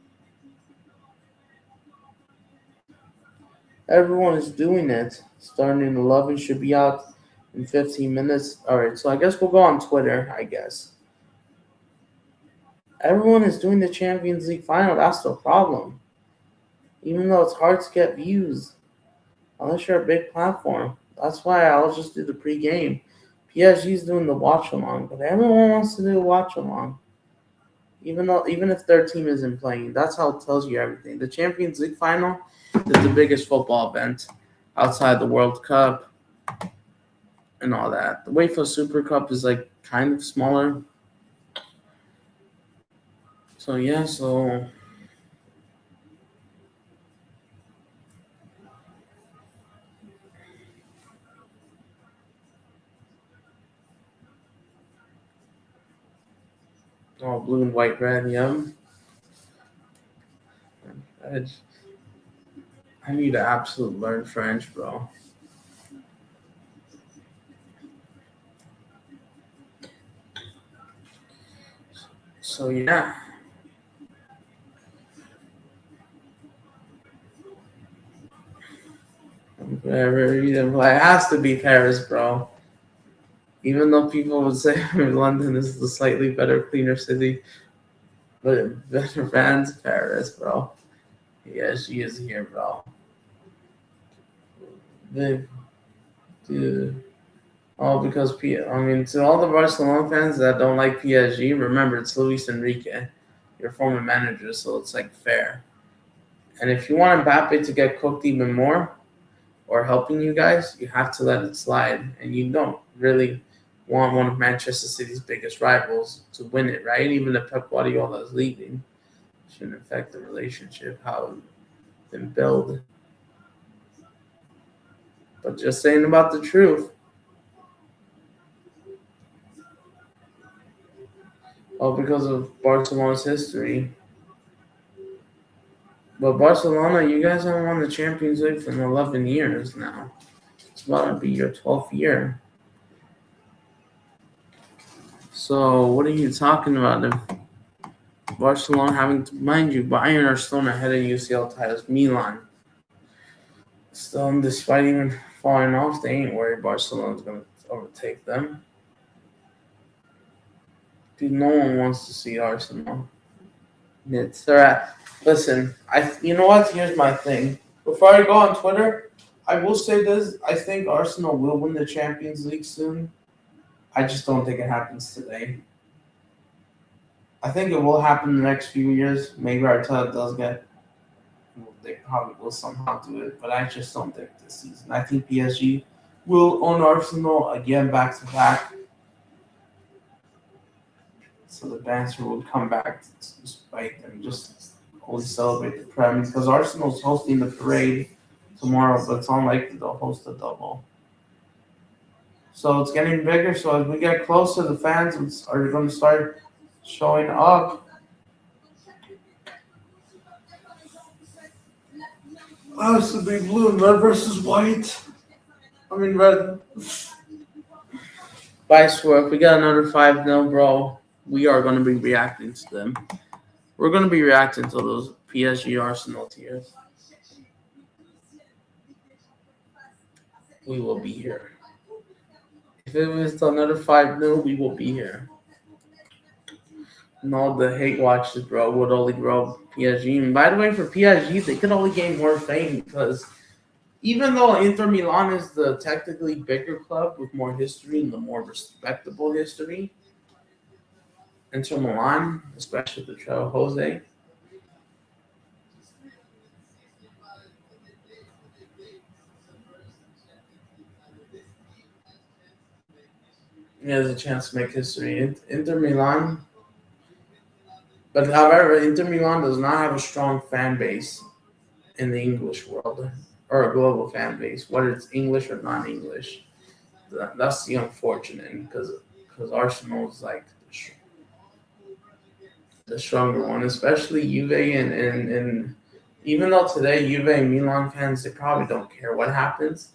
Everyone is doing it. Starting in 11 should be out in 15 minutes. All right, so I guess we'll go on Twitter, I guess. Everyone is doing the Champions League final. That's the problem. Even though it's hard to get views, unless you're a big platform. That's why I'll just do the pre-game. PSG's doing the watch along, but everyone wants to do a watch along. Even if their team isn't playing, that's how it tells you everything. The Champions League final is the biggest football event outside the World Cup and all that. The UEFA Super Cup is like kind of smaller. So yeah, all blue and white red, yeah. I need to absolutely learn French, bro. So yeah. It has to be Paris, bro. Even though people would say London is the slightly better, cleaner city, but better fans, Paris, bro. Yeah, she is here, bro. Big dude. Oh, because I mean, to all the Barcelona fans that don't like PSG, remember it's Luis Enrique, your former manager, so it's like fair. And if you want Mbappe to get cooked even more, or helping you guys, you have to let it slide. And you don't really want one of Manchester City's biggest rivals to win it, right? Even if Pep Guardiola is leaving, it shouldn't affect the relationship, how it's been built. But just saying about the truth. Oh, because of Barcelona's history. But Barcelona, you guys haven't won the Champions League for 11 years now. It's about to be your 12th year. So what are you talking about? If Barcelona having to, mind you, Bayern are still ahead of UCL titles. Milan still, despite even falling off, they ain't worried Barcelona's going to overtake them. Dude, no one wants to see Arsenal. It's all right. Listen, you know what? Here's my thing. Before I go on Twitter, I will say this. I think Arsenal will win the Champions League soon. I just don't think it happens today. I think it will happen in the next few years. Maybe Arteta does get. They probably will somehow do it, but I just don't think this season. I think PSG will own Arsenal again back to back. So the banter will come back despite them just only celebrate the Prem because Arsenal's hosting the parade tomorrow, but it's unlikely they'll host a double. So it's getting bigger. So as we get closer, the fans are going to start showing up. Oh, it's the big blue and red versus white. I mean red. But I swear, if we got another 5-0, bro, we are going to be reacting to them. We're going to be reacting to those PSG Arsenal tears. We will be here. If it was another 5-0, we will be here. And all the hate watches, bro, would only grow PSG. And by the way, for PSG, they could only gain more fame because even though Inter Milan is the technically bigger club with more history and the more respectable history, Inter Milan, especially the Cheo Jose, he has a chance to make history. Inter Milan But however, Inter Milan does not have a strong fan base in the English world or a global fan base, whether it's English or non-English. That's the unfortunate because Arsenal is like the stronger one, especially Juve and even though today Juve and Milan fans they probably don't care what happens.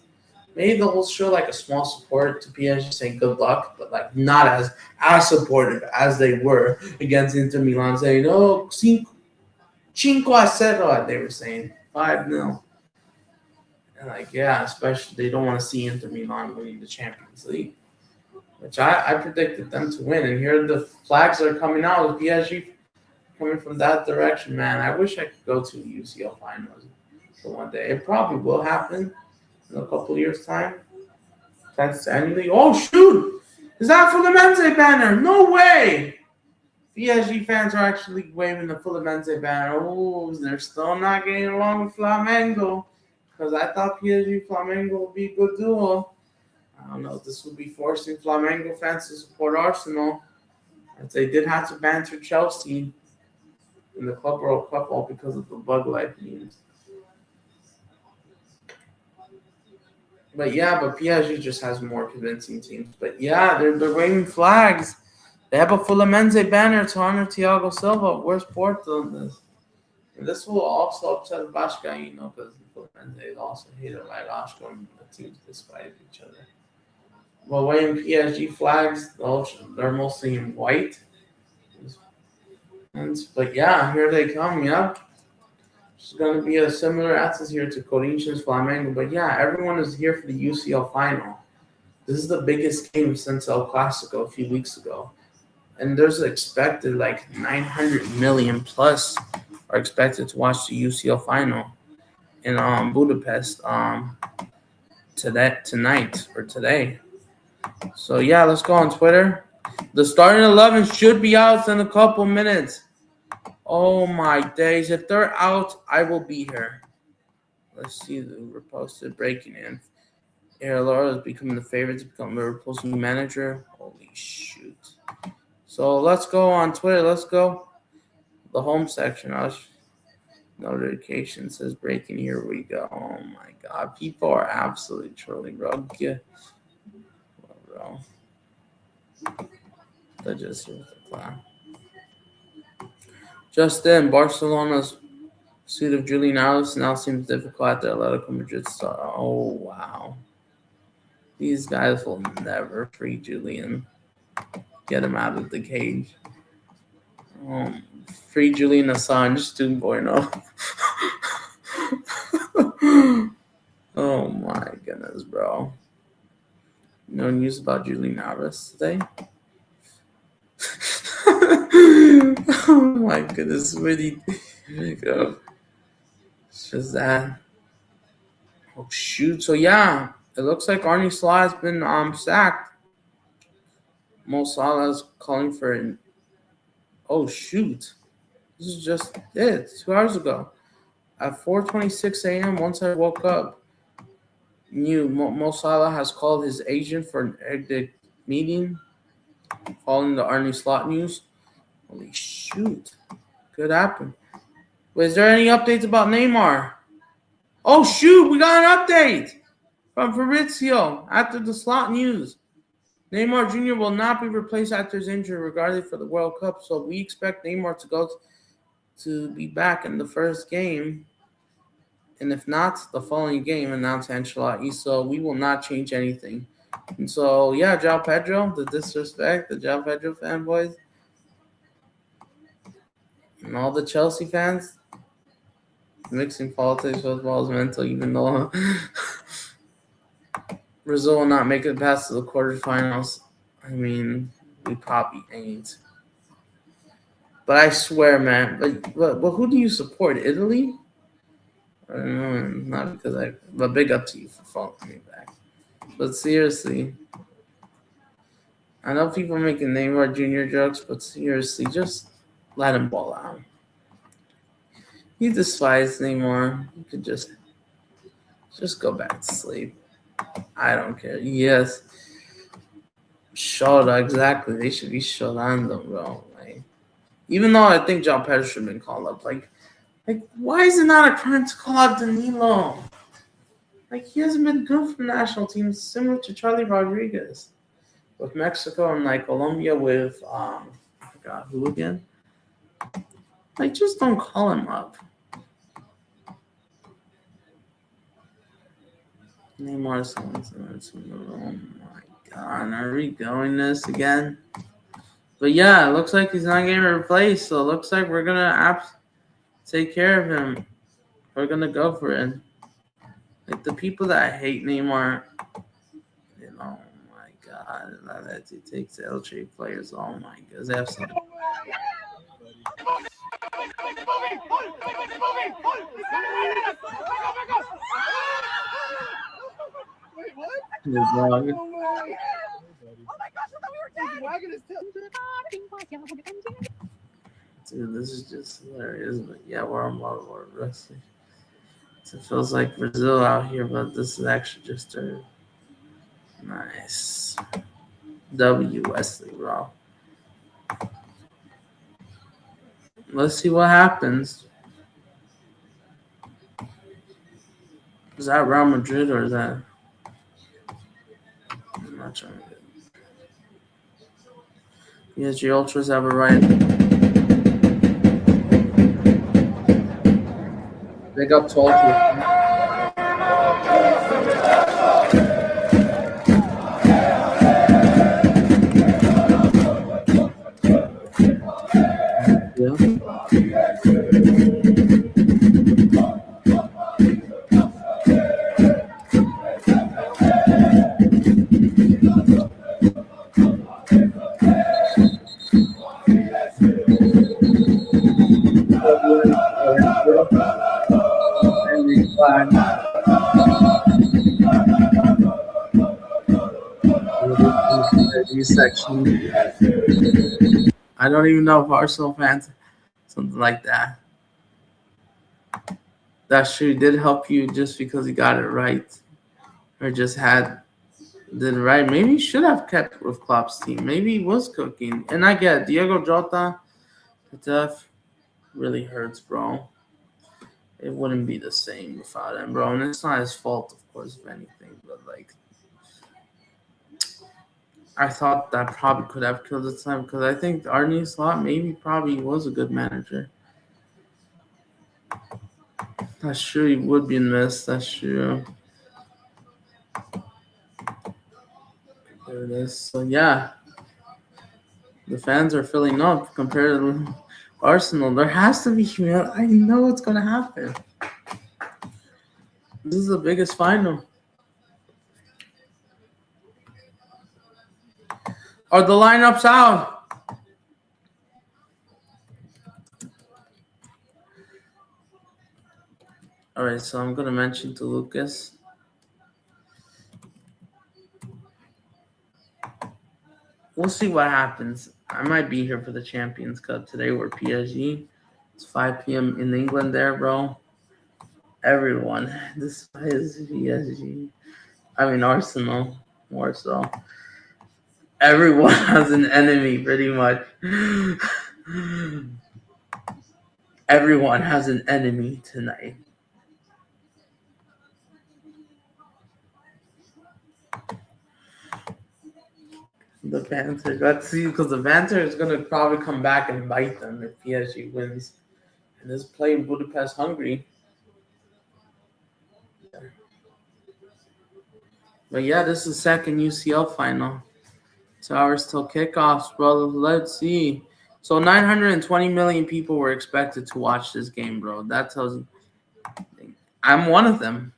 Maybe they'll show like a small support to PSG saying good luck, but like not as supportive as they were against Inter Milan saying, oh, 5-0, they were saying 5-0. And like, yeah, especially they don't want to see Inter Milan winning the Champions League, which I predicted them to win. And here the flags are coming out with PSG coming from that direction, man. I wish I could go to UCL finals for one day. It probably will happen in a couple years' time. That's annually. Oh, shoot! Is that Fluminense banner? No way! PSG fans are actually waving the Fluminense banner. Oh, they're still not getting along with Flamengo. Because I thought PSG Flamengo would be a good duo. I don't know if this would be forcing Flamengo fans to support Arsenal. As they did have to banter Chelsea in the Club World Cup all because of the bug life memes. But yeah, PSG just has more convincing teams. But yeah, they're waving flags. They have a Fluminense banner to honor Thiago Silva. Where's Porto in this? And this will also upset Vascaíno because Fluminense also hated like Oscar and the teams despite each other. Well, waving PSG flags, they're mostly in white. But yeah, here they come, yeah. It's going to be a similar atmosphere to Corinthians, Flamengo. But yeah, everyone is here for the UCL final. This is the biggest game since El Clasico a few weeks ago. And there's expected like 900 million plus are expected to watch the UCL final in Budapest today. So yeah, let's go on Twitter. The starting 11 should be out in a couple minutes. Oh my days. If they're out, I will be here. Let's see the reposted breaking in. Aaron Laura is becoming the favorite to become Liverpool's new manager. Holy shoot. So let's go on Twitter. Let's go. The home section. Notification says breaking. Here we go. Oh my god. People are absolutely trolling, bro. Bro. They're just here with the clown. Just then, Barcelona's suit of Julian Alves now seems difficult at the Atletico Madrid star. Oh, wow. These guys will never free Julian. Get him out of the cage. Free Julian Assange 2.0. Oh, my goodness, bro. No news about Julian Alves today? Oh my goodness, really go. It's just that. Oh shoot. So yeah, it looks like Arne Slot has been sacked. Mo Salah is calling for it. Oh shoot. This is just it, 2 hours ago. At 4:26 a.m. once I woke up, Mo Salah has called his agent for an exit meeting following the Arne Slot news. Holy shoot. Could happen. Wait, is there any updates about Neymar? Oh, shoot. We got an update from Fabrizio after the Slot news. Neymar Jr. will not be replaced after his injury regardless for the World Cup. So we expect Neymar to be back in the first game. And if not, the following game, announced Ancelotti. So we will not change anything. And so, yeah, João Pedro, the disrespect, the João Pedro fanboys. And all the Chelsea fans mixing politics, football is mental, even though Brazil will not make it past to the quarterfinals. I mean, we probably ain't. But I swear, man. But who do you support? Italy? I don't know. Not because but big up to you for following me back. But seriously, I know people are making Neymar Jr. jokes, but seriously, just let him ball out. You despise Neymar. You could just go back to sleep. I don't care. Yes. Shota, exactly. They should be shotando, bro. Like, Even though I think John Pettis should have been called up. Like, why is it not a crime to call out Danilo? Like, he hasn't been good for the national team, similar to Charlie Rodriguez. With Mexico and, like, Colombia with, I forgot who again? Like, just don't call him up. Neymar, oh my God, are we going this again? But yeah, it looks like he's not getting replaced, so it looks like we're gonna take care of him. We're gonna go for it. Like the people that hate Neymar, you know, oh my God, that he takes LJ players. Oh my God, they have some. Wait, what? Oh my gosh, I thought we Wagon is Dude, this is just hilarious. But yeah, we're on World Wrestling. So it feels like Brazil out here, but this is actually just a nice W Wesley Raw. Let's see what happens. Is that Real Madrid or is that? I'm not trying to get. PSG Ultras have a right. Big up Tolca. Section. I don't even know if Arsenal fans, something like that. That sure did help you just because he got it right, or just did it right. Maybe he should have kept with Klopp's team. Maybe he was cooking. And I get Diego Jota, the death really hurts, bro. It wouldn't be the same without him, bro. And it's not his fault, of course, if anything. But like, I thought that probably could have killed the time because I think Arne Slot probably was a good manager. That's true. He would be missed. That's true. There it is. So yeah, the fans are filling up compared to Arsenal. There has to be humility. I know what's gonna happen. This is the biggest final. Are the lineups out? All right, so I'm gonna mention to Lucas. We'll see what happens. I might be here for the Champions Cup today. We're PSG. It's 5 p.m. in England there, bro. Everyone. This is PSG. I mean, Arsenal. More so. Everyone has an enemy, pretty much. Everyone has an enemy tonight. The Panther. Let's see, because the Panther is going to probably come back and bite them if PSG wins. And this play in Budapest, Hungary. But yeah, this is the second UCL final. 2 hours till kickoffs, bro. Let's see. So 920 million people were expected to watch this game, bro. That tells you. I'm one of them.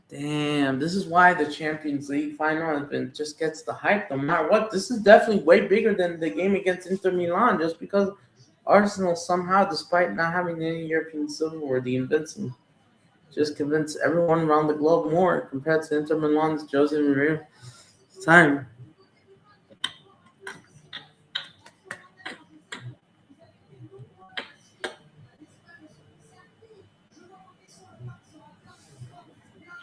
Damn, this is why the Champions League final has been just gets the hype no matter what. This is definitely way bigger than the game against Inter Milan just because Arsenal somehow, despite not having any European silverware, the invincible, just convinced everyone around the globe more compared to Inter Milan's Jose Mourinho time.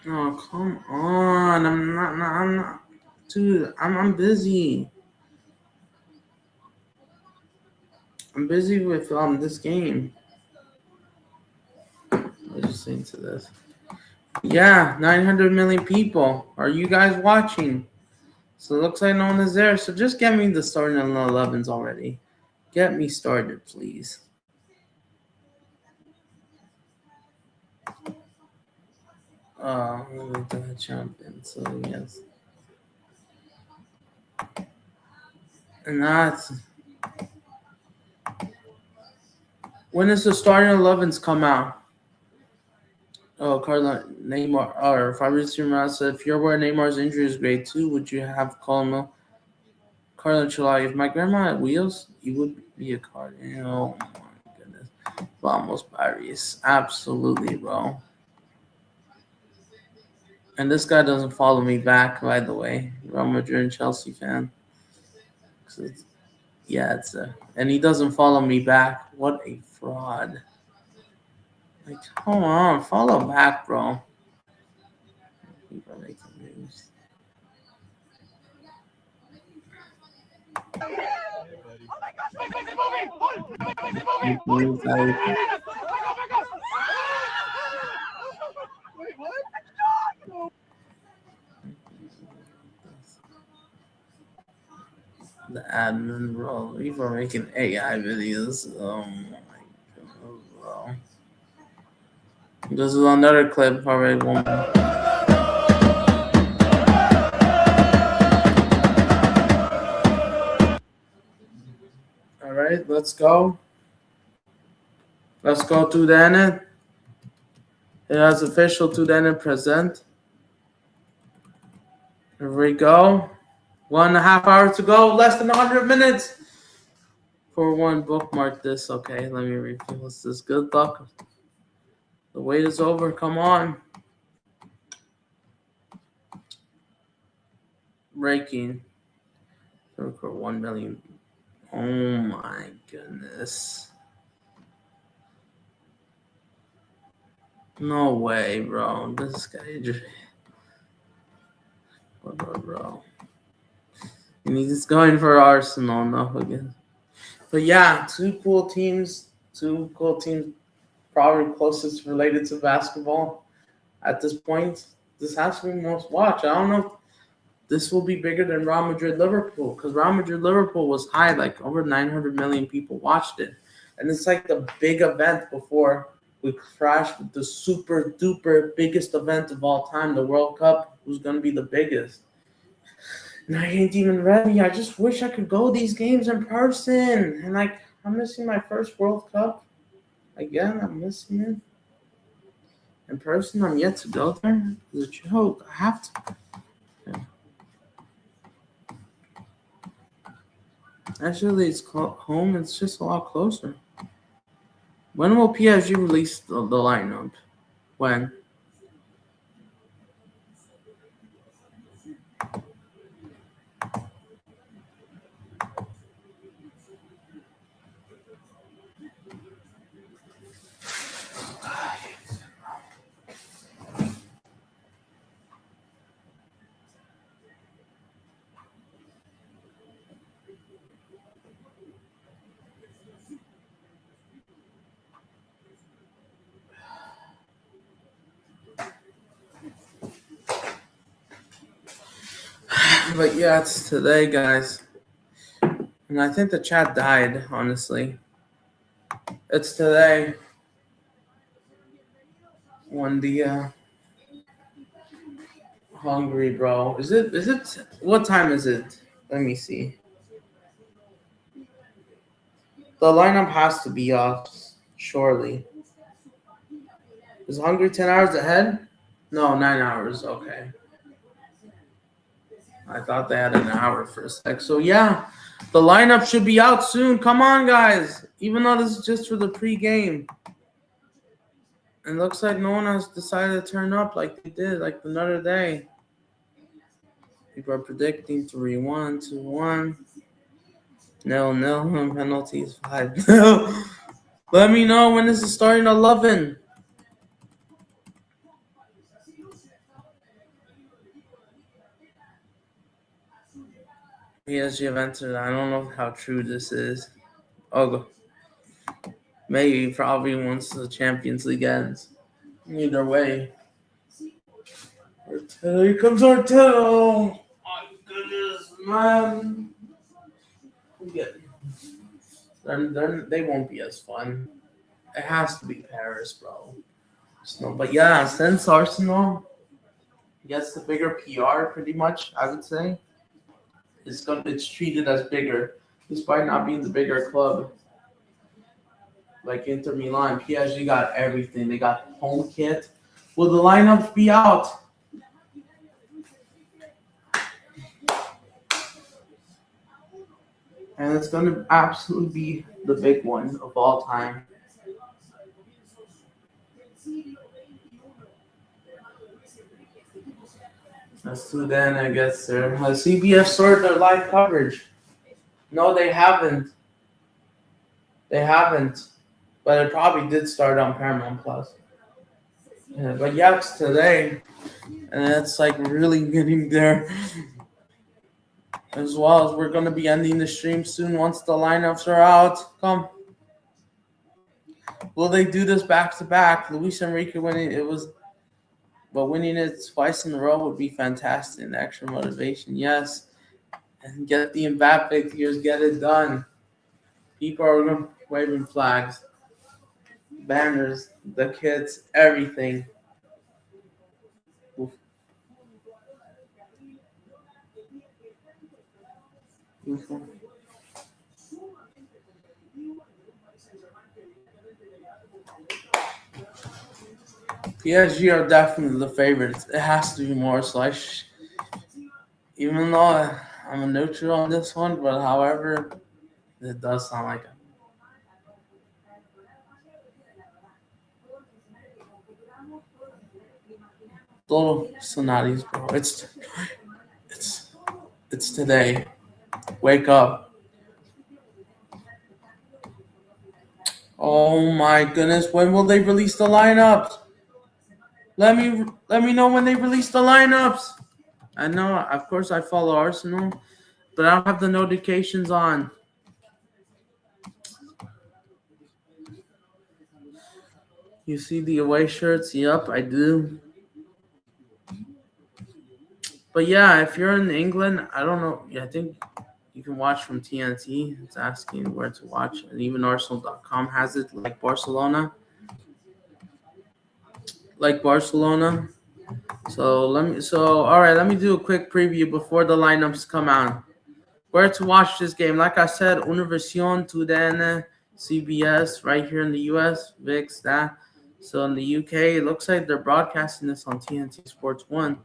Oh, come on. I'm not. Dude, I'm busy. I'm busy with this game. Let's just into this. Yeah, 900 million people. Are you guys watching? So it looks like no one is there. So just get me the starting 11s already. Get me started, please. Let me do a champion. So yes. And that's when does the starting 11s come out? Oh, Carla Neymar or Fabrizio Romano said, if you're aware Neymar's injury is grade 2, would you have Colmo? Carla Chulai, if my grandma had wheels, he would be a card. Oh my goodness. Vamos Paris. Absolutely, bro. And this guy doesn't follow me back, by the way. Real Madrid and Chelsea fan. And he doesn't follow me back. What a fraud. Like, come on, follow back, bro. People are making news. Wait, what? The admin, bro. People are making AI videos. Oh my goodness, bro. This is another clip. Alright, one more. Alright, let's go. Let's go to the end. It has official to the end present. Here we go. 1.5 hours to go. Less than 100 minutes. For one, bookmark this. Okay, let me refill this. Good luck. The wait is over. Come on. Breaking. For 1 million. Oh my goodness. No way, bro. This guy just. Bro. And he's going for Arsenal now again. But yeah, two cool teams. Probably closest related to basketball at this point. This has to be most watched. I don't know if this will be bigger than Real Madrid Liverpool because Real Madrid Liverpool was high, like over 900 million people watched it. And it's like the big event before we crashed with the super duper biggest event of all time, the World Cup, was going to be the biggest. And I ain't even ready. I just wish I could go these games in person. And like, I'm missing my first World Cup. Again, I'm missing it. In person, I'm yet to go there. It's a joke. I have to. Yeah. Actually, it's home. It's just a lot closer. When will PSG release the lineup? When? But yeah, it's today, guys. And I think the chat died, honestly. It's today. When the hungry, bro. Is it what time is it? Let me see. The lineup has to be off, surely. Is Hungary 10 hours ahead? No, 9 hours. Okay. I thought they had an hour for a sec. So, yeah, the lineup should be out soon. Come on, guys. Even though this is just for the pregame. It looks like no one has decided to turn up like they did, like another day. People are predicting 3-1, 2-1. 0-0. Penalties 5-0. Let me know when this is starting 11. PSG have entered. I don't know how true this is. Oh, Maybe, probably once the Champions League ends. Either way. Arteta, here comes Arteta. Oh my goodness, man. Then they won't be as fun. It has to be Paris, bro. So, but yeah, since Arsenal gets the bigger PR, pretty much, I would say it's treated as bigger, despite not being the bigger club. Like Inter Milan, PSG got everything. They got home kit. Will the lineups be out? And it's going to absolutely be the big one of all time. That's who then I guess has CBF started their live coverage? No, they haven't. They haven't. But it probably did start on Paramount Plus. Yeah, but yeah, it's today. And it's like really getting there. As well as we're going to be ending the stream soon once the lineups are out. Come. Will they do this back to back? Luis Enrique winning winning it twice in a row would be fantastic. And extra motivation, yes. And get the Mbappe tears, get it done. People are waving flags, banners, the kids, everything. Oof. Oof. PSG are definitely the favorites. It has to be more. So even though I'm a neutral on this one, but however, it does sound like it. Little Sonatis, bro. It's today. Wake up. Oh my goodness, when will they release the lineups? Let me know when they release the lineups. I know, of course I follow Arsenal, but I don't have the notifications on. You see the away shirts? Yep, I do. But yeah, if you're in England, I don't know. I think you can watch from TNT. It's asking where to watch. And even Arsenal.com has it, like Barcelona. Let me do a quick preview before the lineups come out. Where to watch this game? Like I said, Univision, TUDN, CBS, right here in the US, VIX, that. So in the UK, it looks like they're broadcasting this on TNT Sports 1,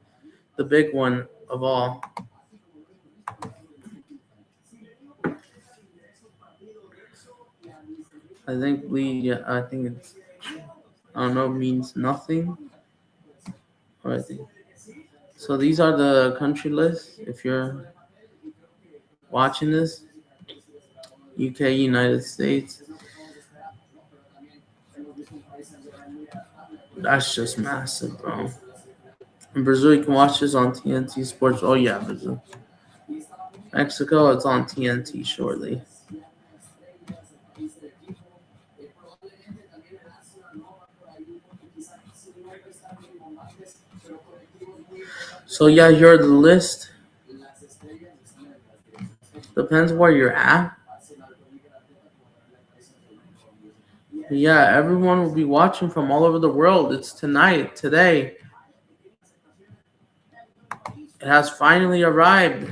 the big one of all. I think it's, I don't know, it means nothing. Or I think. So these are the country lists. If you're watching this, UK, United States. That's just massive, bro. In Brazil, you can watch this on TNT Sports. Oh, yeah, Brazil. Mexico, it's on TNT shortly. So, yeah, here are the list. Depends where you're at. But yeah, everyone will be watching from all over the world. It's today. It has finally arrived.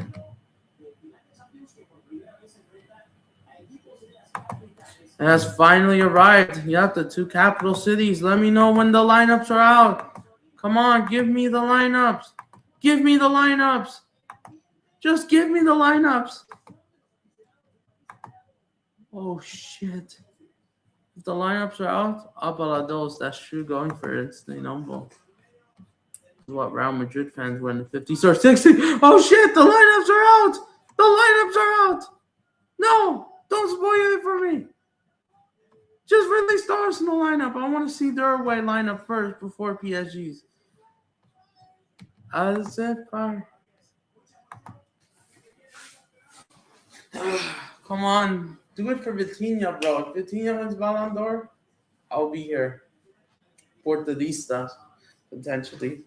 It has finally arrived. You have the two capital cities. Let me know when the lineups are out. Come on, give me the lineups. Give me the lineups. Just give me the lineups. Oh, shit. If the lineups are out, apalados, that's true going for it. Stay humble. What Real Madrid fans win the 50s or 60s. Oh, shit, the lineups are out. The lineups are out. No, don't spoil it for me. Just release the Arsenal lineup. I want to see their away lineup first before PSG's. That's it, fine. Come on. Do it for Vitinha, bro. If Vitinha wins Ballon d'Or, I'll be here. Portadistas, potentially.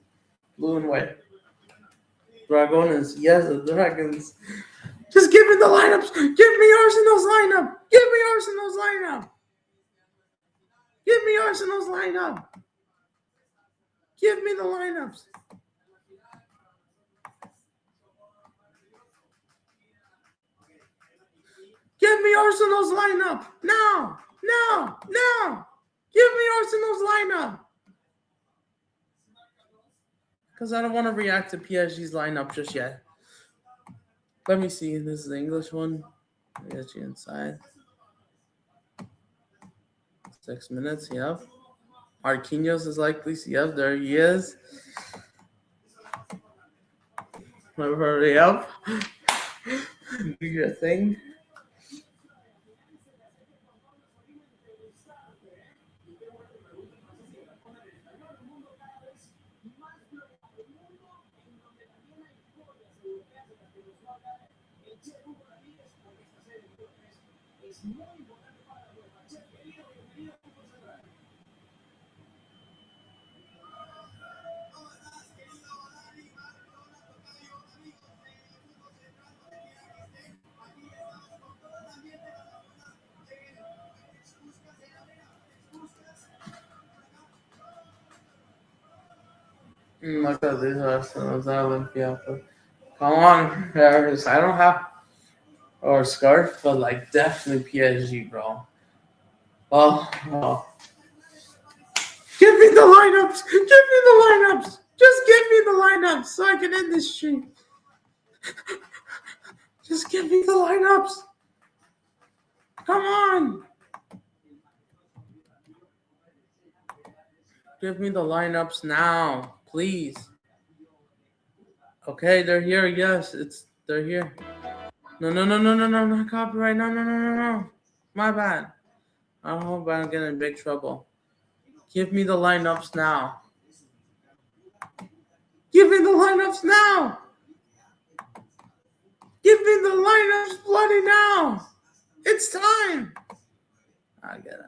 Blue and white. Dragones. Yes, the Dragons. Just give me the lineups. Give me Arsenal's lineup. Give me Arsenal's lineup. Give me Arsenal's lineup. Give me the lineups. Give me Arsenal's lineup. Now. Now. Now. Give me Arsenal's lineup. Because I don't want to react to PSG's lineup just yet. Let me see. This is the English one. I'll get you inside. 6 minutes. Yep. Marquinhos is likely. Yep, there he is. Hurry up. Do your thing. Look at these Arsenal's Olympia. Come on, Harris. I don't have or scarf, but like definitely PSG, bro. Oh. Give me the lineups. Give me the lineups. Just give me the lineups so I can end this stream. Just give me the lineups. Come on. Give me the lineups now, please. Okay, they're here. Yes, they're here. No, not copyright. No. My bad. I hope I don't get in big trouble. Give me the lineups now. Give me the lineups now. Give me the lineups bloody now. It's time. I get it.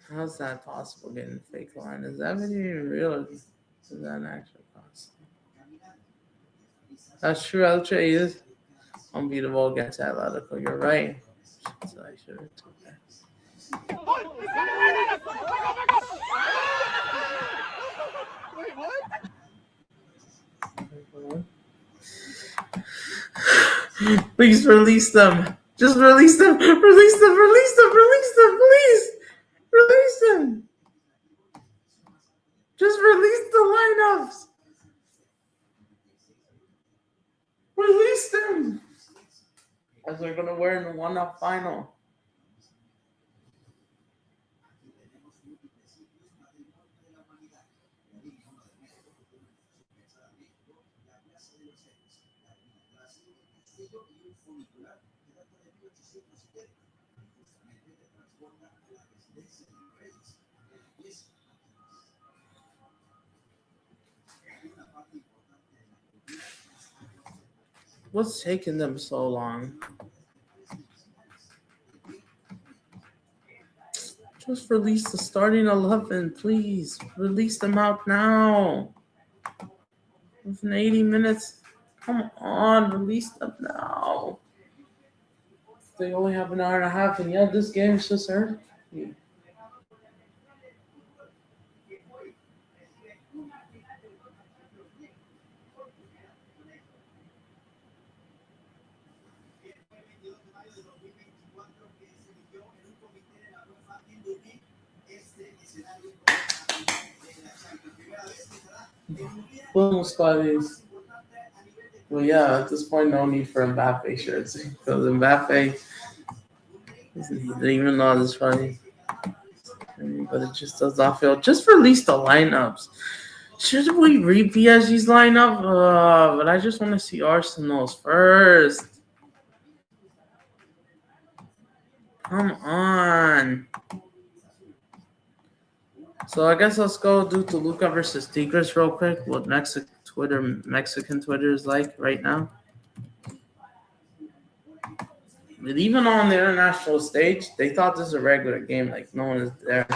How's that possible getting a fake line? Is that video even real? Or is that an actual cost? That's true. Ultra is unbeatable against Atletico. You're right. So I should have took that. Wait, what? Please release them. Just release them. Release them. Please. Release them. Just release the lineups. Release them. As they're going to wear in the 1-up final. What's taking them so long? Just release the starting 11, please. Release them out now. Within 80 minutes. Come on, release them now. They only have an hour and a half, and yeah, this game is just hurt. Almost 5 days. Well, yeah, at this point, no need for Mbappe shirts. Because Mbappe didn't even know this funny. But it just does not feel. Just release the lineups. Should we read PSG's lineup? But I just want to see Arsenal's first. Come on. So I guess let's go do Toluca versus Tigres real quick. What next Mexican Twitter is like right now. But even on the international stage, they thought this was a regular game. Like, no one is there.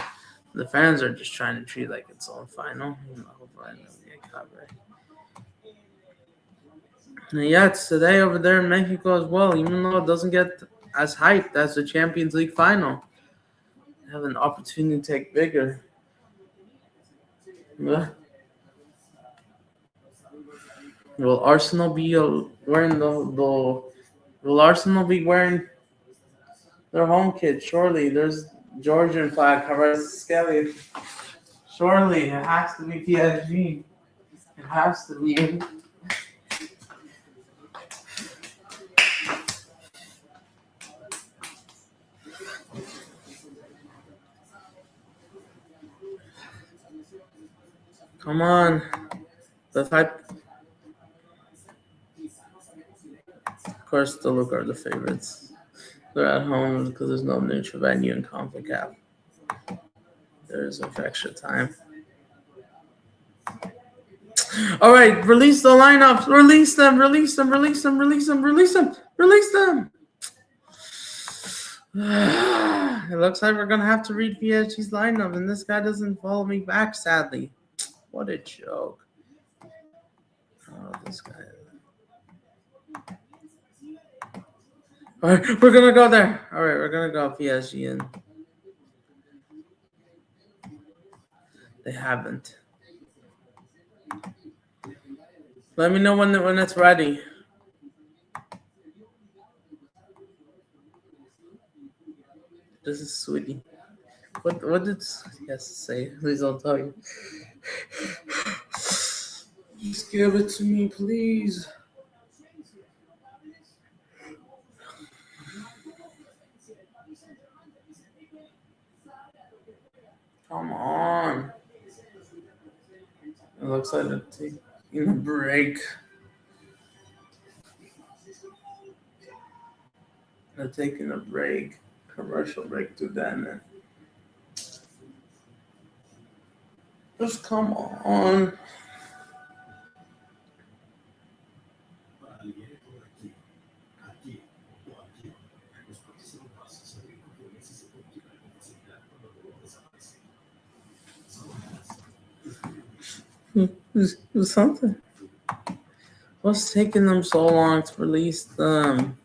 The fans are just trying to treat it like its own final. Hopefully I don't get covered. And yeah, it's today over there in Mexico as well. Even though it doesn't get as hyped as the Champions League final, they have an opportunity to take bigger. Yeah. Will Arsenal be wearing Will Arsenal be wearing their home kit? Surely there's Georgian flag covers Skelly. Surely it has to be PSG. It has to be. Come on. The type. Of course, the look are the favorites. They're at home because there's no neutral venue in Concacaf. There is no extra time. All right, release the lineups. Release them. Release them. Release them. Release them. Release them. Release them. It looks like we're gonna have to read PSG's lineup, and this guy doesn't follow me back. Sadly, what a joke. Oh, this guy. All right, we're gonna go there. All right, we're gonna go PSG, and they haven't. Let me know when it's ready. This is Sweetie. What did Sweetie has to say? Please don't tell you. Just give it to me, please. Come on. It looks like they're taking a break. They're taking a break. Commercial break to then. Just come on. Something. What's taking them so long to release them?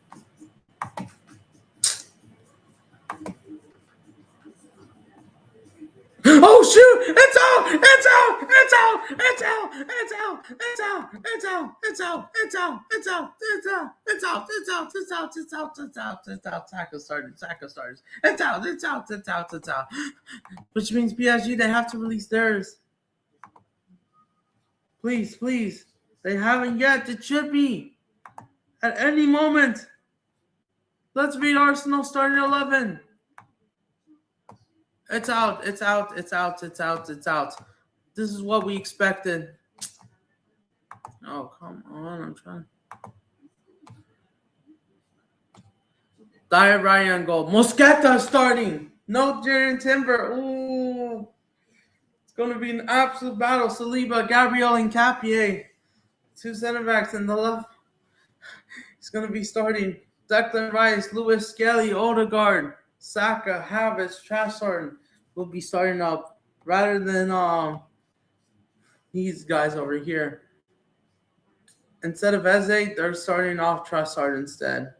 Oh shoot! It's out! It's out! It's out! It's out! It's out! It's out! It's out! It's out! It's out! It's out! It's out! It's out! It's out! It's out! It's out! It's out! It's out! Tackle started. Tackle started. It's out! It's out! It's out! It's out! Which means PSG, they have to release theirs. Please, please. They haven't yet. It should be. At any moment. Let's read Arsenal starting 11. It's out. It's out. It's out. It's out. It's out. This is what we expected. Oh, come on. I'm trying. Dyer Ryan goal. Mosqueta starting. No Jaren Timber. Ooh. It's going to be an absolute battle. Saliba, Gabriel, and Capier. Two center backs in the left. It's going to be starting. Declan Rice, Lewis Skelly, Odegaard, Saka, Havertz, Trossard will be starting up rather than these guys over here. Instead of Eze, they're starting off Trossard instead.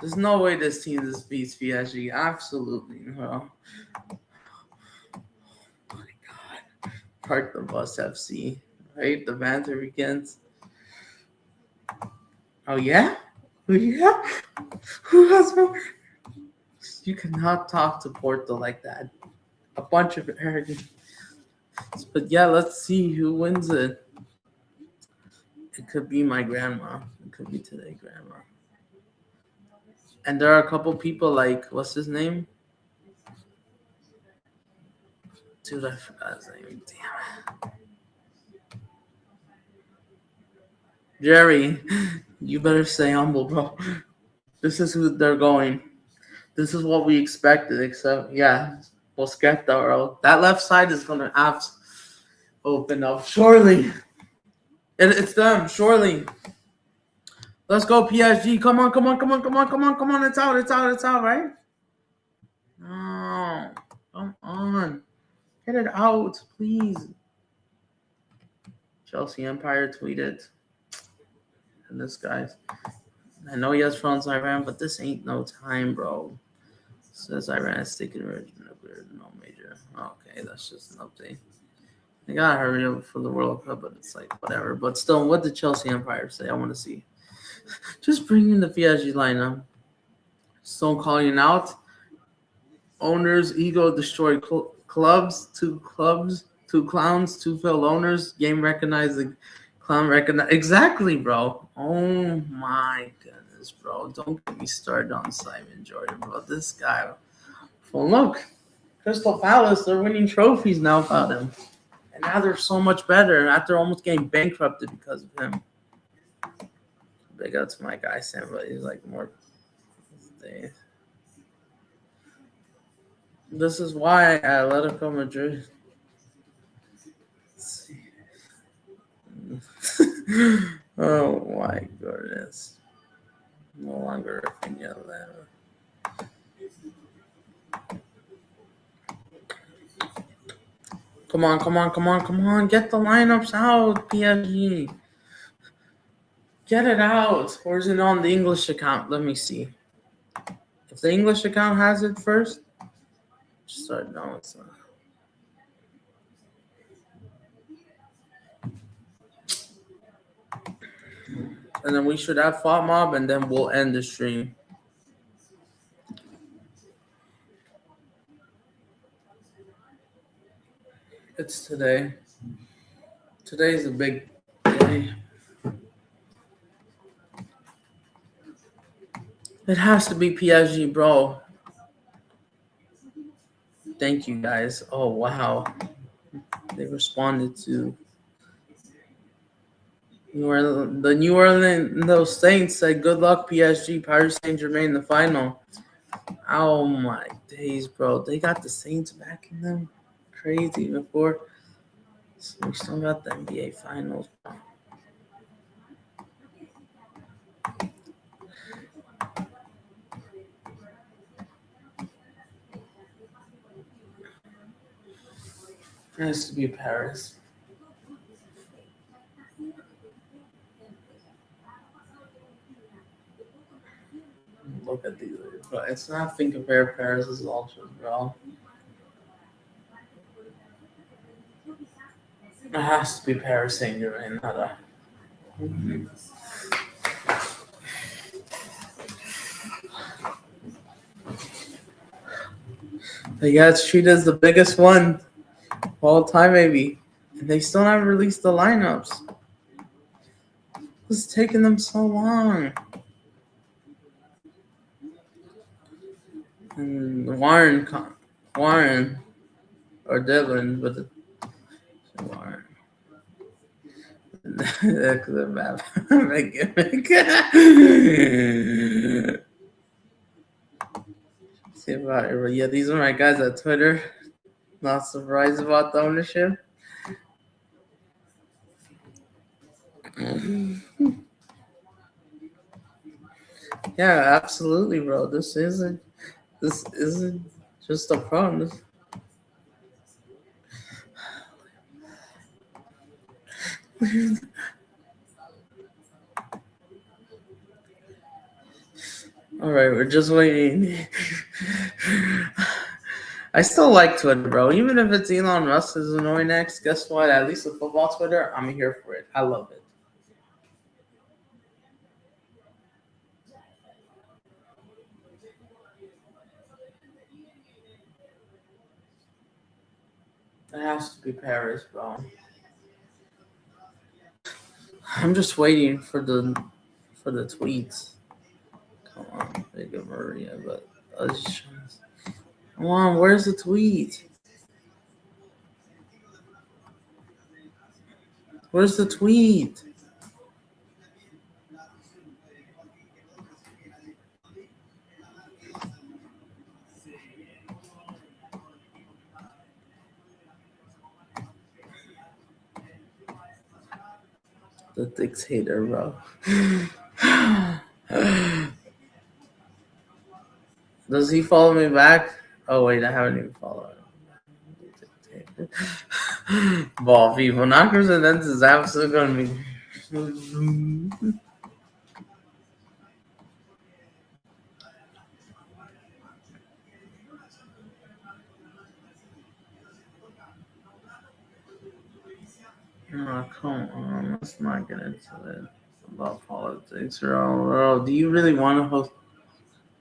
There's no way this team beats PSG. Absolutely no. Oh my God. Park the Bus FC. Right? The banter begins. Oh, yeah? Yeah? Who has more? You cannot talk to Porto like that. A bunch of arrogant. But yeah, let's see who wins it. It could be my grandma. It could be today, grandma. And there are a couple people like, what's his name? Dude, I forgot his name. Damn it. Jerry, you better stay humble, bro. This is who they're going. This is what we expected, except, yeah, Mosqueta, bro. That left side is going to open up. Surely. It's them, surely. Let's go, PSG. Come on, come on, come on, come on, come on, come on. It's out, it's out, it's out, right? No. Come on. Get it out, please. Chelsea Empire tweeted. And this guy's. I know he has France Iran, but this ain't no time, bro. Says Iran is taking nuclear, no major. Okay, that's just an update. They gotta hurry up for the World Cup, but it's like whatever. But still, what did Chelsea Empire say? I want to see. Just bring in the PSG lineup. Stone calling out. Owners ego destroy clubs. Two clowns. Two failed owners. Game recognizing. Clown recognize. Exactly, bro. Oh my goodness, bro. Don't get me started on Simon Jordan, bro. This guy. Well, look. Crystal Palace, they're winning trophies now without him. And now they're so much better after almost getting bankrupted because of him. Big up to my guy Sam, but he's like more. This is why Atletico Madrid. Oh my goodness. No longer Rafinha Atlanta. Come on, come on, come on, come on. Get the lineups out, PSG. Get it out. Or is it on the English account? Let me see. If the English account has it first, start. No, it's not. And then we should have Fought Mob, and then we'll end the stream. It's today. Today's a big day. It has to be PSG, bro. Thank you, guys. Oh, wow. They responded to the New Orleans Saints said, good luck, PSG, Paris Saint-Germain in the final. Oh, my days, bro. They got the Saints back in them. Crazy before. So we still got the NBA finals, bro. It has to be Paris. Look at these, but it's not Think of Air Paris is Ultras, bro. It has to be Paris Saint Germain, not a. They got treated as the biggest one of all time, maybe. And they still haven't released the lineups. It's taking them so long. And Warren or Devlin, but Warren. That's the map. See about it. Yeah, these are my guys at Twitter. Not surprised about the ownership. Yeah, absolutely, bro. This isn't just a problem. All right, we're just waiting. I still like Twitter, bro. Even if it's Elon Musk is annoying next, guess what? At least with football Twitter, I'm here for it. I love it. It has to be Paris, bro. I'm just waiting for the tweets. Come on, Big Maria, but come on, where's the tweet? Where's the tweet? The dictator, bro. Does he follow me back? Oh wait, I haven't even followed him. Ball people, knockers and ends is absolutely gonna be. Oh, come on, let's not get into it about politics, bro. Do you really want to host?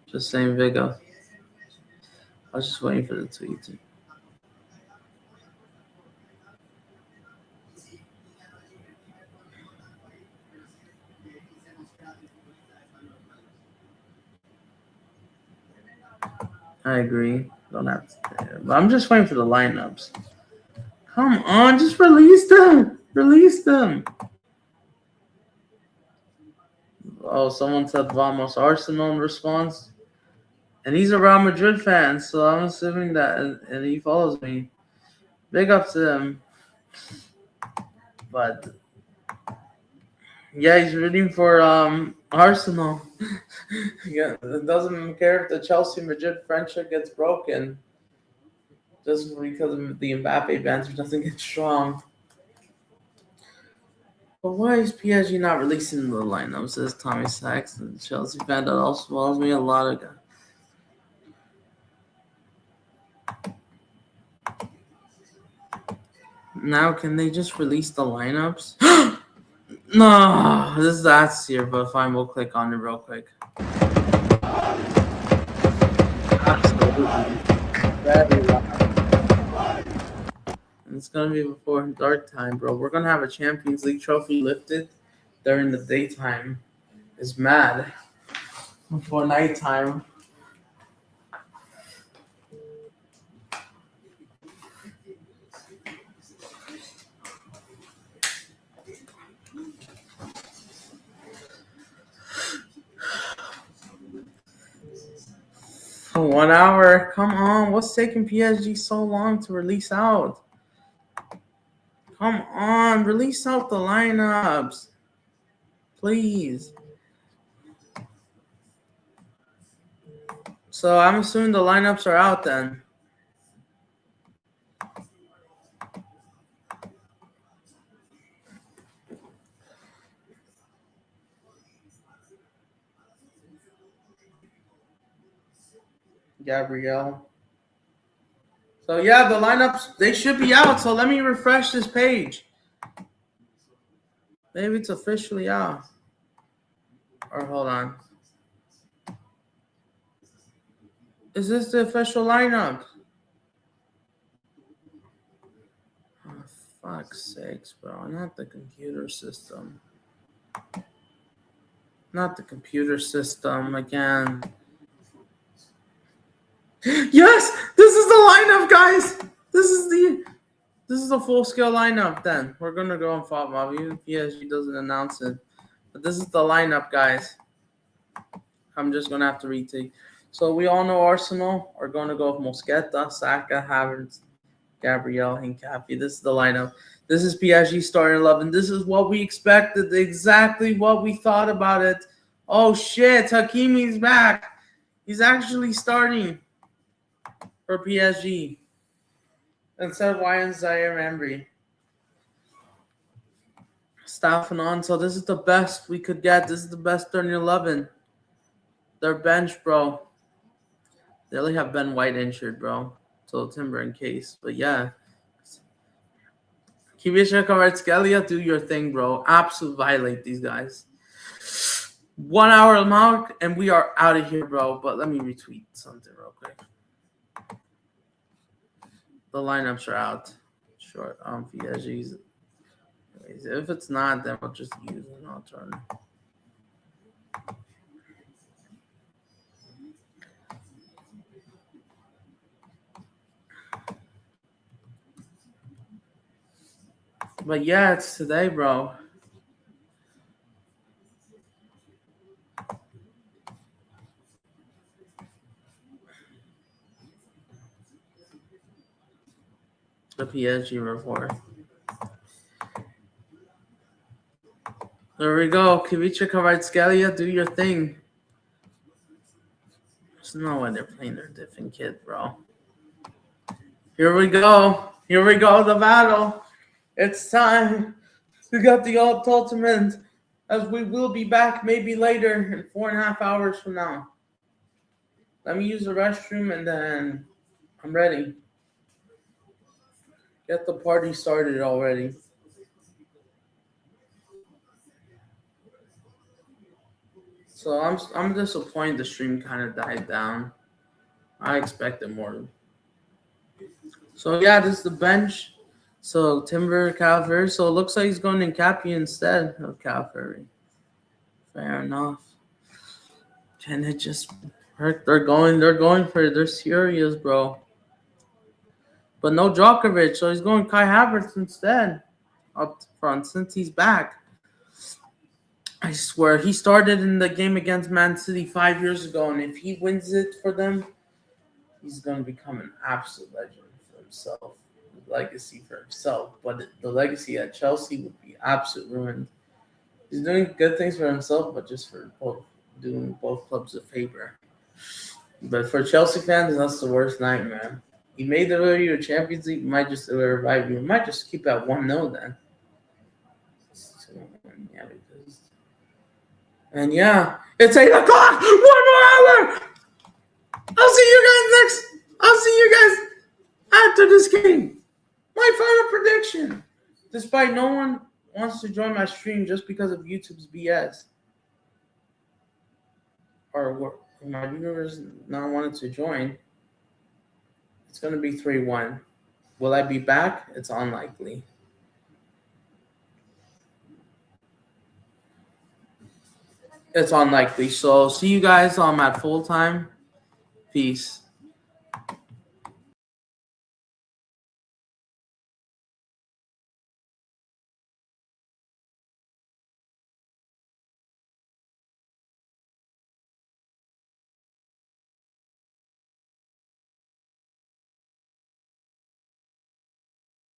Just saying, Vigo. I was just waiting for the tweet. I agree. Don't have to. But I'm just waiting for the lineups. Come on, just release them. Release them. Oh, someone said Vamos Arsenal in response. And he's a Real Madrid fan, so I'm assuming that, and he follows me. Big up to him. But yeah, he's rooting for Arsenal. Yeah, it doesn't care if the Chelsea Madrid friendship gets broken. Just because the Mbappe banter doesn't get strong. But why is PSG not releasing the lineup? Says Tommy Sachs, the Chelsea fan that also follows me. A lot of guys. Now, can they just release the lineups? No, this is that's here, but fine, we'll click on it real quick. Absolutely. Very loud. And it's gonna be before dark time, bro. We're gonna have a Champions League trophy lifted during the daytime. It's mad. Before nighttime. For 1 hour. Come on. What's taking PSG so long to release out? Come on. Release out the lineups. Please. So I'm assuming the lineups are out then. Gabrielle. So yeah, the lineups, they should be out. So let me refresh this page. Maybe it's officially out. Or hold on. Is this the official lineup? Oh, fuck's sakes, bro. Not the computer system. Not the computer system again. Yes! This is the lineup, guys! This is the full scale lineup then. We're gonna go on FODMAP even if PSG doesn't announce it. But this is the lineup, guys. I'm just gonna have to retake. So we all know Arsenal are gonna go with Mosqueta, Saka, Havertz, Gabriel, Hincapié. This is the lineup. This is PSG starting 11. This is what we expected. Exactly what we thought about it. Oh shit, Hakimi's back. He's actually starting for PSG instead of Ryan Zaire Emery. Staffing on. So this is the best we could get. This is the best starting 11. Their bench, bro. They only have Ben White injured, bro. So Timber in case. But yeah. Kivisha Kvaratskhelia, do your thing, bro. Absolute violate these guys. 1 hour mark, and we are out of here, bro. But let me retweet something real quick. The lineups are out. Short on PSG's. If it's not, then we'll just use an alternative. But yeah, it's today, bro. The PSG report. There we go. Kivicha Kvaratskhelia, do your thing. There's no way they're playing their different kid, bro. Here we go. Here we go, the battle. It's time. We got the ultimate, as we will be back maybe later in 4.5 hours from now. Let me use the restroom and then I'm ready. Get the party started already. So I'm disappointed the stream kind of died down. I expected more. So yeah, this is the bench. So Timber, Calvary. So it looks like he's going in Cappy instead of Calvary. Fair enough. Can it just hurt? They're going for it. They're serious, bro. But no Djokovic, so he's going Kai Havertz instead up front since he's back. I swear, he started in the game against Man City 5 years ago, and if he wins it for them, he's going to become an absolute legend for himself, legacy for himself. But the legacy at Chelsea would be absolute ruined. He's doing good things for himself, but just for doing both clubs a favor. But for Chelsea fans, that's the worst nightmare. He made the way to Champions League, might just revive you. Might just keep at 1-0 then. Yeah, because... And yeah, it's 8 o'clock! 1 more hour! I'll see you guys next. I'll see you guys after this game. My final prediction. Despite no one wants to join my stream just because of YouTube's BS. Or my viewers not wanted to join. It's going to be 3-1. Will I be back? It's unlikely. It's unlikely. So see you guys at full time. Peace.